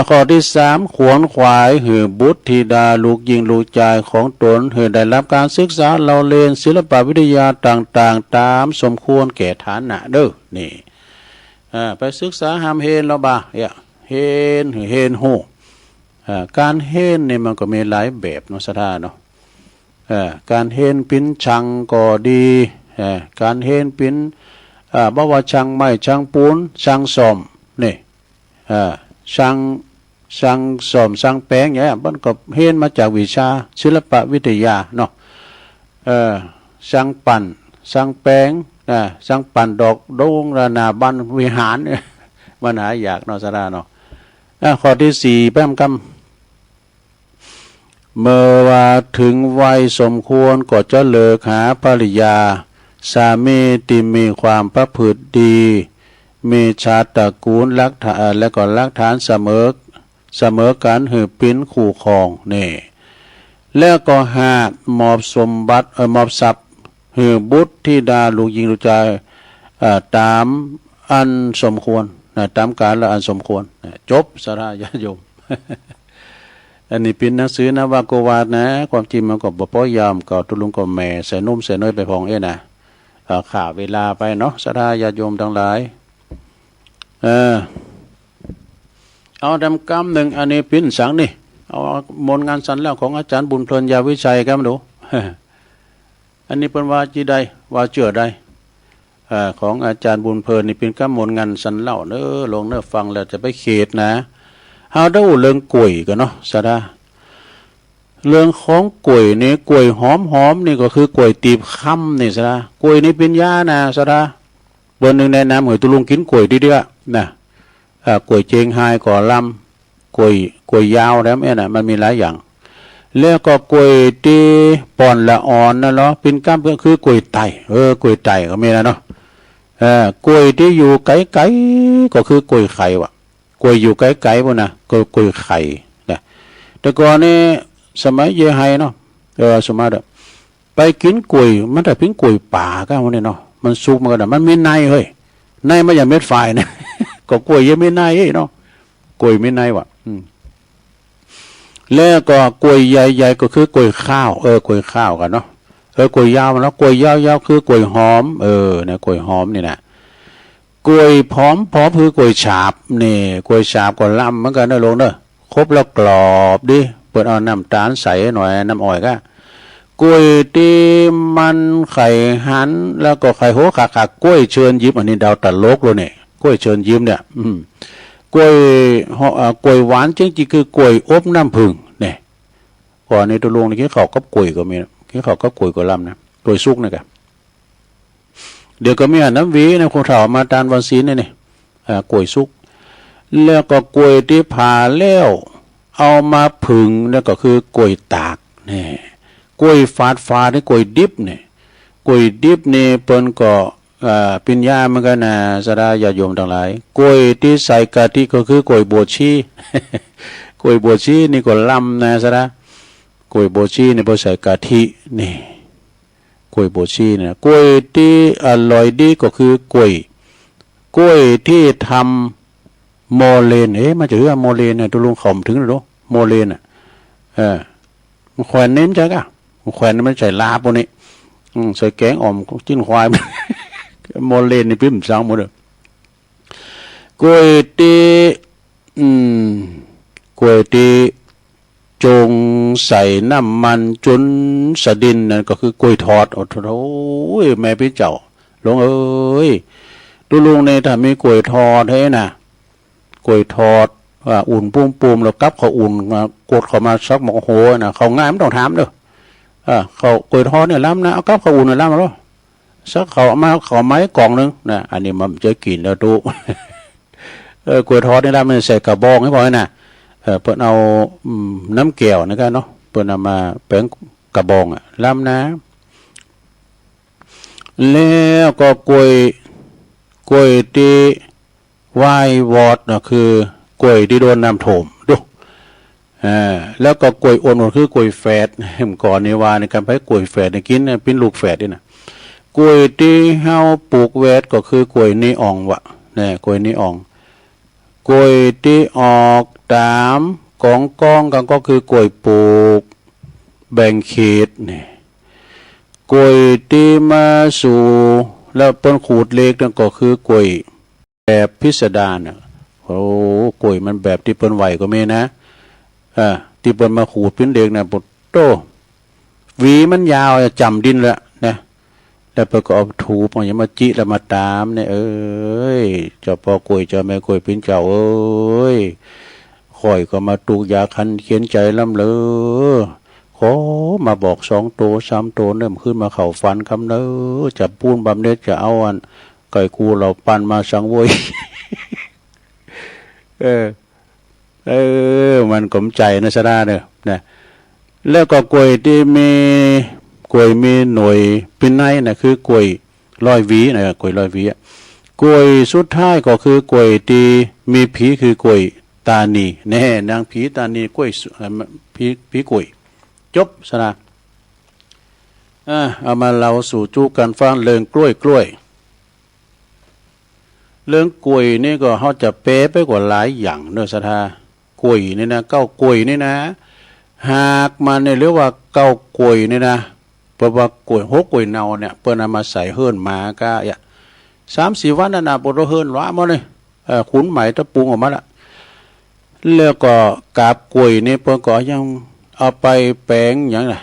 ข้อที่สามขวนขวายหือบุตรธิดาลูกยิงลูกชายของตนหือได้รับการศึกษาเราเรียนศิลปวิทยาต่างๆตามสมควรแก่ฐานะเด้อนี่ไปศึกษาหามเฮนเราบ่าเฮนเฮนหูการเฮนนี่มันก็มีหลายแบบเนาะสถาเนาะการเฮนปิ้นชังก็ดีการเฮนปิ้นบ่ว่าชังไม้ชังปูนชังซ่อมนี่ช่างซ่อมช่างแปลงเนี่ยมันก็เห็นมาจากวิชาศิลปวิทยาเนาะช่างปั่นช่างแปลงช่างปั่นดอกโด่งระนาบันวิหารเนี่ยมันหาอยากเนาะสระเนาะข้อที่สี่แป้มกำเมื่อว่าถึงวัยสมควรก็จะเลิกหาภริยาสามีที่มีความประพฤติดีมีชาติตระกูลรักฐานและก็รักฐานเสมอกันหือปิ้นคู่ครองนี่แล้วก็หากมอบสมบัติมอบทรัพย์หือบุตรธิดาลูกยิงลูกชายตามอันสมควรตามกาลและอันสมควรจบสาระญาติโยม อันนี้เป็นหนังสือนวโกวาทนะความจริงมันก็บ่พอยามก็ตุลุงก็แม่ใส่นุ่มใส่น้อยไปพองนะข่าเวลาไปเนาะสาระญาติโยมทั้งหลายเอาดำกรรมหนึ่งอันนี้ปิ้นสังนี่เอามนงานสันแล้วของอาจารย์บุญเพลินยาวิชัยครับดู อันนี้เป็นว่าจีใดว่าเจือใดของอาจารย์บุญเพลินนี่เป็นกรรมมนงานสันเล่าเน้อลงเน้อฟังแล้วจะไปเขตนะเฮาได้เรื่องกล้วยกันเนาะสะดาเรื่องของกล้วยนี่กล้วยหอมนี่ก็คือกล้วยตีบค่ำนี่สะดากล้วยนี่เป็นยานะสะดาเบอร์หนึ่งแนะนำเหมือนตุลุงกินกล้วยดีๆนะกล้วยเจงไฮก่อลำกล้วยยาวแล้วเนี่ยมันมีหลายอย่างแล้วก็กล้วยที่ป่อนละอ่อนนะเนาะเป็นก้ามก็คือกล้วยไตกล้วยไตก็มีนะเนาะกล้วยที่อยู่ไกลๆก็คือกล้วยไข่วะกล้วยอยู่ไกลๆพวกนะก็กล้วยไข่นะแต่ก่อนนี่สมัยเยไฮเนาะสมัยเด้อไปกินกล้วยมันแต่เป็นกล้วยป่าก็มันเนี่ยเนาะมันสุกมันก็มันมีในเฮ้ยในมันอย่างเม็ดไฟนะก็กล้วยยังไม่ในเนาะกล้วยไม่ในวะแล้วก็กล้วยใหญ่ๆก็คือกล้วยข้าวกล้วยข้าวกันเนาะกล้วยยาวแล้วกล้วยยาวๆคือกล้วยหอมเนี่ยกล้วยหอมนี่นะกล้วยพร้อมคือกล้วยฉาบนี่กล้วยฉาบก็ลำเหมือนกันนะลงเนอะครบแล้วกรอบดิเปิดเอาน้ำตาลใส่หน่อยน้ำอ้อยก็กล้วยตีมันไข่หันแล้วก็ไข่โหขากล้วยเชิญยิ้มอันนี้ดาวตลกเลยเนี่ยกล้วยเชิญยิ้มเนี่ยกล้วยหวานจริงๆคือกล้วยอบน้ำผึ้งเนี่ยก่อนในตัวลงในขี้เขากับกล้วยก็มีขี้เขากับกล้วยก็ลำนะกล้วยซุกนะครับเดี๋ยวก็มีน้ำวีนะคนเฒ่ามาตานวันศีลเนี่ยกล้วยซุกแล้วก็กล้วยที่ผ่าแล้วเอามาผึ่งแล้วก็คือกล้วยตากเนี่ยกล้วยฟาดนี่กล้วยดิบเนี่ยกล้วยดิบนี่เปิ้นก็ปิญญาเหมือนกันนะสดาญาโยมทั้งหลายกล้วยที่ใส่กะทิก็คือกล้วยบวชชี กล้วยบวชชีนี่ก็ลำนะสดากล้วยบวชชีนี่พอใส่กะทินี่กล้วยบวชชีเนี่ยกล้วยที่อร่อยดีก็คือกล้วยที่ทำโมเลนมันจะเรียกโมเลนเนี่ยตุลุงขอมถึงหรือโมเลนมันแขวนเน้นจักแขวนมันใส่ลาพวกนี้ใส่แกงอ่อมจิ้นควายโมเลนนี่พิมพ์สังหมดเลยกล้วยตีจงใส่น้ำมันจนสะดินนั่นก็คือกล้วยทอดโอ้โหแม่พี่เจ้าหลวงเอ้ยดูลุงในถ้ามีกล้วยทอดให้นะกล้วยทอดอุ่นปุ่มแล้วกับเขาอุ่นกดเขามาซักหมกโหนะเขาง่ายไม่ต้องถามเด้อเขากล้วยทอดเนี่ยล้ำนะเอากับเขาอุ่นเนี่ยล้ำมาแล้วสักเขามาเขาไม้กล่องนึงนะอันนี้มันจะกินแล้วดูกล้วยทอดนี่ล้ำมันใส่กระบองให้พอนะเปิดเอาน้ำแก้วนะครับเนาะเปิดเอามาแป้งกระบองล้ำนะแล้วก็กล้วยที่ไหว้วอดนะคือกล้วยที่โดนน้ำท่วมดูแล้วก็กล้วยอ่อนคือกล้วยแฝดเห็นก่อนในวาในการไปกล้วยแฝดในกินเป็นลูกแฝดนี่นะกล้วยที่เฮาปลูกแวดก็คือกล้วยนีอ่องวะเนี่ยกล้วยนีอ่องกล้วยที่ออก ตามกองกองกันก็คือกล้วยปลูกแบ่งเขตนี่กล้วยตีมาสู่แล้วเปิ้นขูดเล็กนั่นก็คือกล้วยแบบพิสดารน่ะโอ้กล้วยมันแบบที่เปิ้นไหวก็มีนะที่เปิ้นมาขูดเป็นเล็กน่ะปุตโตหวีมันยาวจำดินละนะแล้วเปิ้นก็เอาถูปอย่างมาจิแล้วมาตามเนี่ยเอ้ยเจ้าพ่อกล้วยเจ้าแม่กล้วยเป็นเจ้าเอ้ยข่อยก็มาตูกยาคันเขียนใจลำเลยขอมาบอก2 ตัว 3 ตัวเนี่ยขึ้นมาเข่าฟันคำเนอจะปูนบำเน็จจะเอาอันไก่กูเราปั่นมาสังเวยมันกลมใจนะสดาเนี่ยนะแล้วก็กล้วยที่มีกล้วยมีหน่วยเป็นไนนะคือกล้วยร้อยหวีนะกล้วยร้อยหวีกล้วยสุดท้ายก็คือกล้วยที่มีผีคือกล้วยตานีแน่นางผีตานีกล้วยผีกล้วยจบสนะเอามาเราสู่จูกันฟังเรื่องกล้วยเรื่องกล้วยนี่ก็เขาจะเป๊ะไปกว่าหลายอย่างเนอะสถากล้วยนี่นะกล้วยนี่นะหากมันเนี่ยเรียกว่ากล้วยนี่นะเพราะว่ากล้วยกล้วยเนาเนี่ยเปิ้นเอามาใส่เฮิรนมาก็3-4 วันนั่นน่ะบ่เฮิรนล้ามาเลยขุนไหมตะปุงออกมาละแล้วก็กาบกล้วยนี่เปิ้นก็ยังเอาไปแปลงอย่างน่ะ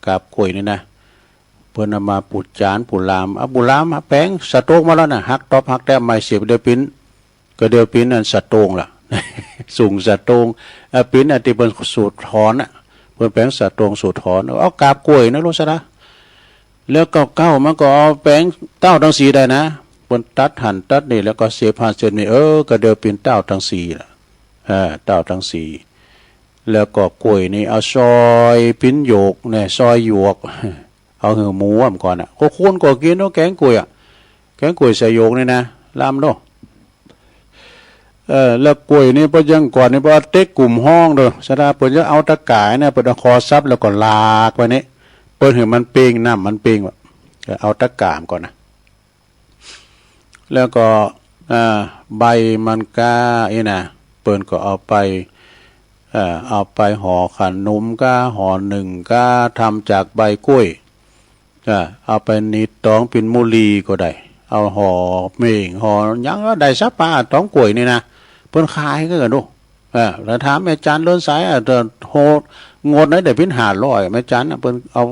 กาบกล้วยนี่นะเพิ่นเอามาปุดจานปุลามเอาปุลามมาแปลงสะโตกมาแล้วน่ะหักตอบหักแต้มไม้เสียบเดือปิ้นก็เดือปิ้นนั่นสะโตงล่ะ สูงสะโตงปิ้นอันที่เพิ่นสูตรถอนน่ะเพิ่นแปลงสะโตงสูตรถอนเอากาบกล้วยนะรู้ซะนะแล้วก็เก้ามันก็เอาแปลงเต้าทั้ง4ได้นะเพิ่นตัดหั่นตัดนี่แล้วก็เสียบผ่านเส้นนี่ก็เดือปิ้นเต้าทั้ง4ล่ะเต้าทั้ง4แล้วก็กล้วยนี่เอาซอยปิ้นโยกเนี่ยซอยหยวกเอาหือหมูอ่ะก่อนก็คนก็กินเนาะแกงกล้วยแกงกล้วยใส่โยกนี่นะลำเนาะแล้วกล้วยนี่พอยังก่อนนี่พอเต็กกลุ่มห้องเด้อสดาเปิ้นจะเอาตะก่ายเนี่ยเปิ้นเอาคอซับแล้วก็ลากไว้นี่เปิ้นเห็นมันเป้งน้ำมันเป้งว่าเอาตะก่ามก่อนนะแล้วก็ใบมันก้านะเปิ้นก็เอาไปห่อขนมก้าห่อ1ก้าทำจากใบกล้วยเอาไปนิดตองเป็นมุลีก็ได้เอาห่อเม่งห่อยังก็ได้ซับปลาตองกล้วยนี่นะเพิ่นขายก็กันดูแล้วถามแม่จันเลื่อนสายโหงดได้เป็น500แม่จันเพิ่นเอา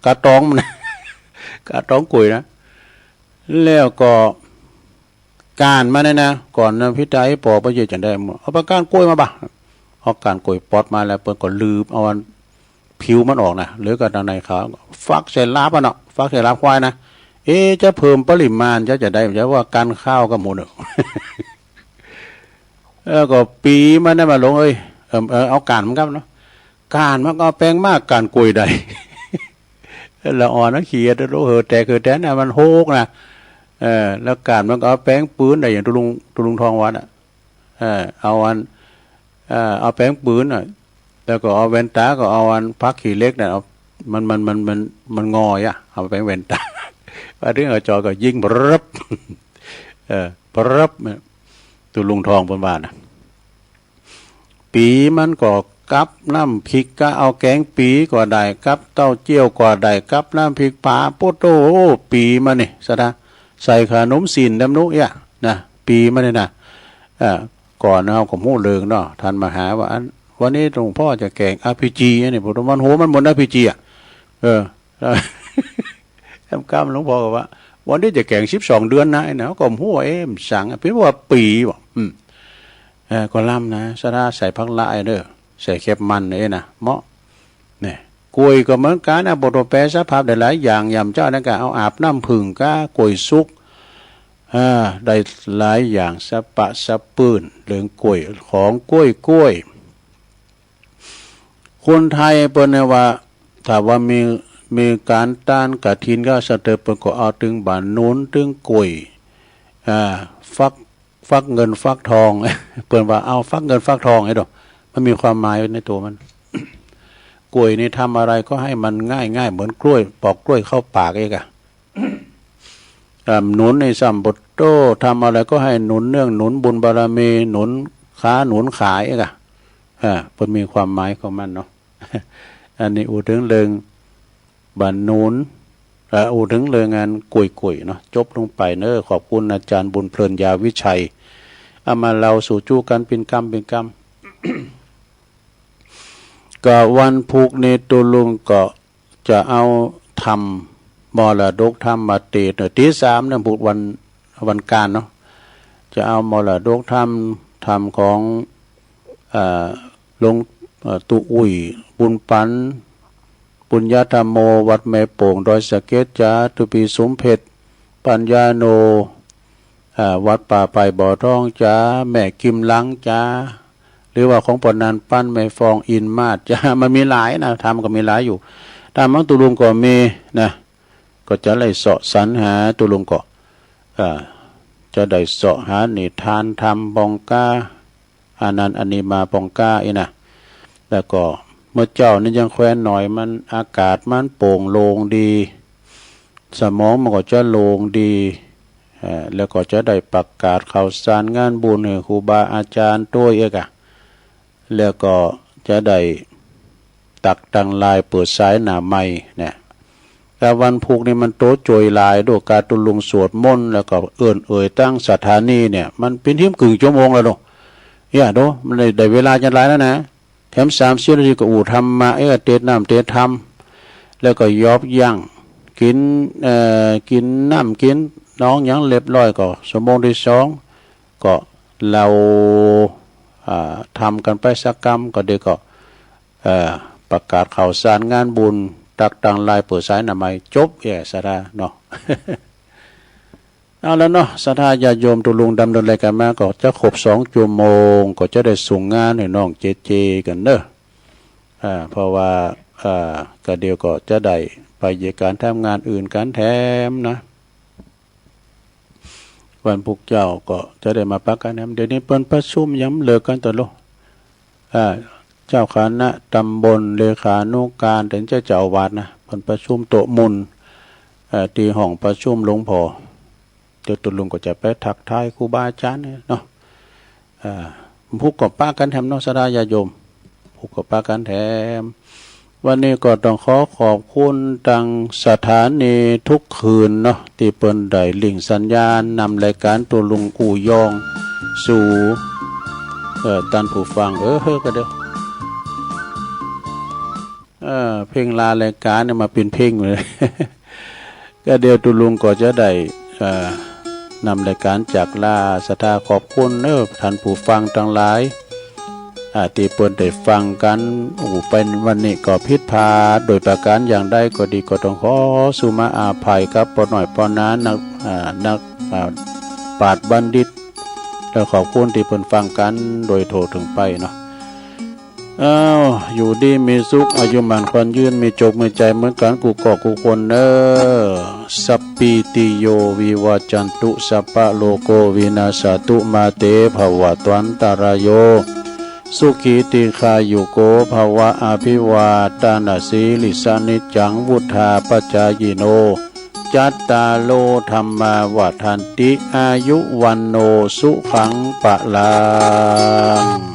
กระตองมัน กระตองกล้วยนะแล้วก็การมาเนี่ยนะก่อนพิจารณาปอประโยชน์จังได้เอาปากการกล้วยมาบ่เอาการกล้วยปอดมาแล้วเพิ่นก็ลืมเอาผิวมันออกนะหรือก็ทางในเขาฟักใส่ลาบเนาะฟักใส่ลาบควายนะจะเพิ่มปริมาณจะได้จะว่าการข้าวกับหมูเนาะ แล้วก็ปีมันได้มาลงเอาการมันครับเนาะการมันก็แปลงมากการกล้วยใด ละอ่อนนะเขียดรู้แต่คือแต่น่ะมันโฮกนะแล้วการมันก็เอาแป้งปืนได้อย่างตุลุงทองวัดเอาแป้งปืนแล้วก็เอาแว่นตาก็เอาพักขี้เล็กเนี่ยเอามันงอยเอาแป้งแว่นตาว่าเรื่องจอก็ยิงปรับปรับตุลุงทองบนบ้านนะปีมันก็กับน้ำพริกก็เอาแกงปีก็ได้กับเต้าเจี้ยวก็ได้กับน้ำพริกปลาโปโต้ปีมันนี่ซะนะใส่ขนมสินดำนุนะปีมันนี่นะก่อนเอาของหูเลิงเนาะท่านมาหาว่าวันนี้หลวงพ่อจะแกง RPG นี่ผมมันโหมันหมด RPG ทำกรรมหลวงพ่อบอกว่าวันนี้จะแกง12 เดือนนะเนาะก็หัวสั่งเป็นว่าปีบอกก็ล่ำนะสะใส่ผักละเด้อใส่เค็มมันนะเหมาะเนี่ยกล้วยก็เหมือนกันนะบทแปลสภาพได้หลายอย่างยำเจ้านั่นก็เอาอาบน้ำผึ่งก็กล้วยสุกได้หลายอย่างสะปะสะปืนเรื่องกล้วยของกล้วยคนไทยเปิ้นว่าถ้าว่ามีการต้านกฐินก็สเตปก็เอาถึงบ้านโน้นถึงกล้วยฟักเงินฟักทอง เปิ้นว่าเอาฟักเงินฟักทองไอ้ดอกมันมีความหมายในตัวมัน กล้วยนี่ทำอะไรก็ให้มันง่ายเหมือนกล้วยปอกกล้วยเข้าปากเองหนุนในสัมปุตโตทำอะไรก็ให้หนุนเนื่องหนุนบุญบารมีหนุนค้าหนุนขายเอง เพิ่นมีความหมายของมันเนาะ อันนี้อูถึงเรื่องบันนูนอูถึงเรื่องงานกุยๆเนาะจบลงไปเนอะขอบคุณอาจารย์บุญเพลินยาวิชัยเอามาเราสู่จู้กันเป็นกรรม ก็วันพุกนี้ตุลุงก็จะเอาทำมรดกธรรมมาตีที่3เนี่ยพุกวันการเนาะจะเอามรดกธรรมของหลวงตุอุ่ยบุญปันปุญญาธรรมโมวัดแม่โป่งดอยสะเก็ดจ้าตุปีสมเพชรปัญญาโนวัดป่าไปบ่อท้องจ้าแม่กิมลังจ้าหรือว่าของปนันปั้นแม่ฟองอินมาศจ้ามันมีหลายนะทำก็มีหลายอยู่ตามมังตุลุงก็มีนะก็จะไล่เสาะสรรหาตุลุงก็จะได้เสาะหานิทานธรรมบองกาอานันต์อนิมาปองกาอีนะแล้วก็เมื่อเจ้านี่ยังแคว้นหน่อยมันอากาศมันโปร่งโล่งดีสมองมันก็จะโล่งดีแล้วก็จะได้ประกาศข่าวสารงานบุญให้ครูบาอาจารย์ตัวเอกแล้วก็จะได้ตักตังลายเปิดสายหน้าไม้เนี่ยแต่วันพุกนี่มันโต๊ะโจยลายด้วยการตุลุงสวดมนต์แล้วก็เอ่ยตั้งสถานีเนี่ยมันเป็นที่ครึ่งชั่วโมงแล้วเนาะดูมันได้เวลาจะหลายแล้วนะแถม30 นาทีก็ทำมาเตะน้ำเตะทำแล้วก็ยอบย่างกินน้ำกินน้องยังเรียบร้อยก็ชั่วโมงที่2ก็เราทำกันไปสักกรรมก็เด็กก็ประกาศข่าวสารงานบุญตักตังลายเปิดสายหน้าไม้จบสาระเนาะ เอาแล้วเนาะศรัทธาญาติโยมตุลุงดำเนินรายการมาก็จะครบ2 ชั่วโมงก็จะได้ส่งงานให้น้องเจกันเนอะเพราะว่าก็เดียวก็จะได้ไปเหตุการทำงานอื่นการแถมนะวันพุกเจ้าก็จะได้มาปักกันแถมเดี๋ยวนี้เปิ้นประชุมย้ำเลิกกันตลอดเจ้าคณะตำบลเลขานุการถึงเจ้าอาวาสนะเปิ้นประชุมโต๊ะมุนที่ห้องประชุมหลวงพ่อเดี๋ยวตุลุงก็จะไปทักทายครูบาอาจารย์เนาะพุกกับป้ากันแถมเนาะศรัทธาญาติโยมพุกกับป้ากันแถมวันนี้ก็ต้องขอบคุณทางสถานีทุกคืนเนาะที่เปิ้นได้ลิงก์สัญญาณนำรายการตุลุงอู่ยองสู่ตันผู้ฟังก็เดี๋ยวเพลงลารายการเนี่ยมาเป็นเพลงเลย ก็เดี๋ยวตุลุงก็จะได้นำรายการจากลาศรัทธาขอบคุณท่านผู้ฟังทั้งหลายที่เปิดได้ฟังกันเป็นวันนี้ก็ผิดพลาดโดยประการอย่างใดก็ดีก็ต้องขอสุมาอาภัยครับปอหน่อยปอนั้นนักปราชญ์บัณฑิตแล้วขอบคุณที่เปิดฟังกันโดยโทรถึงไปเนาะอยู่ดีมีสุขอายุมันควันยืนมีจกมีใจเหมือนกันกูก่อกูคนสัพพิติโยวิวัจจันตุสัพพะโลโกวินาศตุมาเตภวตวันตารโยสุขีติคายุโกภวะอภิวาทานาสีลิสานิจังวุธาปจายโนจัตตาโลธรรมาวัฏันติอายุวันโนสุขังปะลัง